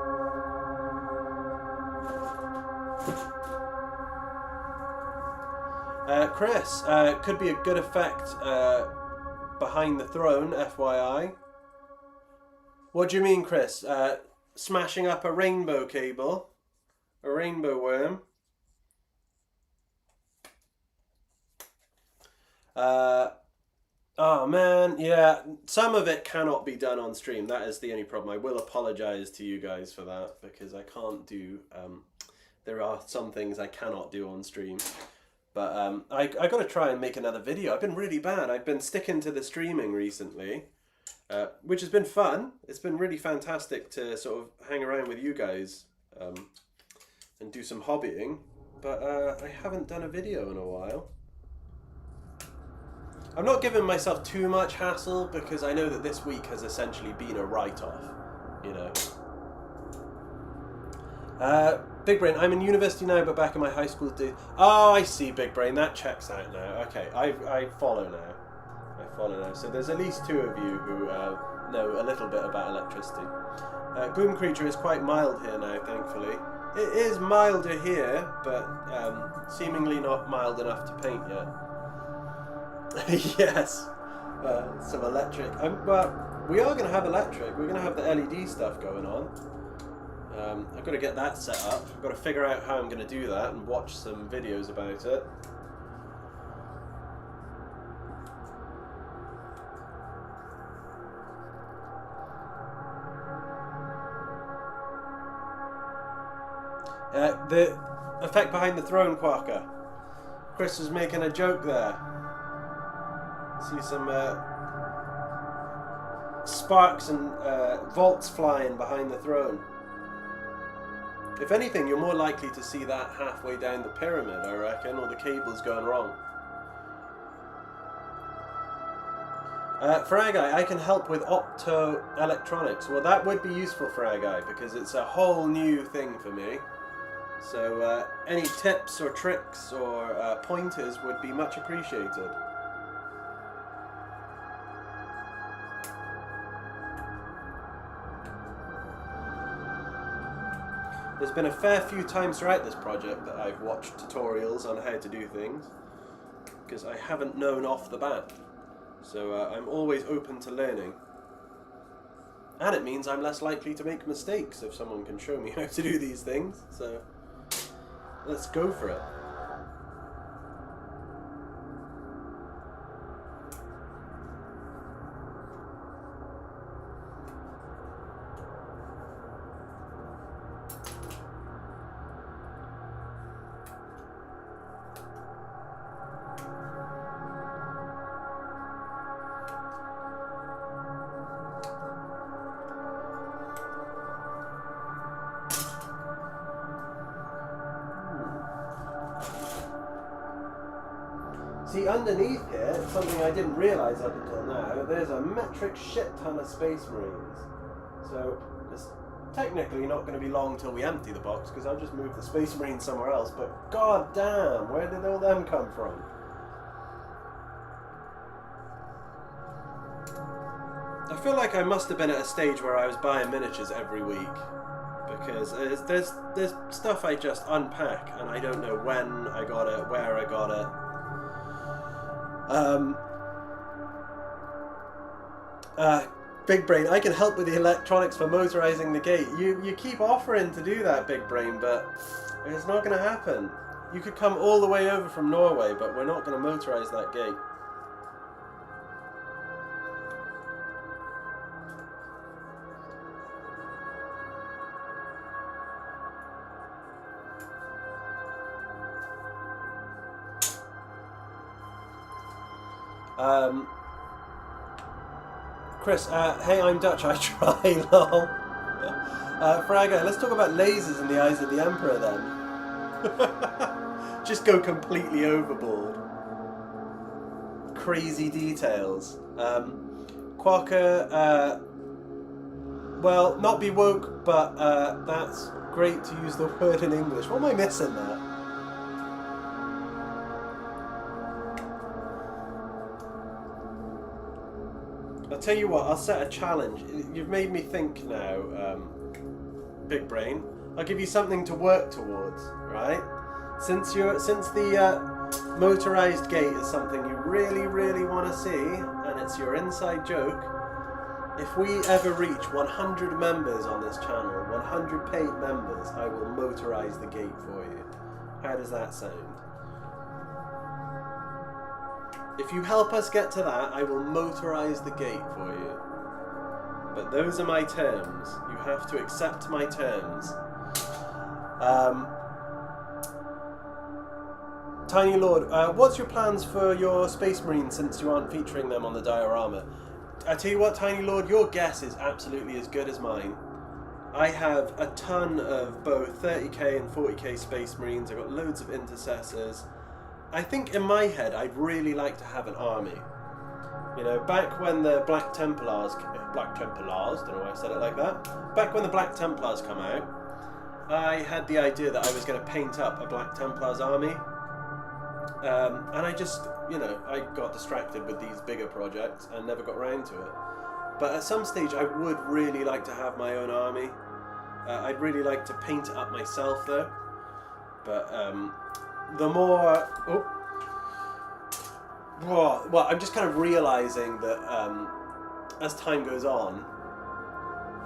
Chris, could be a good effect behind the throne, FYI. What do you mean, Chris? Smashing up a rainbow cable? A rainbow worm? Oh man, yeah, some of it cannot be done on stream. That is the only problem. I will apologise to you guys for that because I can't do, there are some things I cannot do on stream. But I got to try and make another video. I've been really bad. I've been sticking to the streaming recently, which has been fun. It's been really fantastic to sort of hang around with you guys and do some hobbying. But I haven't done a video in a while. I'm not giving myself too much hassle because I know that this week has essentially been a write-off, you know. Big Brain, I'm in university now but back in my high school days. Oh, I see, Big Brain, that checks out now. Okay, I follow now. I follow now. So there's at least two of you who know a little bit about electricity. Gloom Creature is quite mild here now, thankfully. It is milder here, but seemingly not mild enough to paint yet. Yes, some electric. But we are going to have electric. We're going to have the LED stuff going on. I've got to get that set up. I've got to figure out how I'm going to do that and watch some videos about it. The effect behind the throne, Quacker. Chris was making a joke there. See some sparks and volts flying behind the throne. If anything, you're more likely to see that halfway down the pyramid, I reckon, or the cable's going wrong. Fragai, I can help with optoelectronics. Well, that would be useful, Fragai, because it's a whole new thing for me. So any tips or tricks or pointers would be much appreciated. There's been a fair few times throughout this project that I've watched tutorials on how to do things, because I haven't known off the bat. So I'm always open to learning. And it means I'm less likely to make mistakes if someone can show me how to do these things. So let's go for it. See, underneath here, something I didn't realise up until now, there's a metric shit ton of Space Marines. So it's technically not going to be long till we empty the box, because I'll just move the Space Marines somewhere else, but god damn, where did all them come from? I feel like I must have been at a stage where I was buying miniatures every week, because there's stuff I just unpack, and I don't know when I got it, where I got it. Big Brain, I can help with the electronics for motorizing the gate. You keep offering to do that, Big Brain, but it's not going to happen. You could come all the way over from Norway, but we're not going to motorize that gate. Chris, hey, I'm Dutch, I try, lol. Fragga, let's talk about lasers in the eyes of the Emperor then. Just go completely overboard. Crazy details. Quacker, well, not be woke, but that's great to use the word in English. What am I missing there? I'll tell you what, I'll set a challenge. You've made me think now, Big Brain. I'll give you something to work towards, right? Since the motorized gate is something you really, really want to see, and it's your inside joke, if we ever reach 100 members on this channel, 100 paid members, I will motorize the gate for you. How does that sound? If you help us get to that, I will motorize the gate for you. But those are my terms. You have to accept my terms. Tiny Lord, what's your plans for your Space Marines since you aren't featuring them on the diorama? I tell you what, Tiny Lord, your guess is absolutely as good as mine. I have a ton of both 30k and 40k Space Marines. I've got loads of intercessors. I think in my head, I'd really like to have an army. You know, back when the Black Templars, don't know why I said it like that. Back when the Black Templars come out, I had the idea that I was going to paint up a Black Templars army. And I just, you know, I got distracted with these bigger projects and never got around to it. But at some stage, I would really like to have my own army. I'd really like to paint it up myself, though. But, the more... well, I'm just kind of realising that as time goes on,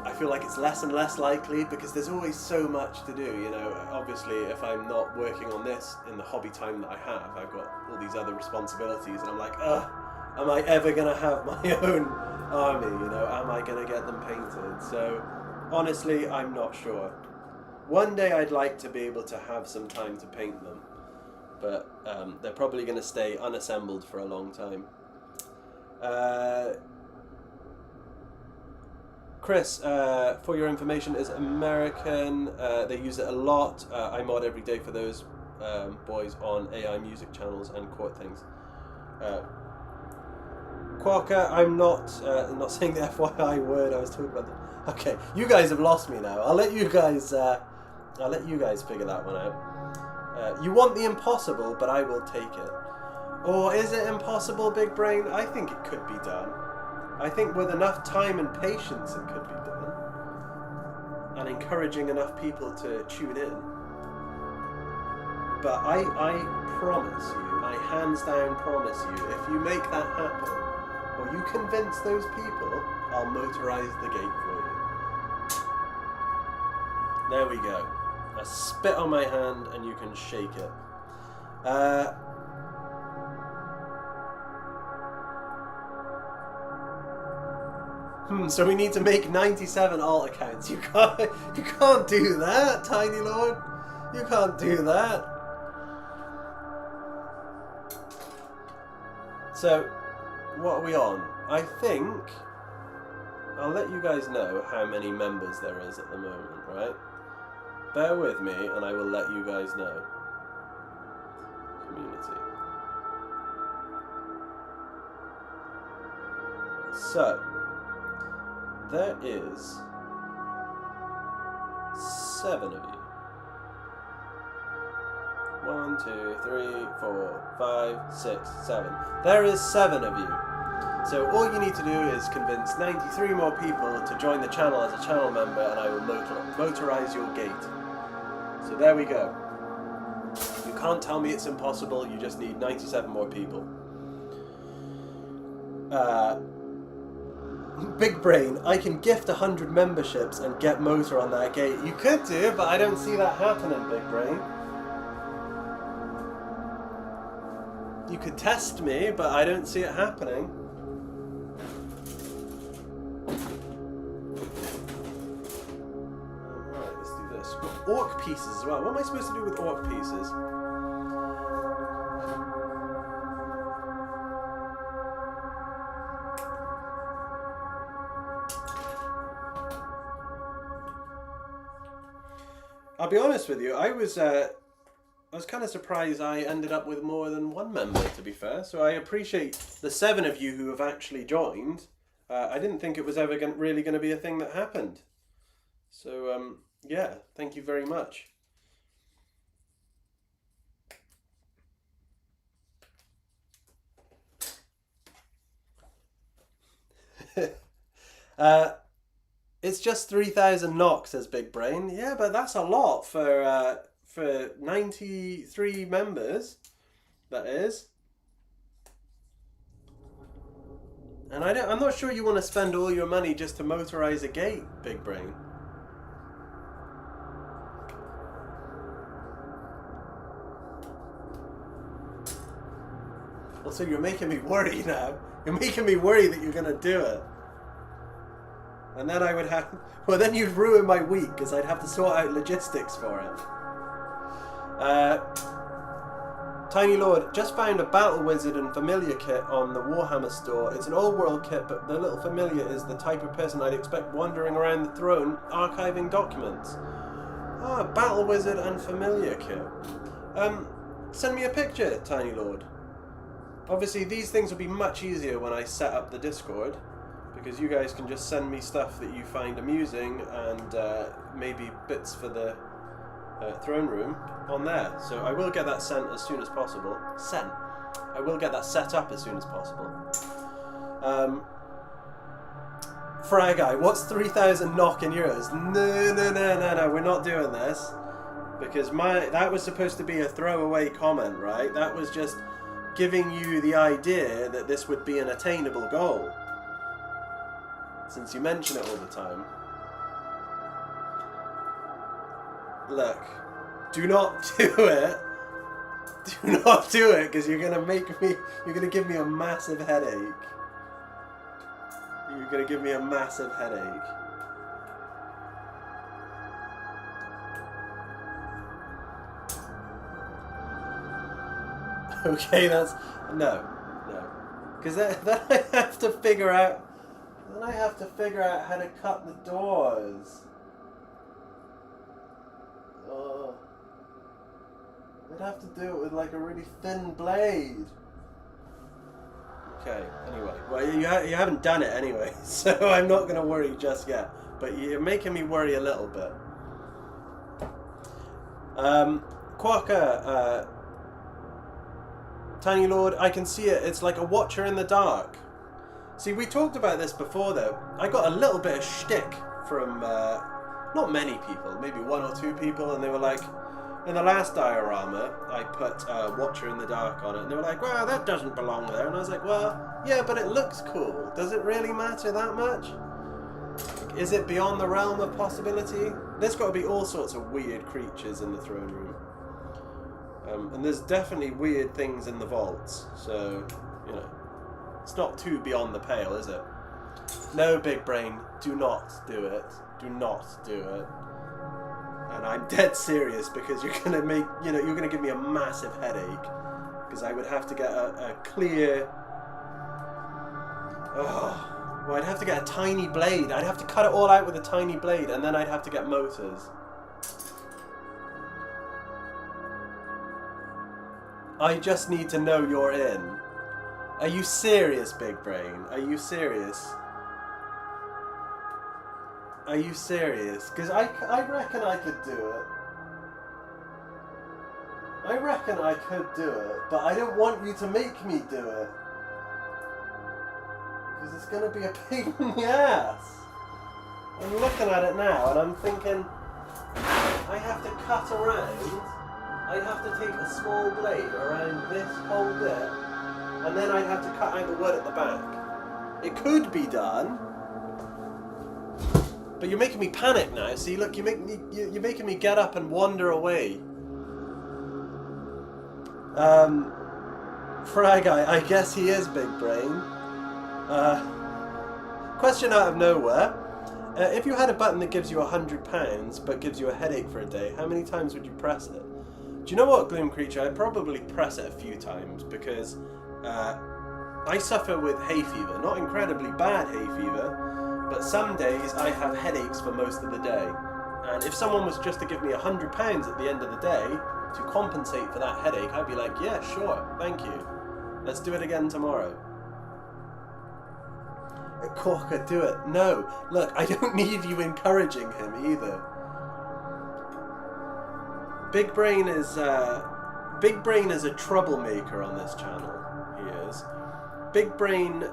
I feel like it's less and less likely because there's always so much to do, you know. Obviously, if I'm not working on this in the hobby time that I have, I've got all these other responsibilities and I'm like, am I ever going to have my own army, you know? Am I going to get them painted? So, honestly, I'm not sure. One day I'd like to be able to have some time to paint them. But they're probably going to stay unassembled for a long time. Chris, for your information, is American. They use it a lot. I mod every day for those boys on AI music channels and quote things. Quacker, I'm not saying the FYI word. I was talking about the... Okay, you guys have lost me now. I'll let you guys figure that one out. You want the impossible, but I will take it. Or is it impossible, Big Brain? I think it could be done. I think with enough time and patience it could be done. And encouraging enough people to tune in. But I promise you, I hands down promise you, if you make that happen, or you convince those people, I'll motorize the gate for you. There we go. A spit on my hand and you can shake it. So we need to make 97 alt accounts. You can't do that, Tiny Lord. You can't do that. So, what are we on? I think I'll let you guys know how many members there is at the moment, right? Bear with me and I will let you guys know. Community. So, there is 7 of you. 1, 2, 3, 4, 5, 6, 7. There is 7 of you. So all you need to do is convince 93 more people to join the channel as a channel member and I will motorize your gate. So there we go. You can't tell me it's impossible, you just need 97 more people. Big Brain, I can gift 100 memberships and get motor on that gate. You could do, but I don't see that happening, Big Brain. You could test me, but I don't see it happening. Alright, let's do this. We've got orc pieces as well. What am I supposed to do with orc pieces? I'll be honest with you, I was kind of surprised I ended up with more than one member, to be fair. So I appreciate the 7 of you who have actually joined. I didn't think it was ever really going to be a thing that happened. So, yeah, thank you very much. It's just 3,000 NOK, says Big Brain. Yeah, but that's a lot for 93 members. That is. And I'm not sure you want to spend all your money just to motorize a gate, Big Brain. Also, you're making me worry now. You're making me worry that you're going to do it. And then I would have... Well, then you'd ruin my week, because I'd have to sort out logistics for it. Tiny Lord, just found a Battle Wizard and Familiar kit on the Warhammer store. It's an old world kit, but the little Familiar is the type of person I'd expect wandering around the throne, archiving documents. Ah, Battle Wizard and Familiar kit. Send me a picture, Tiny Lord. Obviously, these things will be much easier when I set up the Discord, because you guys can just send me stuff that you find amusing and maybe bits for the throne room on there. So I will get that sent as soon as possible. I will get that set up as soon as possible. Fragai, what's 3,000 NOK in euros? No, we're not doing this. Because that was supposed to be a throwaway comment, right? That was just giving you the idea that this would be an attainable goal. Since you mention it all the time. Look, do not do it. Do not do it, because you're gonna give me a massive headache. You're gonna give me a massive headache. Okay, that's no, because then I have to figure out. Then I have to figure out how to cut the doors. Oh. I'd have to do it with like a really thin blade. Okay, anyway. Well, you haven't done it anyway, so I'm not going to worry just yet. But you're making me worry a little bit. Quokka, Tiny Lord, I can see it. It's like a watcher in the dark. See, we talked about this before, though. I got a little bit of shtick from, not many people, maybe 1 or 2 people, and they were like, in the last diorama, I put Watcher in the Dark on it, and they were like, well, that doesn't belong there. And I was like, well, yeah, but it looks cool. Does it really matter that much? Is it beyond the realm of possibility? There's got to be all sorts of weird creatures in the throne room. And there's definitely weird things in the vaults, so, you know. It's not too beyond the pale, is it? No, Big Brain, do not do it. Do not do it. And I'm dead serious, because you're gonna make, you know, you're gonna give me a massive headache, because I would have to get a clear. Oh, well, I'd have to get a tiny blade. I'd have to cut it all out with a tiny blade, and then I'd have to get motors. I just need to know you're in. Are you serious, Big Brain? Are you serious? Are you serious? Because I reckon I could do it. I reckon I could do it, but I don't want you to make me do it. Because it's going to be a pain in the ass. I'm looking at it now and I'm thinking, I have to cut around. I'd have to take a small blade around this whole bit, and then I'd have to cut out the wood at the back. It could be done, But you're making me panic now. See, look, you're making me get up and wander away. Frag, I guess he is big brain. Question out of nowhere. If you had a button that gives you £100 but gives you a headache for a day, how many times would you press it? Do you know what, Gloom Creature? I'd probably press it a few times because I suffer with hay fever. Not incredibly bad hay fever, but some days I have headaches for most of the day. And if someone was just to give me £100 at the end of the day to compensate for that headache, I'd be like, yeah, sure, thank you. Let's do it again tomorrow. Corker, do it. No, look, I don't need you encouraging him either. Big Brain is a troublemaker on this channel. He is. Big Brain,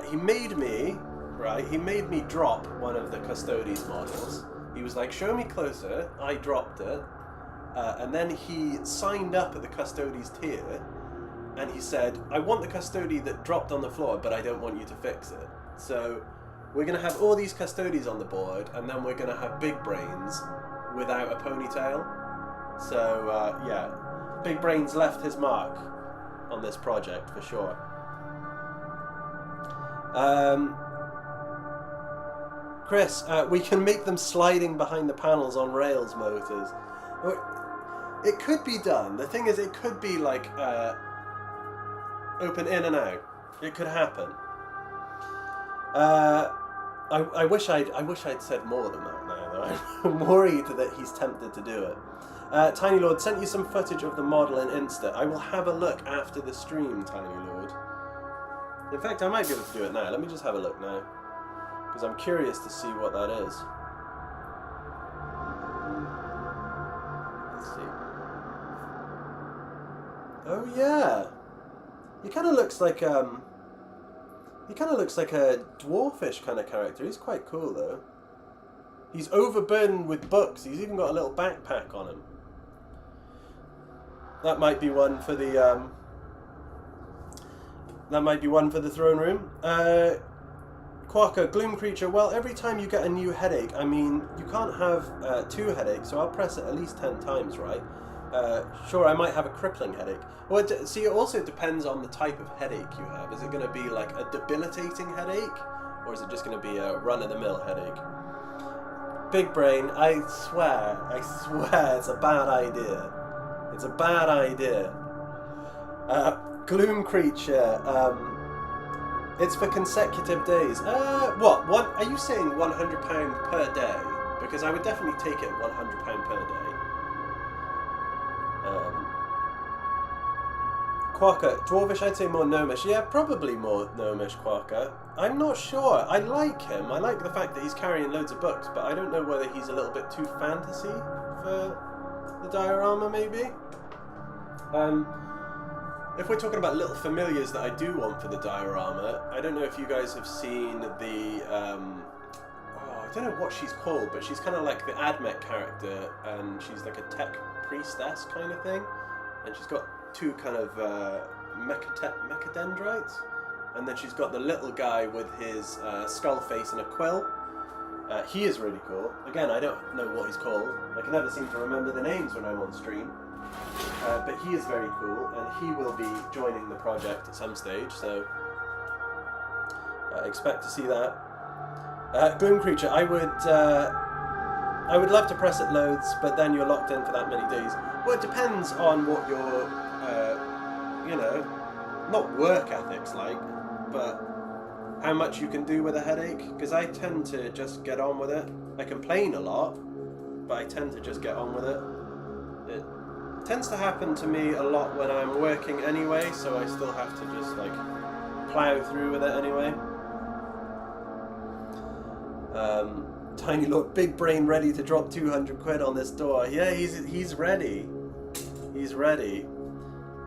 he made me drop one of the Custodes models. He was like, show me closer. I dropped it. And then he signed up at the Custodes tier. And he said, I want the Custode that dropped on the floor, but I don't want you to fix it. So we're going to have all these Custodes on the board, and then we're going to have Big Brains without a ponytail. So, yeah, Big Brain's left his mark on this project, for sure. Chris, we can make them sliding behind the panels on rails motors. It could be done. The thing is, it could be like open in and out. It could happen. I wish I'd said more than that now, though. I'm worried that he's tempted to do it. Tiny Lord sent you some footage of the model in Insta. I will have a look after the stream, Tiny Lord. In fact, I might be able to do it now. Let me just have a look now, because I'm curious to see what that is. Let's see. Oh yeah, he kind of looks like a dwarfish kind of character. He's quite cool though. He's overburdened with books. He's even got a little backpack on him. That might be one for the throne room. Quokka, Gloom Creature. Well, every time you get a new headache, I mean, you can't have 2 headaches, so I'll press it at least 10 times, right? Sure, I might have a crippling headache. Well, see, it also depends on the type of headache you have. Is it going to be like a debilitating headache, or is it just going to be a run-of-the-mill headache? Big Brain, I swear, it's a bad idea. It's a bad idea. Gloom Creature, it's for consecutive days. What? Are you saying £100 per day? Because I would definitely take it £100 per day. Quokka, Dwarvish, I'd say more gnomish. Yeah, probably more gnomish, Quokka. I'm not sure. I like him. I like the fact that he's carrying loads of books, but I don't know whether he's a little bit too fantasy for the diorama, maybe? If we're talking about little familiars that I do want for the diorama, I don't know if you guys have seen the, I don't know what she's called, but she's kind of like the Admech character, and she's like a tech priestess kind of thing, and she's got 2 kind of mechadendrites, and then she's got the little guy with his skull face and a quill. He is really cool. Again, I don't know what he's called. I can never seem to remember the names when I'm on stream. But he is very cool, and he will be joining the project at some stage, so expect to see that. Gloom Creature, I would love to press it loads, but then you're locked in for that many days. Well, it depends on what your, not work ethics like, but how much you can do with a headache, because I tend to just get on with it. I complain a lot, but I tend to just get on with it. It tends to happen to me a lot when I'm working anyway, so I still have to just like plow through with it anyway. Tiny Lord, Big Brain ready to drop 200 quid on this door. Yeah, he's ready. He's ready.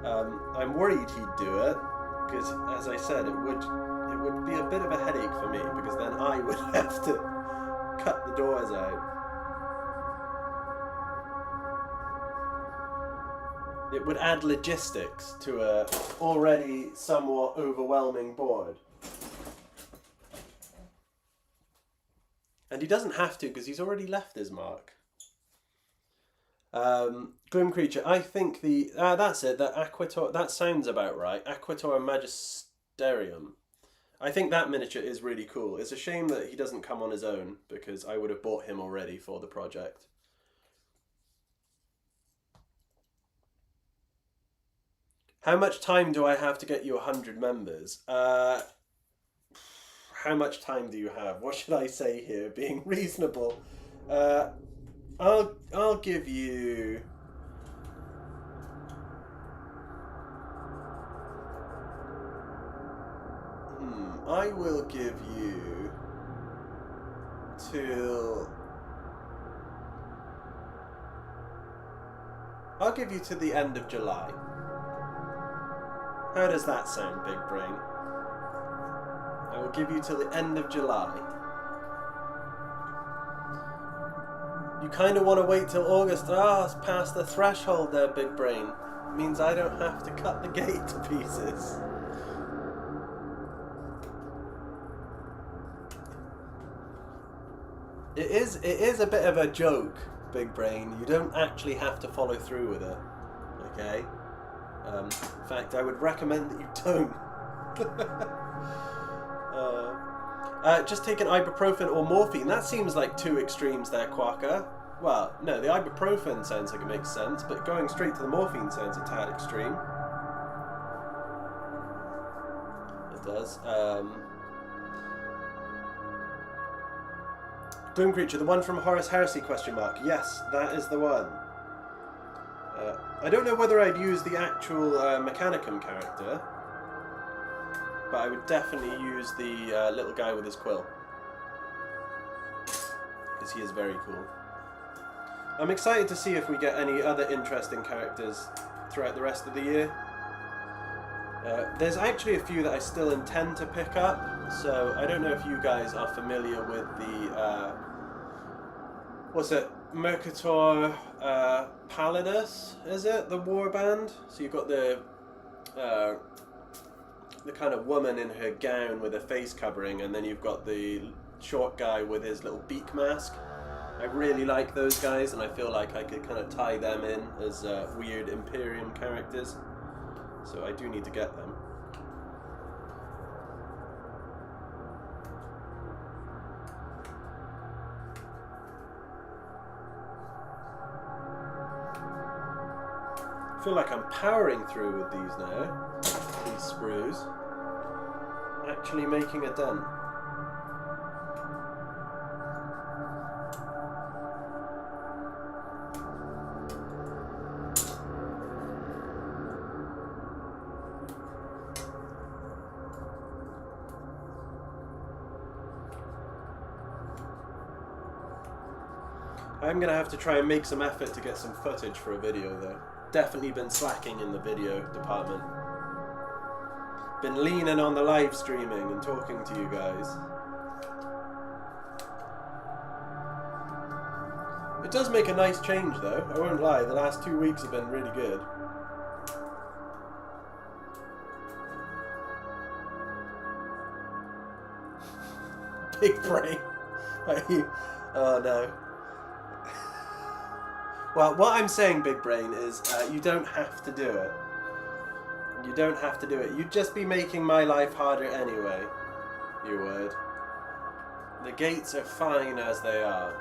I'm worried he'd do it, because as I said, it would be a bit of a headache for me, because then I would have to cut the doors out. It would add logistics to a already somewhat overwhelming board. And he doesn't have to, because he's already left his mark. Gloom Creature, I think that's it, the Aquator, that sounds about right. Aquator Magisterium. I think that miniature is really cool. It's a shame that he doesn't come on his own, because I would have bought him already for the project. How much time do I have to get you 100 members? How much time do you have? What should I say here? Being reasonable. I'll give you... I will give you till... I'll give you to the end of July. How does that sound, Big Brain? I will give you till the end of July. You kind of want to wait till August. It's past the threshold there, Big Brain. It means I don't have to cut the gate to pieces. It is a bit of a joke, Big Brain. You don't actually have to follow through with it. Okay? In fact, I would recommend that you don't. Just take an ibuprofen or morphine. That seems like two extremes there, Quacker. Well, no, the ibuprofen sounds like it makes sense, but going straight to the morphine sounds a tad extreme. It does. Gloom Creature, the one from Horus Heresy, question mark. Yes, that is the one. I don't know whether I'd use the actual Mechanicum character, but I would definitely use the little guy with his quill, because he is very cool. I'm excited to see if we get any other interesting characters throughout the rest of the year. There's actually a few that I still intend to pick up, so I don't know if you guys are familiar with the, what's it, Mercator Palladus, is it? The warband? So you've got the kind of woman in her gown with a face covering, and then you've got the short guy with his little beak mask. I really like those guys, and I feel like I could kind of tie them in as weird Imperium characters. So I do need to get them. I feel like I'm powering through with these now. These sprues. Actually making a dent. I'm going to have to try and make some effort to get some footage for a video though. Definitely been slacking in the video department. Been leaning on the live streaming and talking to you guys. It does make a nice change though, I won't lie, the last 2 weeks have been really good. Big brain. Oh no. Well, what I'm saying, Big Brain, is you don't have to do it. You don't have to do it. You'd just be making my life harder anyway. You would. The gates are fine as they are.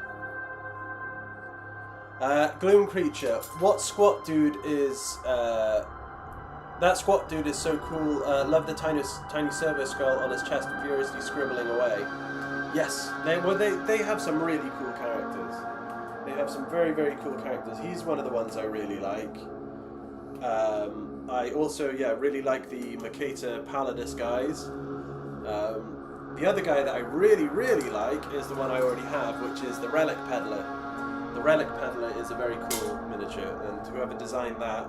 Gloom Creature. What squat dude is... that squat dude is so cool. Love the tiny servo skull on his chest furiously scribbling away. Yes, they have some really cool characters. They have some very, very cool characters. He's one of the ones I really like. I also, really like the Mercator Palladus guys. The other guy that I really, really like is the one I already have, which is the Relic Peddler. The Relic Peddler is a very cool miniature, and whoever designed that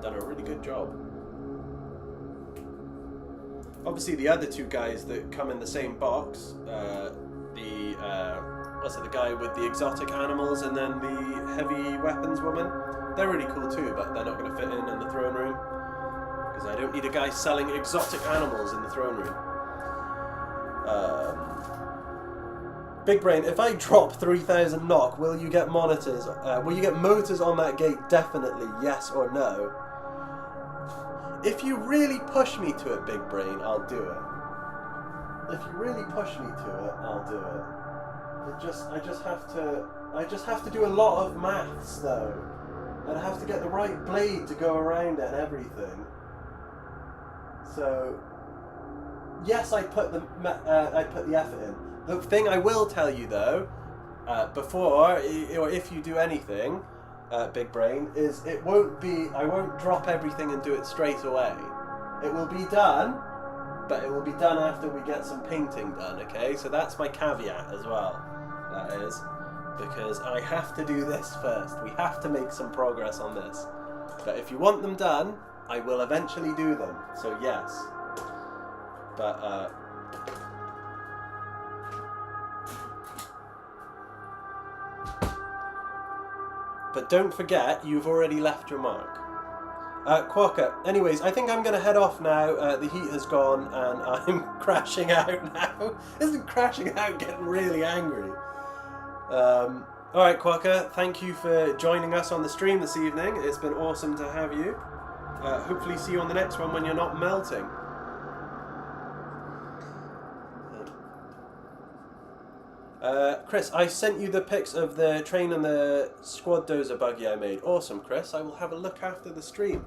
done a really good job. Obviously, the other two guys that come in the same box, the guy with the exotic animals and then the heavy weapons woman, they're really cool too, but they're not going to fit in the throne room, because I don't need a guy selling exotic animals in the throne room. Big Brain, if I drop 3,000 knock, will you get monitors? Will you get motors on that gate? Definitely, yes or no. If you really push me to it, Big Brain, I'll do it. If you really push me to it, I'll do it. I just have to do a lot of maths though. And I have to get the right blade to go around it and everything. So, yes, I put the effort in. The thing I will tell you though, before or if you do anything, Big Brain, is I won't drop everything and do it straight away. It will be done, but it will be done after we get some painting done, okay? So that's my caveat as well, that is, because I have to do this first. We have to make some progress on this. But if you want them done, I will eventually do them, so yes. But, but don't forget, you've already left your mark. Quokka, anyways, I think I'm going to head off now. The heat has gone and I'm crashing out now. Isn't crashing out getting really angry? Alright, Quokka, thank you for joining us on the stream this evening. It's been awesome to have you. Hopefully see you on the next one when you're not melting. Chris, I sent you the pics of the train and the squad dozer buggy I made. Awesome, Chris. I will have a look after the stream.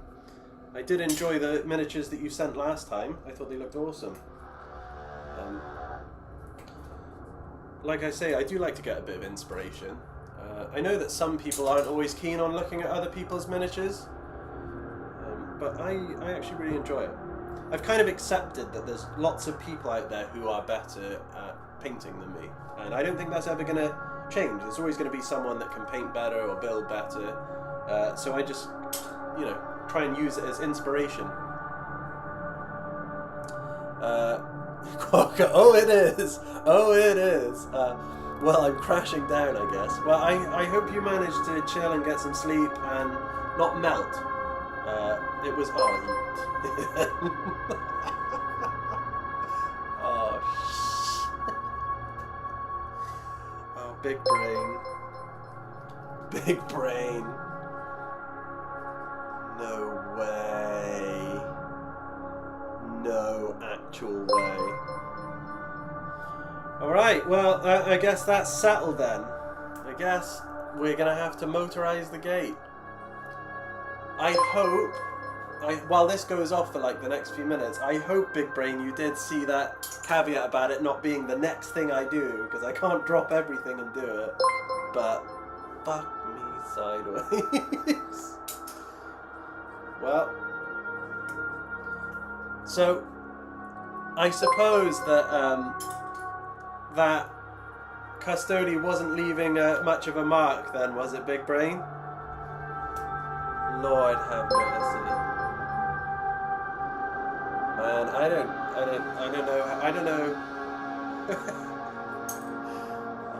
I did enjoy the miniatures that you sent last time. I thought they looked awesome. Like I say, I do like to get a bit of inspiration. I know that some people aren't always keen on looking at other people's miniatures, but I actually really enjoy it. I've kind of accepted that there's lots of people out there who are better at painting than me, and I don't think that's ever going to change. There's always going to be someone that can paint better or build better, so I just, you know, try and use it as inspiration. Oh, it is! Oh, it is! Well, I'm crashing down, I guess. Well, I hope you managed to chill and get some sleep and not melt. It was... Oh, oh, big brain. Big brain. No way. No actual way. Alright, well, I guess that's settled then. I guess we're gonna have to motorize the gate. I hope... while this goes off for like the next few minutes, I hope, Big Brain, you did see that caveat about it not being the next thing I do, because I can't drop everything and do it. But fuck me sideways. Well, so I suppose that that Custody wasn't leaving much of a mark then, was it, Big Brain? Lord have mercy. Man, I don't know.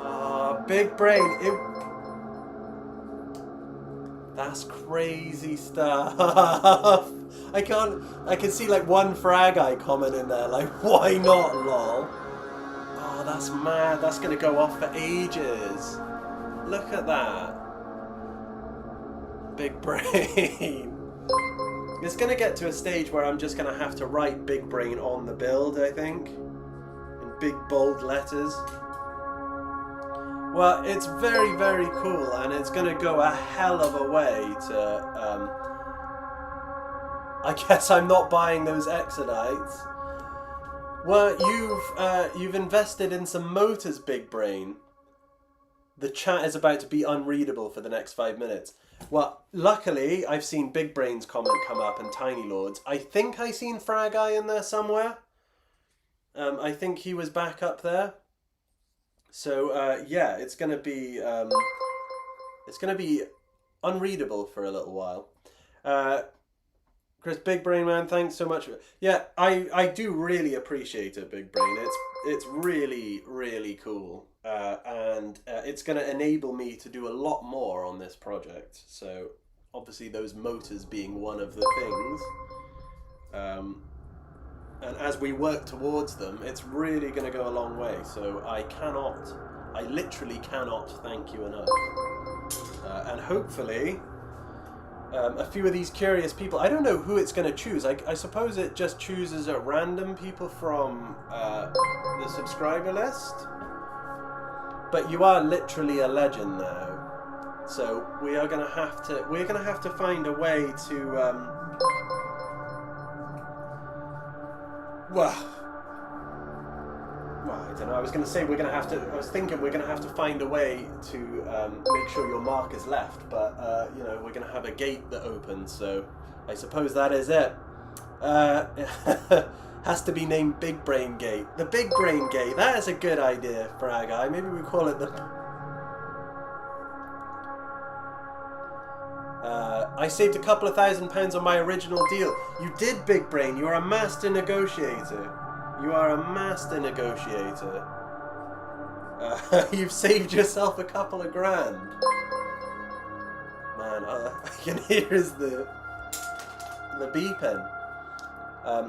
Oh, Big Brain, that's crazy stuff. I can see like one frag eye comment in there, like, why not, lol? Oh, that's mad. That's gonna go off for ages. Look at that. Big Brain. It's going to get to a stage where I'm just going to have to write Big Brain on the build, I think. In big, bold letters. Well, it's very, very cool, and it's going to go a hell of a way to... I guess I'm not buying those Exodites. Well, you've invested in some motors, Big Brain. The chat is about to be unreadable for the next 5 minutes. Well, luckily, I've seen Big Brain's comment come up and Tiny Lord's. I think I seen Frag Eye in there somewhere. I think he was back up there. So, yeah, it's going to be unreadable for a little while. Chris, Big Brain Man, thanks so much. Yeah, I do really appreciate it, Big Brain. It's really, really cool. And it's going to enable me to do a lot more on this project. So, obviously those motors being one of the things. And as we work towards them, it's really going to go a long way. So I I literally cannot thank you enough. And hopefully, a few of these curious people, I don't know who it's going to choose. I suppose it just chooses at random people from the subscriber list. But you are literally a legend now. So we're gonna have to find a way to well, I don't know. I was thinking we're gonna have to find a way to make sure your mark is left, but you know, we're gonna have a gate that opens. So I suppose that is it. Has to be named Big Brain Gate. The Big Brain Gate. That is a good idea for our guy. Maybe we call it the. I saved a couple of £1,000 on my original deal. You did, Big Brain. You are a master negotiator. You are a master negotiator. You've saved yourself a couple of grand. Man, I can hear the beeping.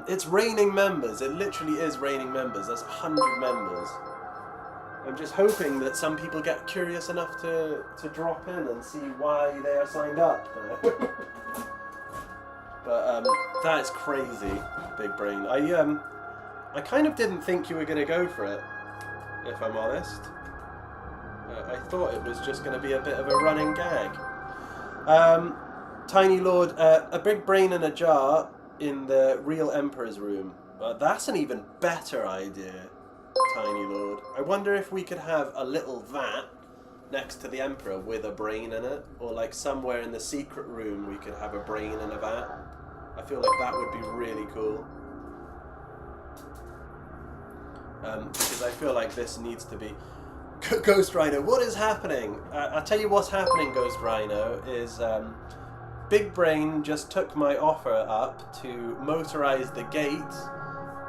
It's raining members. It literally is raining members. That's 100 members. I'm just hoping that some people get curious enough to drop in and see why they are signed up. But that is crazy, Big Brain. I kind of didn't think you were going to go for it, if I'm honest. I thought it was just going to be a bit of a running gag. Tiny Lord, a big brain in a jar in the real Emperor's room. That's an even better idea, Tiny Lord. I wonder if we could have a little vat next to the Emperor with a brain in it, or like somewhere in the secret room we could have a brain in a vat. I feel like that would be really cool. Because I feel like this needs to be... Ghost Rhino, what is happening? I'll tell you what's happening, Ghost Rhino, is Big Brain just took my offer up to motorize the gate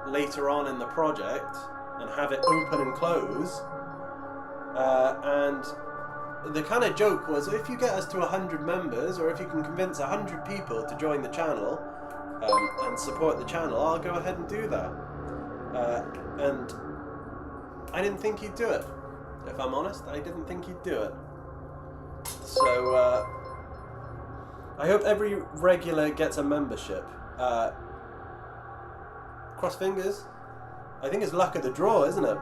later on in the project and have it open and close. And the kind of joke was, if you get us to 100 members, or if you can convince 100 people to join the channel and support the channel, I'll go ahead and do that. And I didn't think he'd do it. If I'm honest, I didn't think he'd do it. So, I hope every regular gets a membership. Cross fingers. I think it's luck of the draw, isn't it?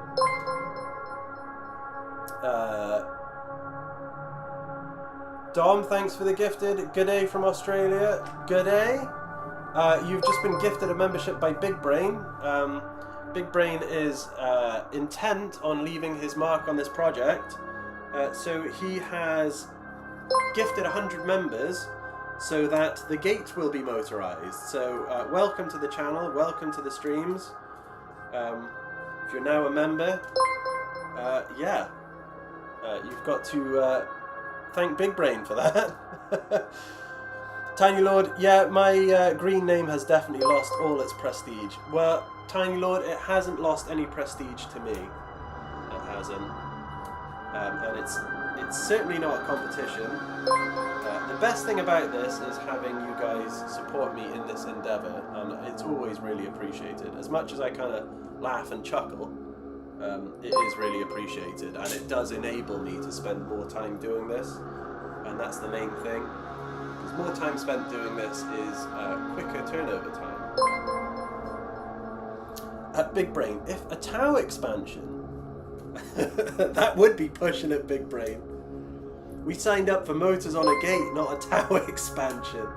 Dom, thanks for the gifted. Good day from Australia. Good day. You've just been gifted a membership by Big Brain. Big Brain is intent on leaving his mark on this project. So he has gifted 100 members so that the gate will be motorized. So welcome to the channel, welcome to the streams. If you're now a member, you've got to thank Big Brain for that. Tiny Lord, yeah, my green name has definitely lost all its prestige. Well, Tiny Lord, it hasn't lost any prestige to me. It hasn't. And it's certainly not a competition. The best thing about this is having you guys support me in this endeavour, and it's always really appreciated. As much as I kind of laugh and chuckle, it is really appreciated, and it does enable me to spend more time doing this, and that's the main thing. Because more time spent doing this is quicker turnover time. Big Brain, if a Tau expansion, that would be pushing it, Big Brain. We signed up for motors on a gate, not a Tau expansion.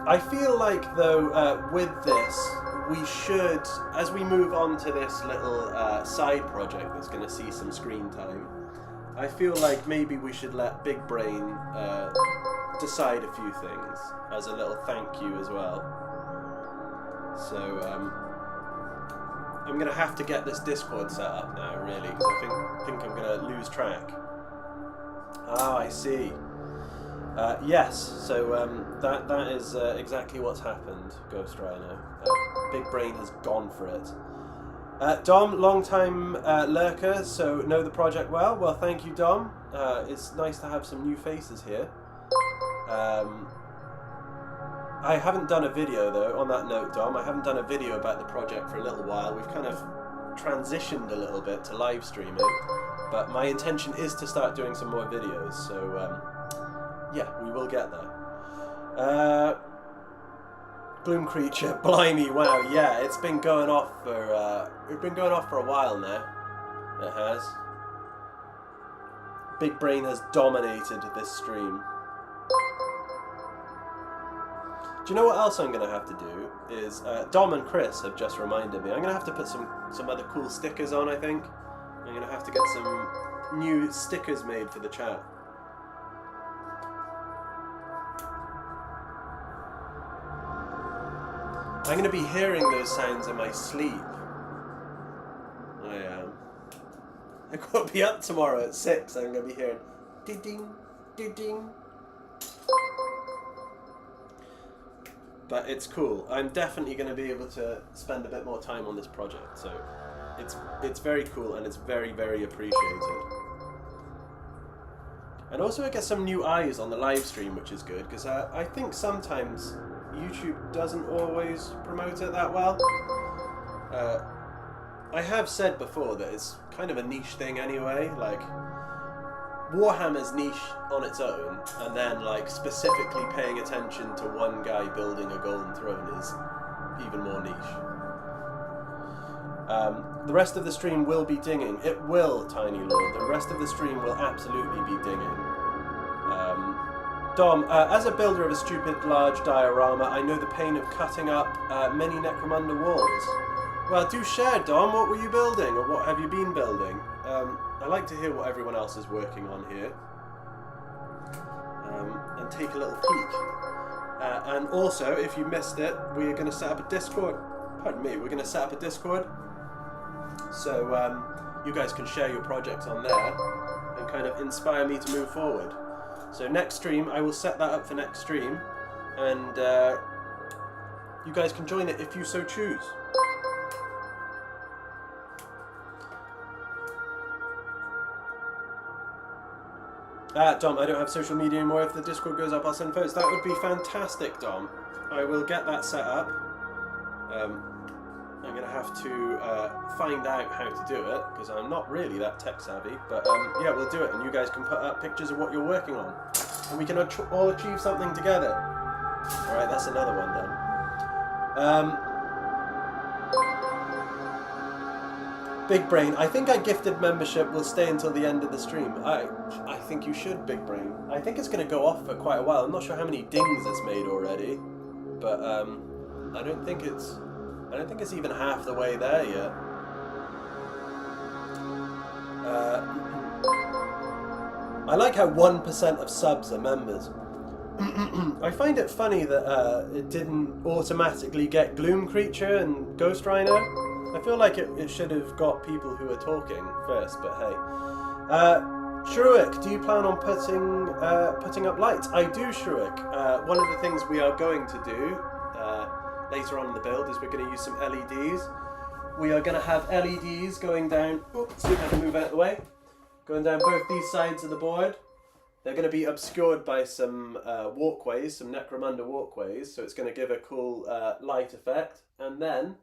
I feel like, though, with this, we should, as we move on to this little side project that's going to see some screen time, I feel like maybe we should let Big Brain decide a few things as a little thank you as well. So I'm going to have to get this Discord set up now, really, because I think I'm going to lose track. Ah, I see. Yes, so that is exactly what's happened, Ghost Rhino. Big Brain has gone for it. Dom, long-time lurker, so know the project well. Well, thank you, Dom. It's nice to have some new faces here. I haven't done a video though, on that note, Dom. I haven't done a video about the project for a little while. We've kind of transitioned a little bit to live streaming, but my intention is to start doing some more videos, so yeah, we will get there. Gloom Creature, blimey, wow, yeah, it's been going off for a while now. It has. Big Brain has dominated this stream. Do you know what else I'm going to have to do? Is Dom and Chris have just reminded me. I'm going to have to put some other cool stickers on, I think. I'm going to have to get some new stickers made for the chat. I'm going to be hearing those sounds in my sleep. I am. I'm going to be up tomorrow at 6. I'm going to be hearing ding, ding, ding. But it's cool. I'm definitely going to be able to spend a bit more time on this project, so it's very cool and it's very, very appreciated. And also I get some new eyes on the live stream, which is good, because I think sometimes YouTube doesn't always promote it that well. I have said before that it's kind of a niche thing anyway, like Warhammer's niche on its own, and then like specifically paying attention to one guy building a golden throne is even more niche. The rest of the stream will be dinging. It will, Tiny Lord. The rest of the stream will absolutely be dinging. Dom, as a builder of a stupid large diorama, I know the pain of cutting up many Necromunda walls. Well, do share, Dom. What were you building, or what have you been building? I like to hear what everyone else is working on here, and take a little peek. And also, if you missed it, we are going to set up a Discord. Pardon me, we're going to set up a Discord, so you guys can share your projects on there and kind of inspire me to move forward. So next stream, I will set that up for next stream, and you guys can join it if you so choose. Dom, I don't have social media anymore. If the Discord goes up, I'll send posts. That would be fantastic, Dom. I will get that set up. I'm going to have to find out how to do it, because I'm not really that tech savvy. But yeah, we'll do it, and you guys can put up pictures of what you're working on. And we can all achieve something together. Alright, that's another one done. Big Brain, I think our gifted membership will stay until the end of the stream. I think you should, Big Brain. I think it's going to go off for quite a while. I'm not sure how many dings it's made already, but I don't think it's even half the way there yet. I like how 1% of subs are members. I find it funny that it didn't automatically get Gloom Creature and Ghost Rhino. I feel like it should have got people who are talking first, but hey. Shruik, do you plan on putting up lights? I do, Shruik. One of the things we are going to do later on in the build is we're going to use some LEDs. We are going to have LEDs going down. Oops, see if I can move out of the way. Going down both these sides of the board. They're going to be obscured by some walkways, some Necromunda walkways, so it's going to give a cool light effect. And then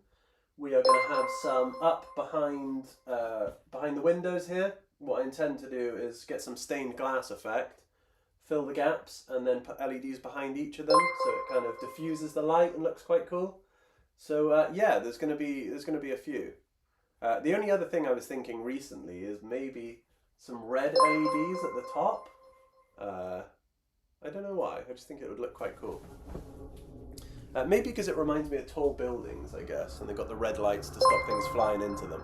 we are going to have some up behind the windows here. What I intend to do is get some stained glass effect, fill the gaps, and then put LEDs behind each of them, so it kind of diffuses the light and looks quite cool. So yeah, there's going to be a few. The only other thing I was thinking recently is maybe some red LEDs at the top. I don't know why. I just think it would look quite cool. Maybe because it reminds me of tall buildings, I guess, and they've got the red lights to stop things flying into them.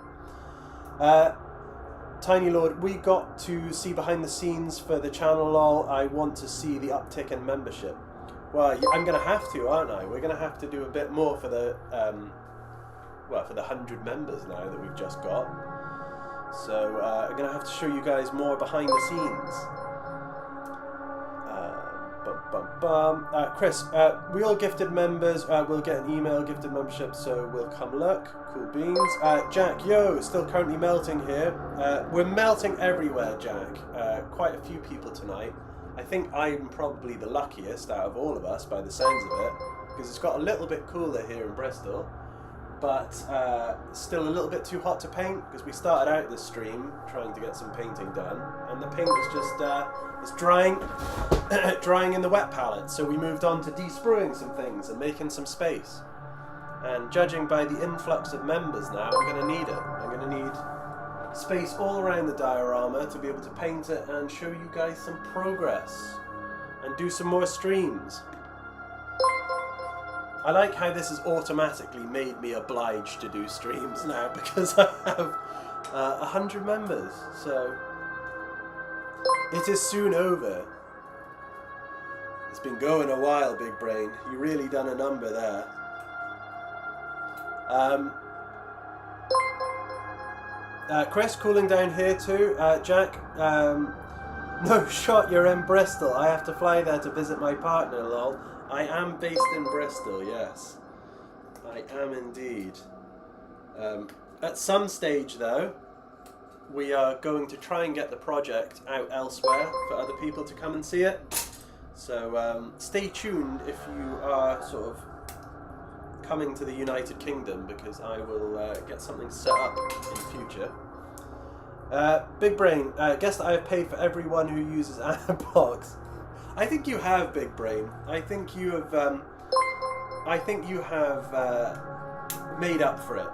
Tiny Lord, we got to see behind the scenes for the channel, lol. I want to see the uptick in membership. Well, I'm going to have to, aren't I? We're going to have to do a bit more for the, well, for the 100 members now that we've just got. So I'm going to have to show you guys more behind the scenes. Chris, we all gifted members will get an email gifted membership, so we'll come look. Cool beans. Jack, yo, it's still currently melting here. We're melting everywhere, Jack. Quite a few people tonight. I think I'm probably the luckiest out of all of us by the sounds of it. because it's got a little bit cooler here in Bristol, but still a little bit too hot to paint, because we started out this stream trying to get some painting done, and the paint was just it's drying drying in the wet palette, so we moved on to de-spruing some things and making some space. And judging by the influx of members now, I'm going to need it. I'm going to need space all around the diorama to be able to paint it and show you guys some progress and do some more streams. I like how this has automatically made me obliged to do streams now, because I have 100 members, so it is soon over. It's been going a while, Big Brain. You really done a number there. Chris, cooling down here too. Jack, no shot, you're in Bristol. I have to fly there to visit my partner, lol. I am based in Bristol, yes. I am indeed. At some stage, though, we are going to try and get the project out elsewhere for other people to come and see it. So stay tuned if you are sort of coming to the United Kingdom, because I will get something set up in the future. Big Brain, guess that I have paid for everyone who uses Adblocks. I think you have, Big Brain. I think you have. Made up for it.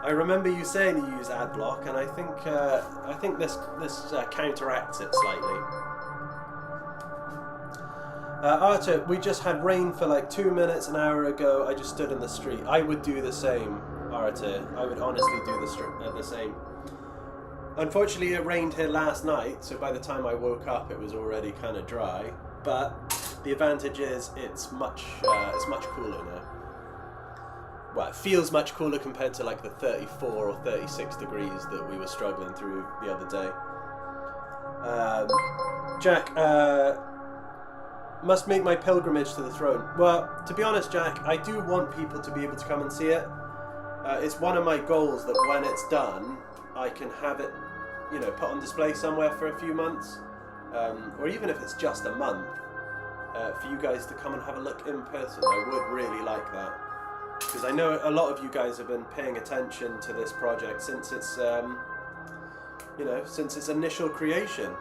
I remember you saying you use Adblock, and I think this counteracts it slightly. Archer, we just had rain for like 2 minutes an hour ago. I just stood in the street. I would do the same, Archer. I would honestly do the same. Unfortunately, it rained here last night, so by the time I woke up, it was already kind of dry. But the advantage is it's much cooler now. Well, it feels much cooler compared to like the 34 or 36 degrees that we were struggling through the other day. Jack, must make my pilgrimage to the throne. Well, to be honest, Jack, I do want people to be able to come and see it. It's one of my goals that when it's done, I can have it, you know, put on display somewhere for a few months, or even if it's just a month, for you guys to come and have a look in person. I would really like that, because I know a lot of you guys have been paying attention to this project since its, you know, since its initial creation.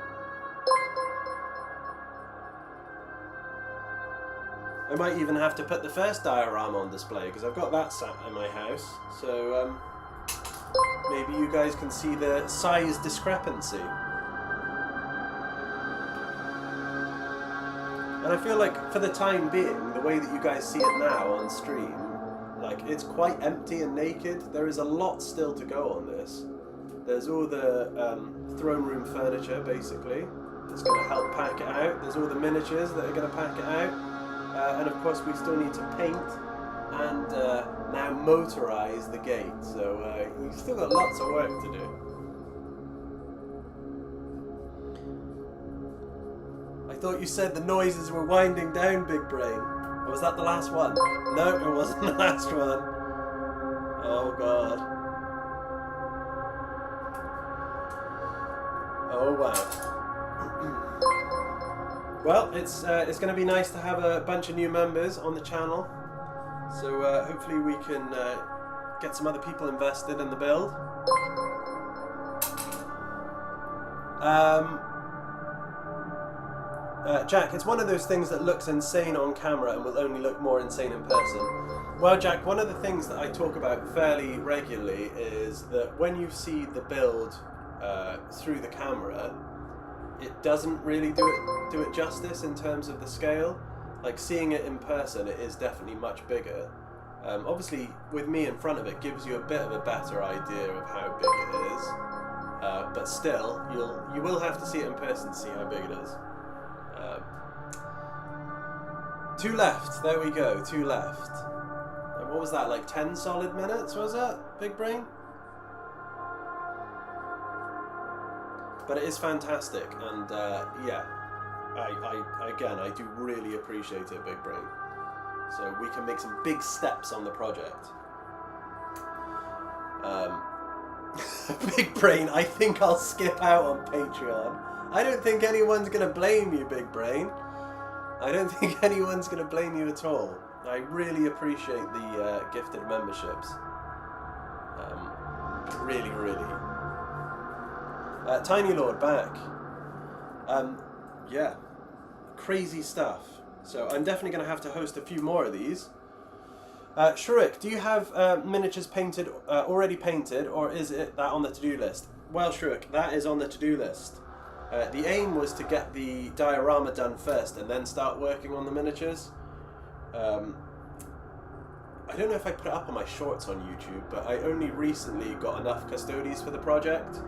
I might even have to put the first diorama on display, because I've got that sat in my house, so maybe you guys can see the size discrepancy. And I feel like for the time being, the way that you guys see it now on stream, like, it's quite empty and naked. There is a lot still to go on this. There's all the throne room furniture, basically, that's going to help pack it out. There's all the miniatures that are going to pack it out. And of course we still need to paint and now motorize the gate, so we've still got lots of work to do. I thought you said the noises were winding down, Big Brain. Or was that the last one? No, it wasn't the last one. Oh god. Oh wow. Well, it's going to be nice to have a bunch of new members on the channel, so hopefully we can get some other people invested in the build. Jack, it's one of those things that looks insane on camera and will only look more insane in person. Well, Jack, one of the things that I talk about fairly regularly is that when you see the build through the camera, it doesn't really do it justice in terms of the scale. Like, seeing it in person, it is definitely much bigger. Obviously, with me in front of it, gives you a bit of a better idea of how big it is. But still, you will have to see it in person to see how big it is. 2 left. There we go. 2 left. And what was that? Like 10 solid minutes? Was it, Big Brain? But it is fantastic, and yeah, I do really appreciate it, Big Brain. So we can make some big steps on the project. Big Brain, I think I'll skip out on Patreon. I don't think anyone's gonna blame you, Big Brain. I don't think anyone's gonna blame you at all. I really appreciate the gifted memberships. Really, really. Tiny Lord back. Yeah. Crazy stuff. So I'm definitely going to have to host a few more of these. Shruik, do you have miniatures painted, already painted, or is it that on the to-do list? Well, Shruik, that is on the to-do list. The aim was to get the diorama done first and then start working on the miniatures. I don't know if I put it up on my shorts on YouTube, but I only recently got enough custodies for the project.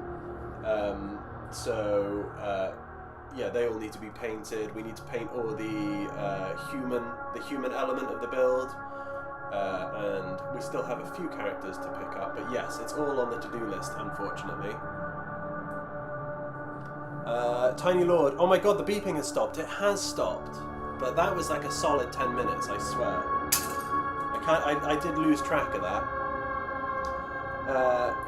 Yeah, they all need to be painted. We need to paint all the human element of the build. And we still have a few characters to pick up, but yes, it's all on the to-do list, unfortunately. Tiny Lord, oh my god, the beeping has stopped. It has stopped, but that was like a solid 10 minutes, I swear. I did lose track of that.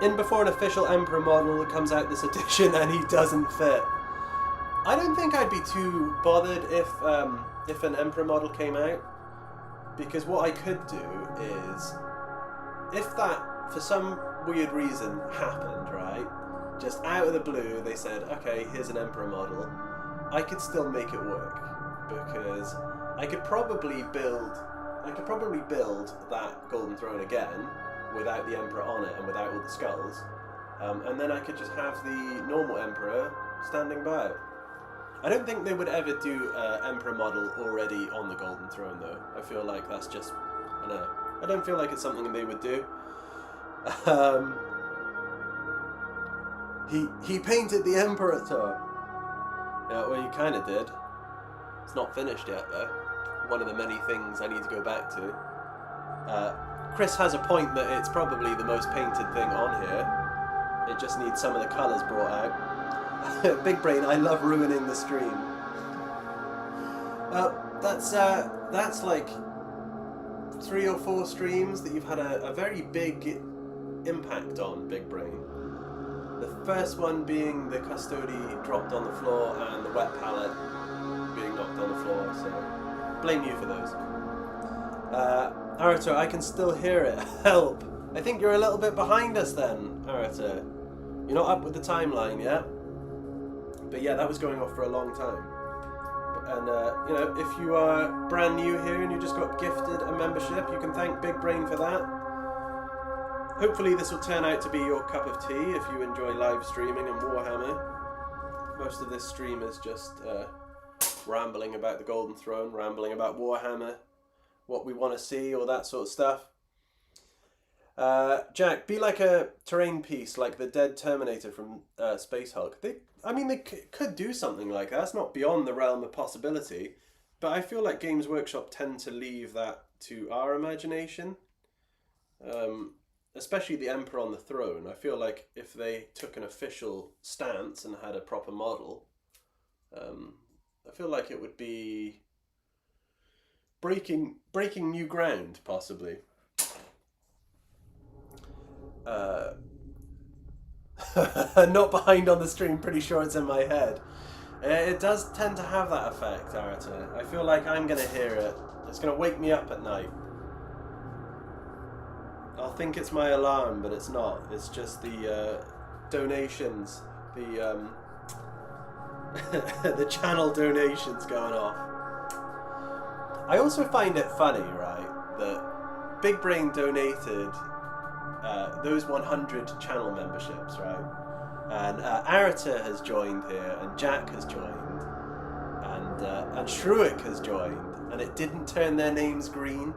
In before an official Emperor model comes out this edition and he doesn't fit. I don't think I'd be too bothered if an Emperor model came out. Because what I could do is, if that, for some weird reason, happened, right? Just out of the blue, they said, okay, here's an Emperor model. I could still make it work. Because I could probably build that Golden Throne again, without the Emperor on it and without all the skulls. And then I could just have the normal Emperor standing by it. I don't think they would ever do Emperor model already on the Golden Throne, though. I feel like that's just... I don't know. I don't feel like it's something they would do. He painted the Emperor, Thor. Yeah, well, he kind of did. It's not finished yet, though. One of the many things I need to go back to. Chris has a point that it's probably the most painted thing on here. It just needs some of the colours brought out. Big Brain, I love ruining the stream. That's like 3 or 4 streams that you've had a very big impact on, Big Brain. The first one being the custody dropped on the floor and the wet palette being knocked on the floor, so blame you for those. Arata, I can still hear it. Help! I think you're a little bit behind us then, Arata. You're not up with the timeline yet? But yeah, that was going off for a long time. And, you know, if you are brand new here and you just got gifted a membership, you can thank Big Brain for that. Hopefully this will turn out to be your cup of tea if you enjoy live streaming and Warhammer. Most of this stream is just rambling about the Golden Throne, rambling about Warhammer, what we want to see, all that sort of stuff. Jack, be like a terrain piece, like the dead Terminator from Space Hulk. They could do something like that. It's not beyond the realm of possibility. But I feel like Games Workshop tend to leave that to our imagination. Especially the Emperor on the throne. I feel like if they took an official stance and had a proper model, I feel like it would be breaking new ground, possibly. Not behind on the stream, pretty sure it's in my head. It does tend to have that effect, Arata. I feel like I'm going to hear it. It's going to wake me up at night. I'll think it's my alarm, but it's not. It's just the donations, the the channel donations going off. I also find it funny, right, that Big Brain donated those 100 channel memberships, right? And Arata has joined here, and Jack has joined, and Shruik has joined, and it didn't turn their names green.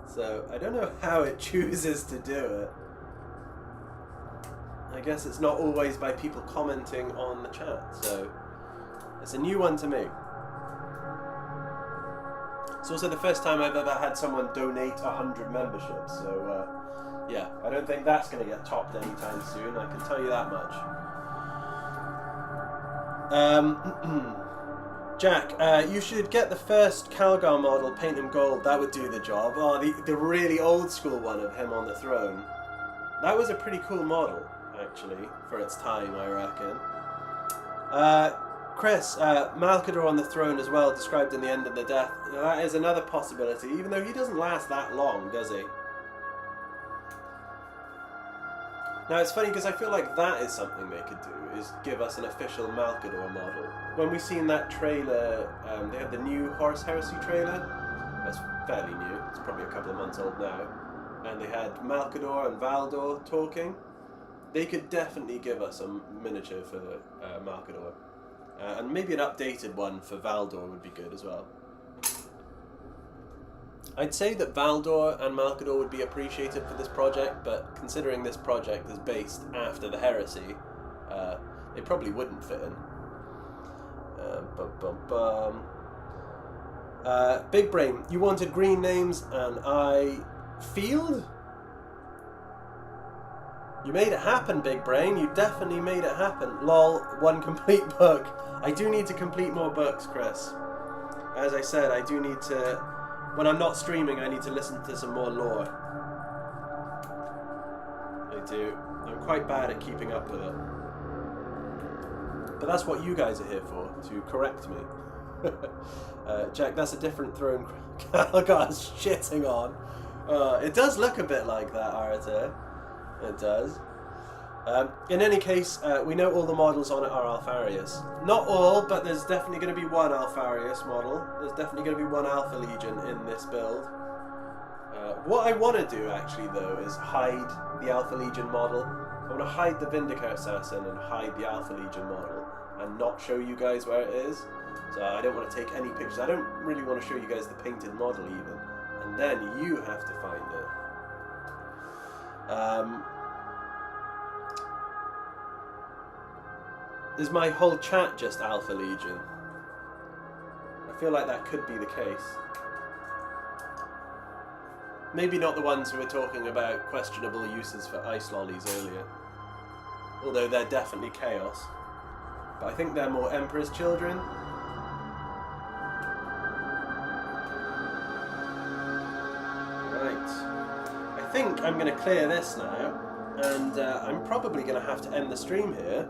So I don't know how it chooses to do it. I guess it's not always by people commenting on the chat, so it's a new one to me. It's also the first time I've ever had someone donate 100 memberships, so yeah, I don't think that's going to get topped anytime soon, I can tell you that much. Jack, you should get the first Calgar model, paint him gold, that would do the job. Oh, the really old school one of him on the throne. That was a pretty cool model, actually, for its time, I reckon. Chris, Malcador on the throne as well, described in The End of the Death. You know, that is another possibility, even though he doesn't last that long, does he? Now, it's funny because I feel like that is something they could do, is give us an official Malcador model. When we seen that trailer, they had the new Horus Heresy trailer. That's fairly new, it's probably a couple of months old now. And they had Malcador and Valdor talking. They could definitely give us a miniature for Malcador. And maybe an updated one for Valdor would be good as well. I'd say that Valdor and Malcador would be appreciated for this project, but considering this project is based after the Heresy, they probably wouldn't fit in. Big Brain, you wanted green names and I... Field? You made it happen, Big Brain. You definitely made it happen. Lol, one complete book. I do need to complete more books, Chris. As I said, I do need to... When I'm not streaming, I need to listen to some more lore. I do. I'm quite bad at keeping up with it. But that's what you guys are here for, to correct me. Jack, that's a different throne Calgar's shitting on. It does look a bit like that, Arata. It does. In any case, we know all the models on it are Alfarius. Not all, but there's definitely going to be one Alfarius model. There's definitely going to be one Alpha Legion in this build. What I want to do, actually, though, is hide the Alpha Legion model. I want to hide the Vindicator Assassin and hide the Alpha Legion model and not show you guys where it is. So I don't want to take any pictures. I don't really want to show you guys the painted model, even. And then you have to find it. Is my whole chat just Alpha Legion? I feel like that could be the case. Maybe not the ones who were talking about questionable uses for ice lollies earlier. Although they're definitely chaos. But I think they're more Emperor's Children. Right. I think I'm going to clear this now. And I'm probably going to have to end the stream here.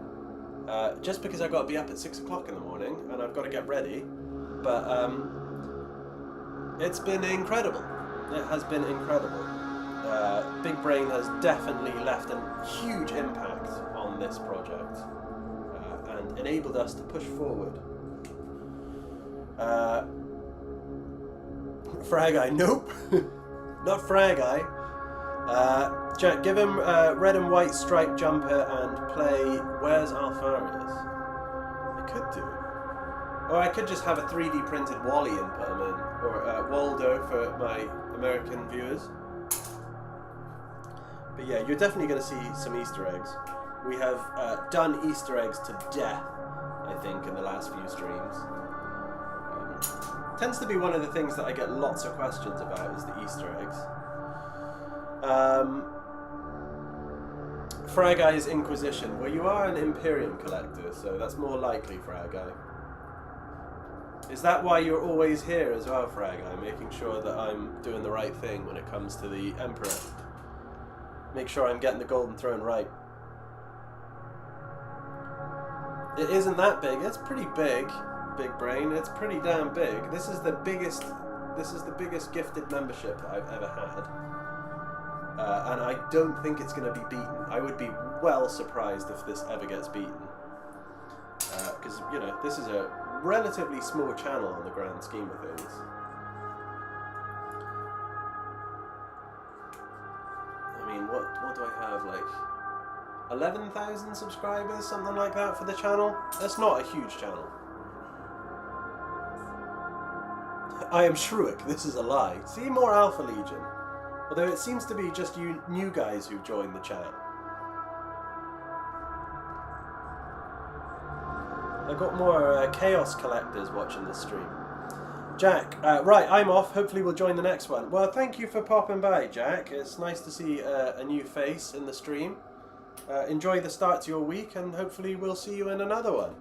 Just because I've got to be up at 6 o'clock in the morning and I've got to get ready. But it's been incredible. It has been incredible. Big Brain has definitely left a huge impact on this project and enabled us to push forward. Frag-Eye, nope. Not Frag-Eye. Jack, give him red and white striped jumper and play Where's Alfarius? I could do. Or I could just have a 3D printed Wally and put him in. Or Waldo for my American viewers. But yeah, you're definitely going to see some Easter eggs. We have done Easter eggs to death, I think, in the last few streams. Tends to be one of the things that I get lots of questions about, is the Easter eggs. Frag-Eye's Inquisition. Well, you are an Imperium collector, so that's more likely, Frag-Eye. Is that why you're always here as well, Frag-Eye? Making sure that I'm doing the right thing when it comes to the Emperor. Make sure I'm getting the Golden Throne right. It isn't that big. It's pretty big, Big Brain. It's pretty damn big. This is the biggest gifted membership that I've ever had. And I don't think it's going to be beaten. I would be well surprised if this ever gets beaten. Because, you know, this is a relatively small channel on the grand scheme of things. I mean, what do I have, like 11,000 subscribers, something like that for the channel? That's not a huge channel. I am Shruik, this is a lie. See, more Alpha Legion. Although it seems to be just you new guys who've joined the chat. I've got more Chaos collectors watching this stream. Jack, right, I'm off. Hopefully we'll join the next one. Well, thank you for popping by, Jack. It's nice to see a new face in the stream. Enjoy the start to your week, and hopefully we'll see you in another one.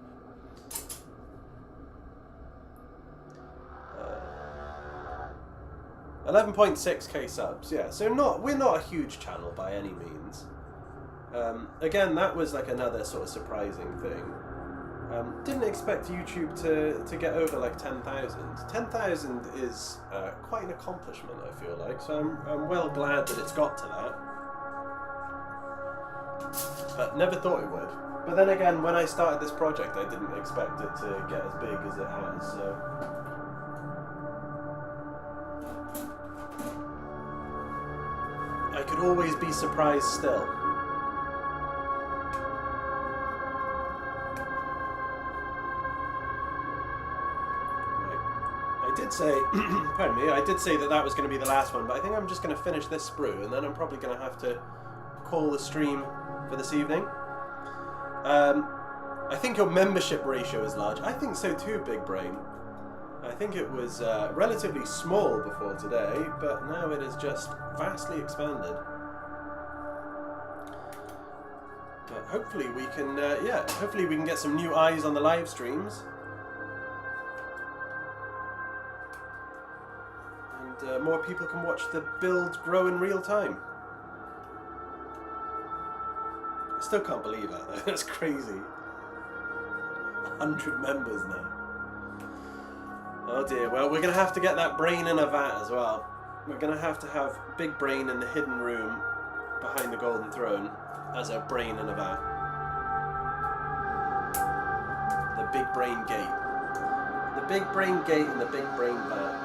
11.6k subs, yeah. So we're not a huge channel by any means. Again, that was like another sort of surprising thing. Didn't expect YouTube to get over like 10,000. 10,000 is quite an accomplishment, I feel like, so I'm well glad that it's got to that. But never thought it would. But then again, when I started this project, I didn't expect it to get as big as it has, so... I could always be surprised still. Pardon me, I did say that was going to be the last one, but I think I'm just going to finish this sprue, and then I'm probably going to have to call the stream for this evening. I think your membership ratio is large. I think so too, Big Brain. I think it was relatively small before today, but now it is just vastly expanded. But hopefully we can, hopefully we can get some new eyes on the live streams. More people can watch the build grow in real time. I still can't believe that, though. That's crazy. 100 members now. Oh dear, well, we're going to have to get that brain in a vat as well. We're going to have Big Brain in the hidden room behind the golden throne as a brain in a vat. The Big Brain Gate. The Big Brain Gate and the Big Brain Vat.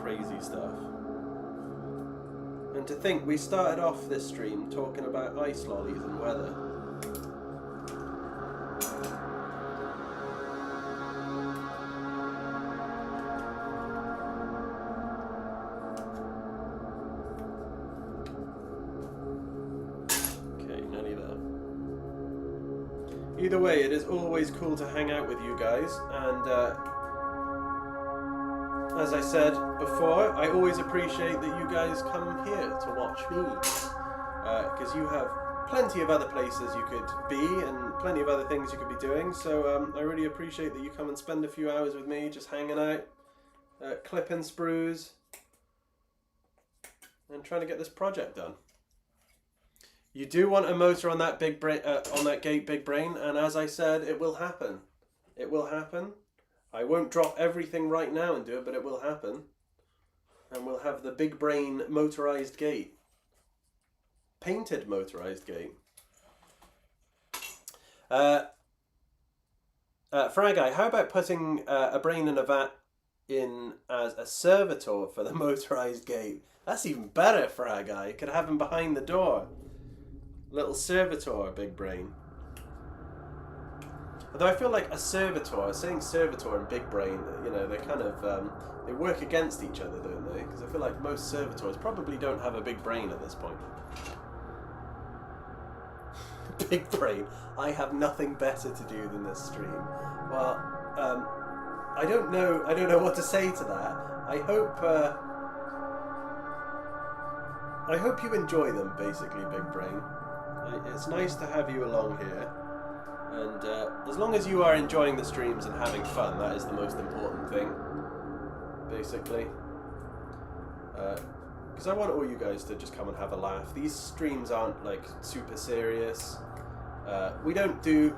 Crazy stuff. And to think, we started off this stream talking about ice lollies and weather. Okay, nearly there. Either way, it is always cool to hang out with you guys, and as I said before, I always appreciate that you guys come here to watch me, because you have plenty of other places you could be and plenty of other things you could be doing, so I really appreciate that you come and spend a few hours with me just hanging out, clipping sprues, and trying to get this project done. You do want a motor on that big brain, on that gate, Big Brain, and as I said, it will happen. It will happen. I won't drop everything right now and do it, but it will happen. And we'll have the Big Brain motorized gate. Painted motorized gate. Fragai, how about putting a brain in a vat in as a servitor for the motorized gate? That's even better, Fragai. You could have him behind the door. Little servitor, Big Brain. Although I feel like a servitor, saying servitor and Big Brain, you know, they kind of, they work against each other, don't they? Because I feel like most servitors probably don't have a big brain at this point. Big Brain, I have nothing better to do than this stream. Well, I don't know what to say to that. I hope you enjoy them, basically, Big Brain. It's nice to have you along here. And as long as you are enjoying the streams and having fun, that is the most important thing, basically. Because I want all you guys to just come and have a laugh. These streams aren't like super serious. We don't do,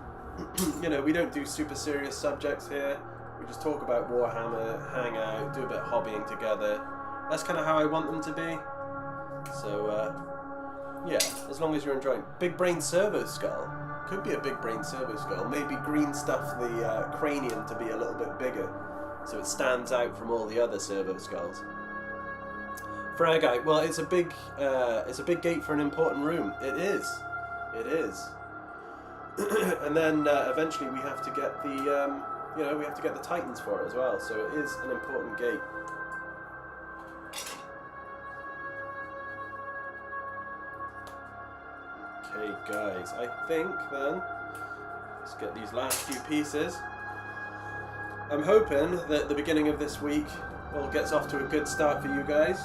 you know, we don't do super serious subjects here. We just talk about Warhammer, hang out, do a bit of hobbying together. That's kind of how I want them to be. So, yeah, as long as you're enjoying. Big Brain Servo Skull. Could be a Big Brain Servo Skull. Maybe green stuff the cranium to be a little bit bigger, so it stands out from all the other servo skulls. Fragai, well, it's a big gate for an important room. It is. It is. And then eventually we have to get the, you know, we have to get the Titans for it as well. So it is an important gate. Okay, guys, I think then, let's get these last few pieces. I'm hoping that the beginning of this week all gets off to a good start for you guys.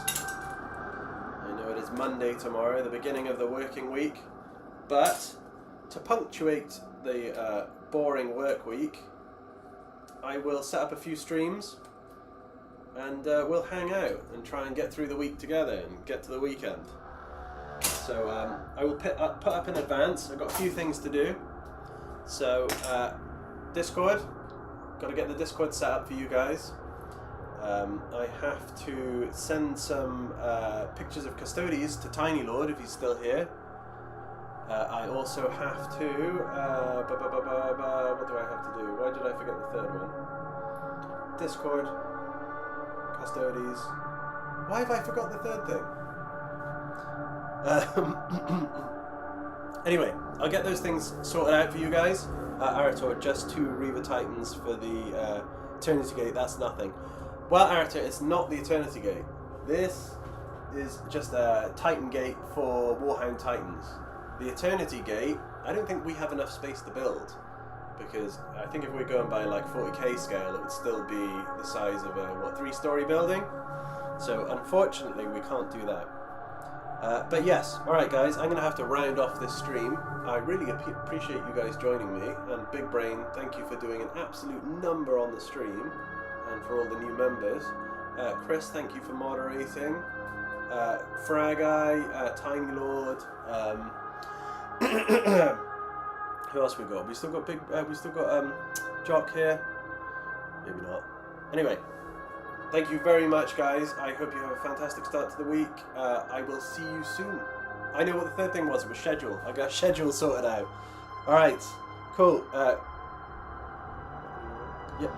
I know it is Monday tomorrow, the beginning of the working week, but to punctuate the boring work week, I will set up a few streams and we'll hang out and try and get through the week together and get to the weekend. So I will put up in advance. I've got a few things to do. So Discord, got to get the Discord set up for you guys. I have to send some pictures of Custodes to Tiny Lord if he's still here. I also have to... what do I have to do? Why did I forget the third one? Discord, Custodes. Why have I forgot the third thing? Anyway, I'll get those things sorted out for you guys. Arator, just 2 Reaver Titans for the Eternity Gate, that's nothing. Well, Arator, it's not the Eternity Gate. This is just a Titan Gate for Warhound Titans. The Eternity Gate, I don't think we have enough space to build, because I think if we're going by like 40k scale, it would still be the size of a, 3-story building. So unfortunately, we can't do that. But yes, alright guys, I'm going to have to round off this stream. I really appreciate you guys joining me, and Big Brain, thank you for doing an absolute number on the stream, and for all the new members. Chris, thank you for moderating. Fragai, Tiny Lord, who else we got? We still got Jock here. Maybe not. Anyway, thank you very much, guys. I hope you have a fantastic start to the week. I will see you soon. I know what the third thing was. It was schedule. I got schedule sorted out. All right, cool. Yep.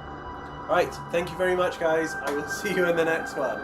All right. Thank you very much, guys. I will see you in the next one.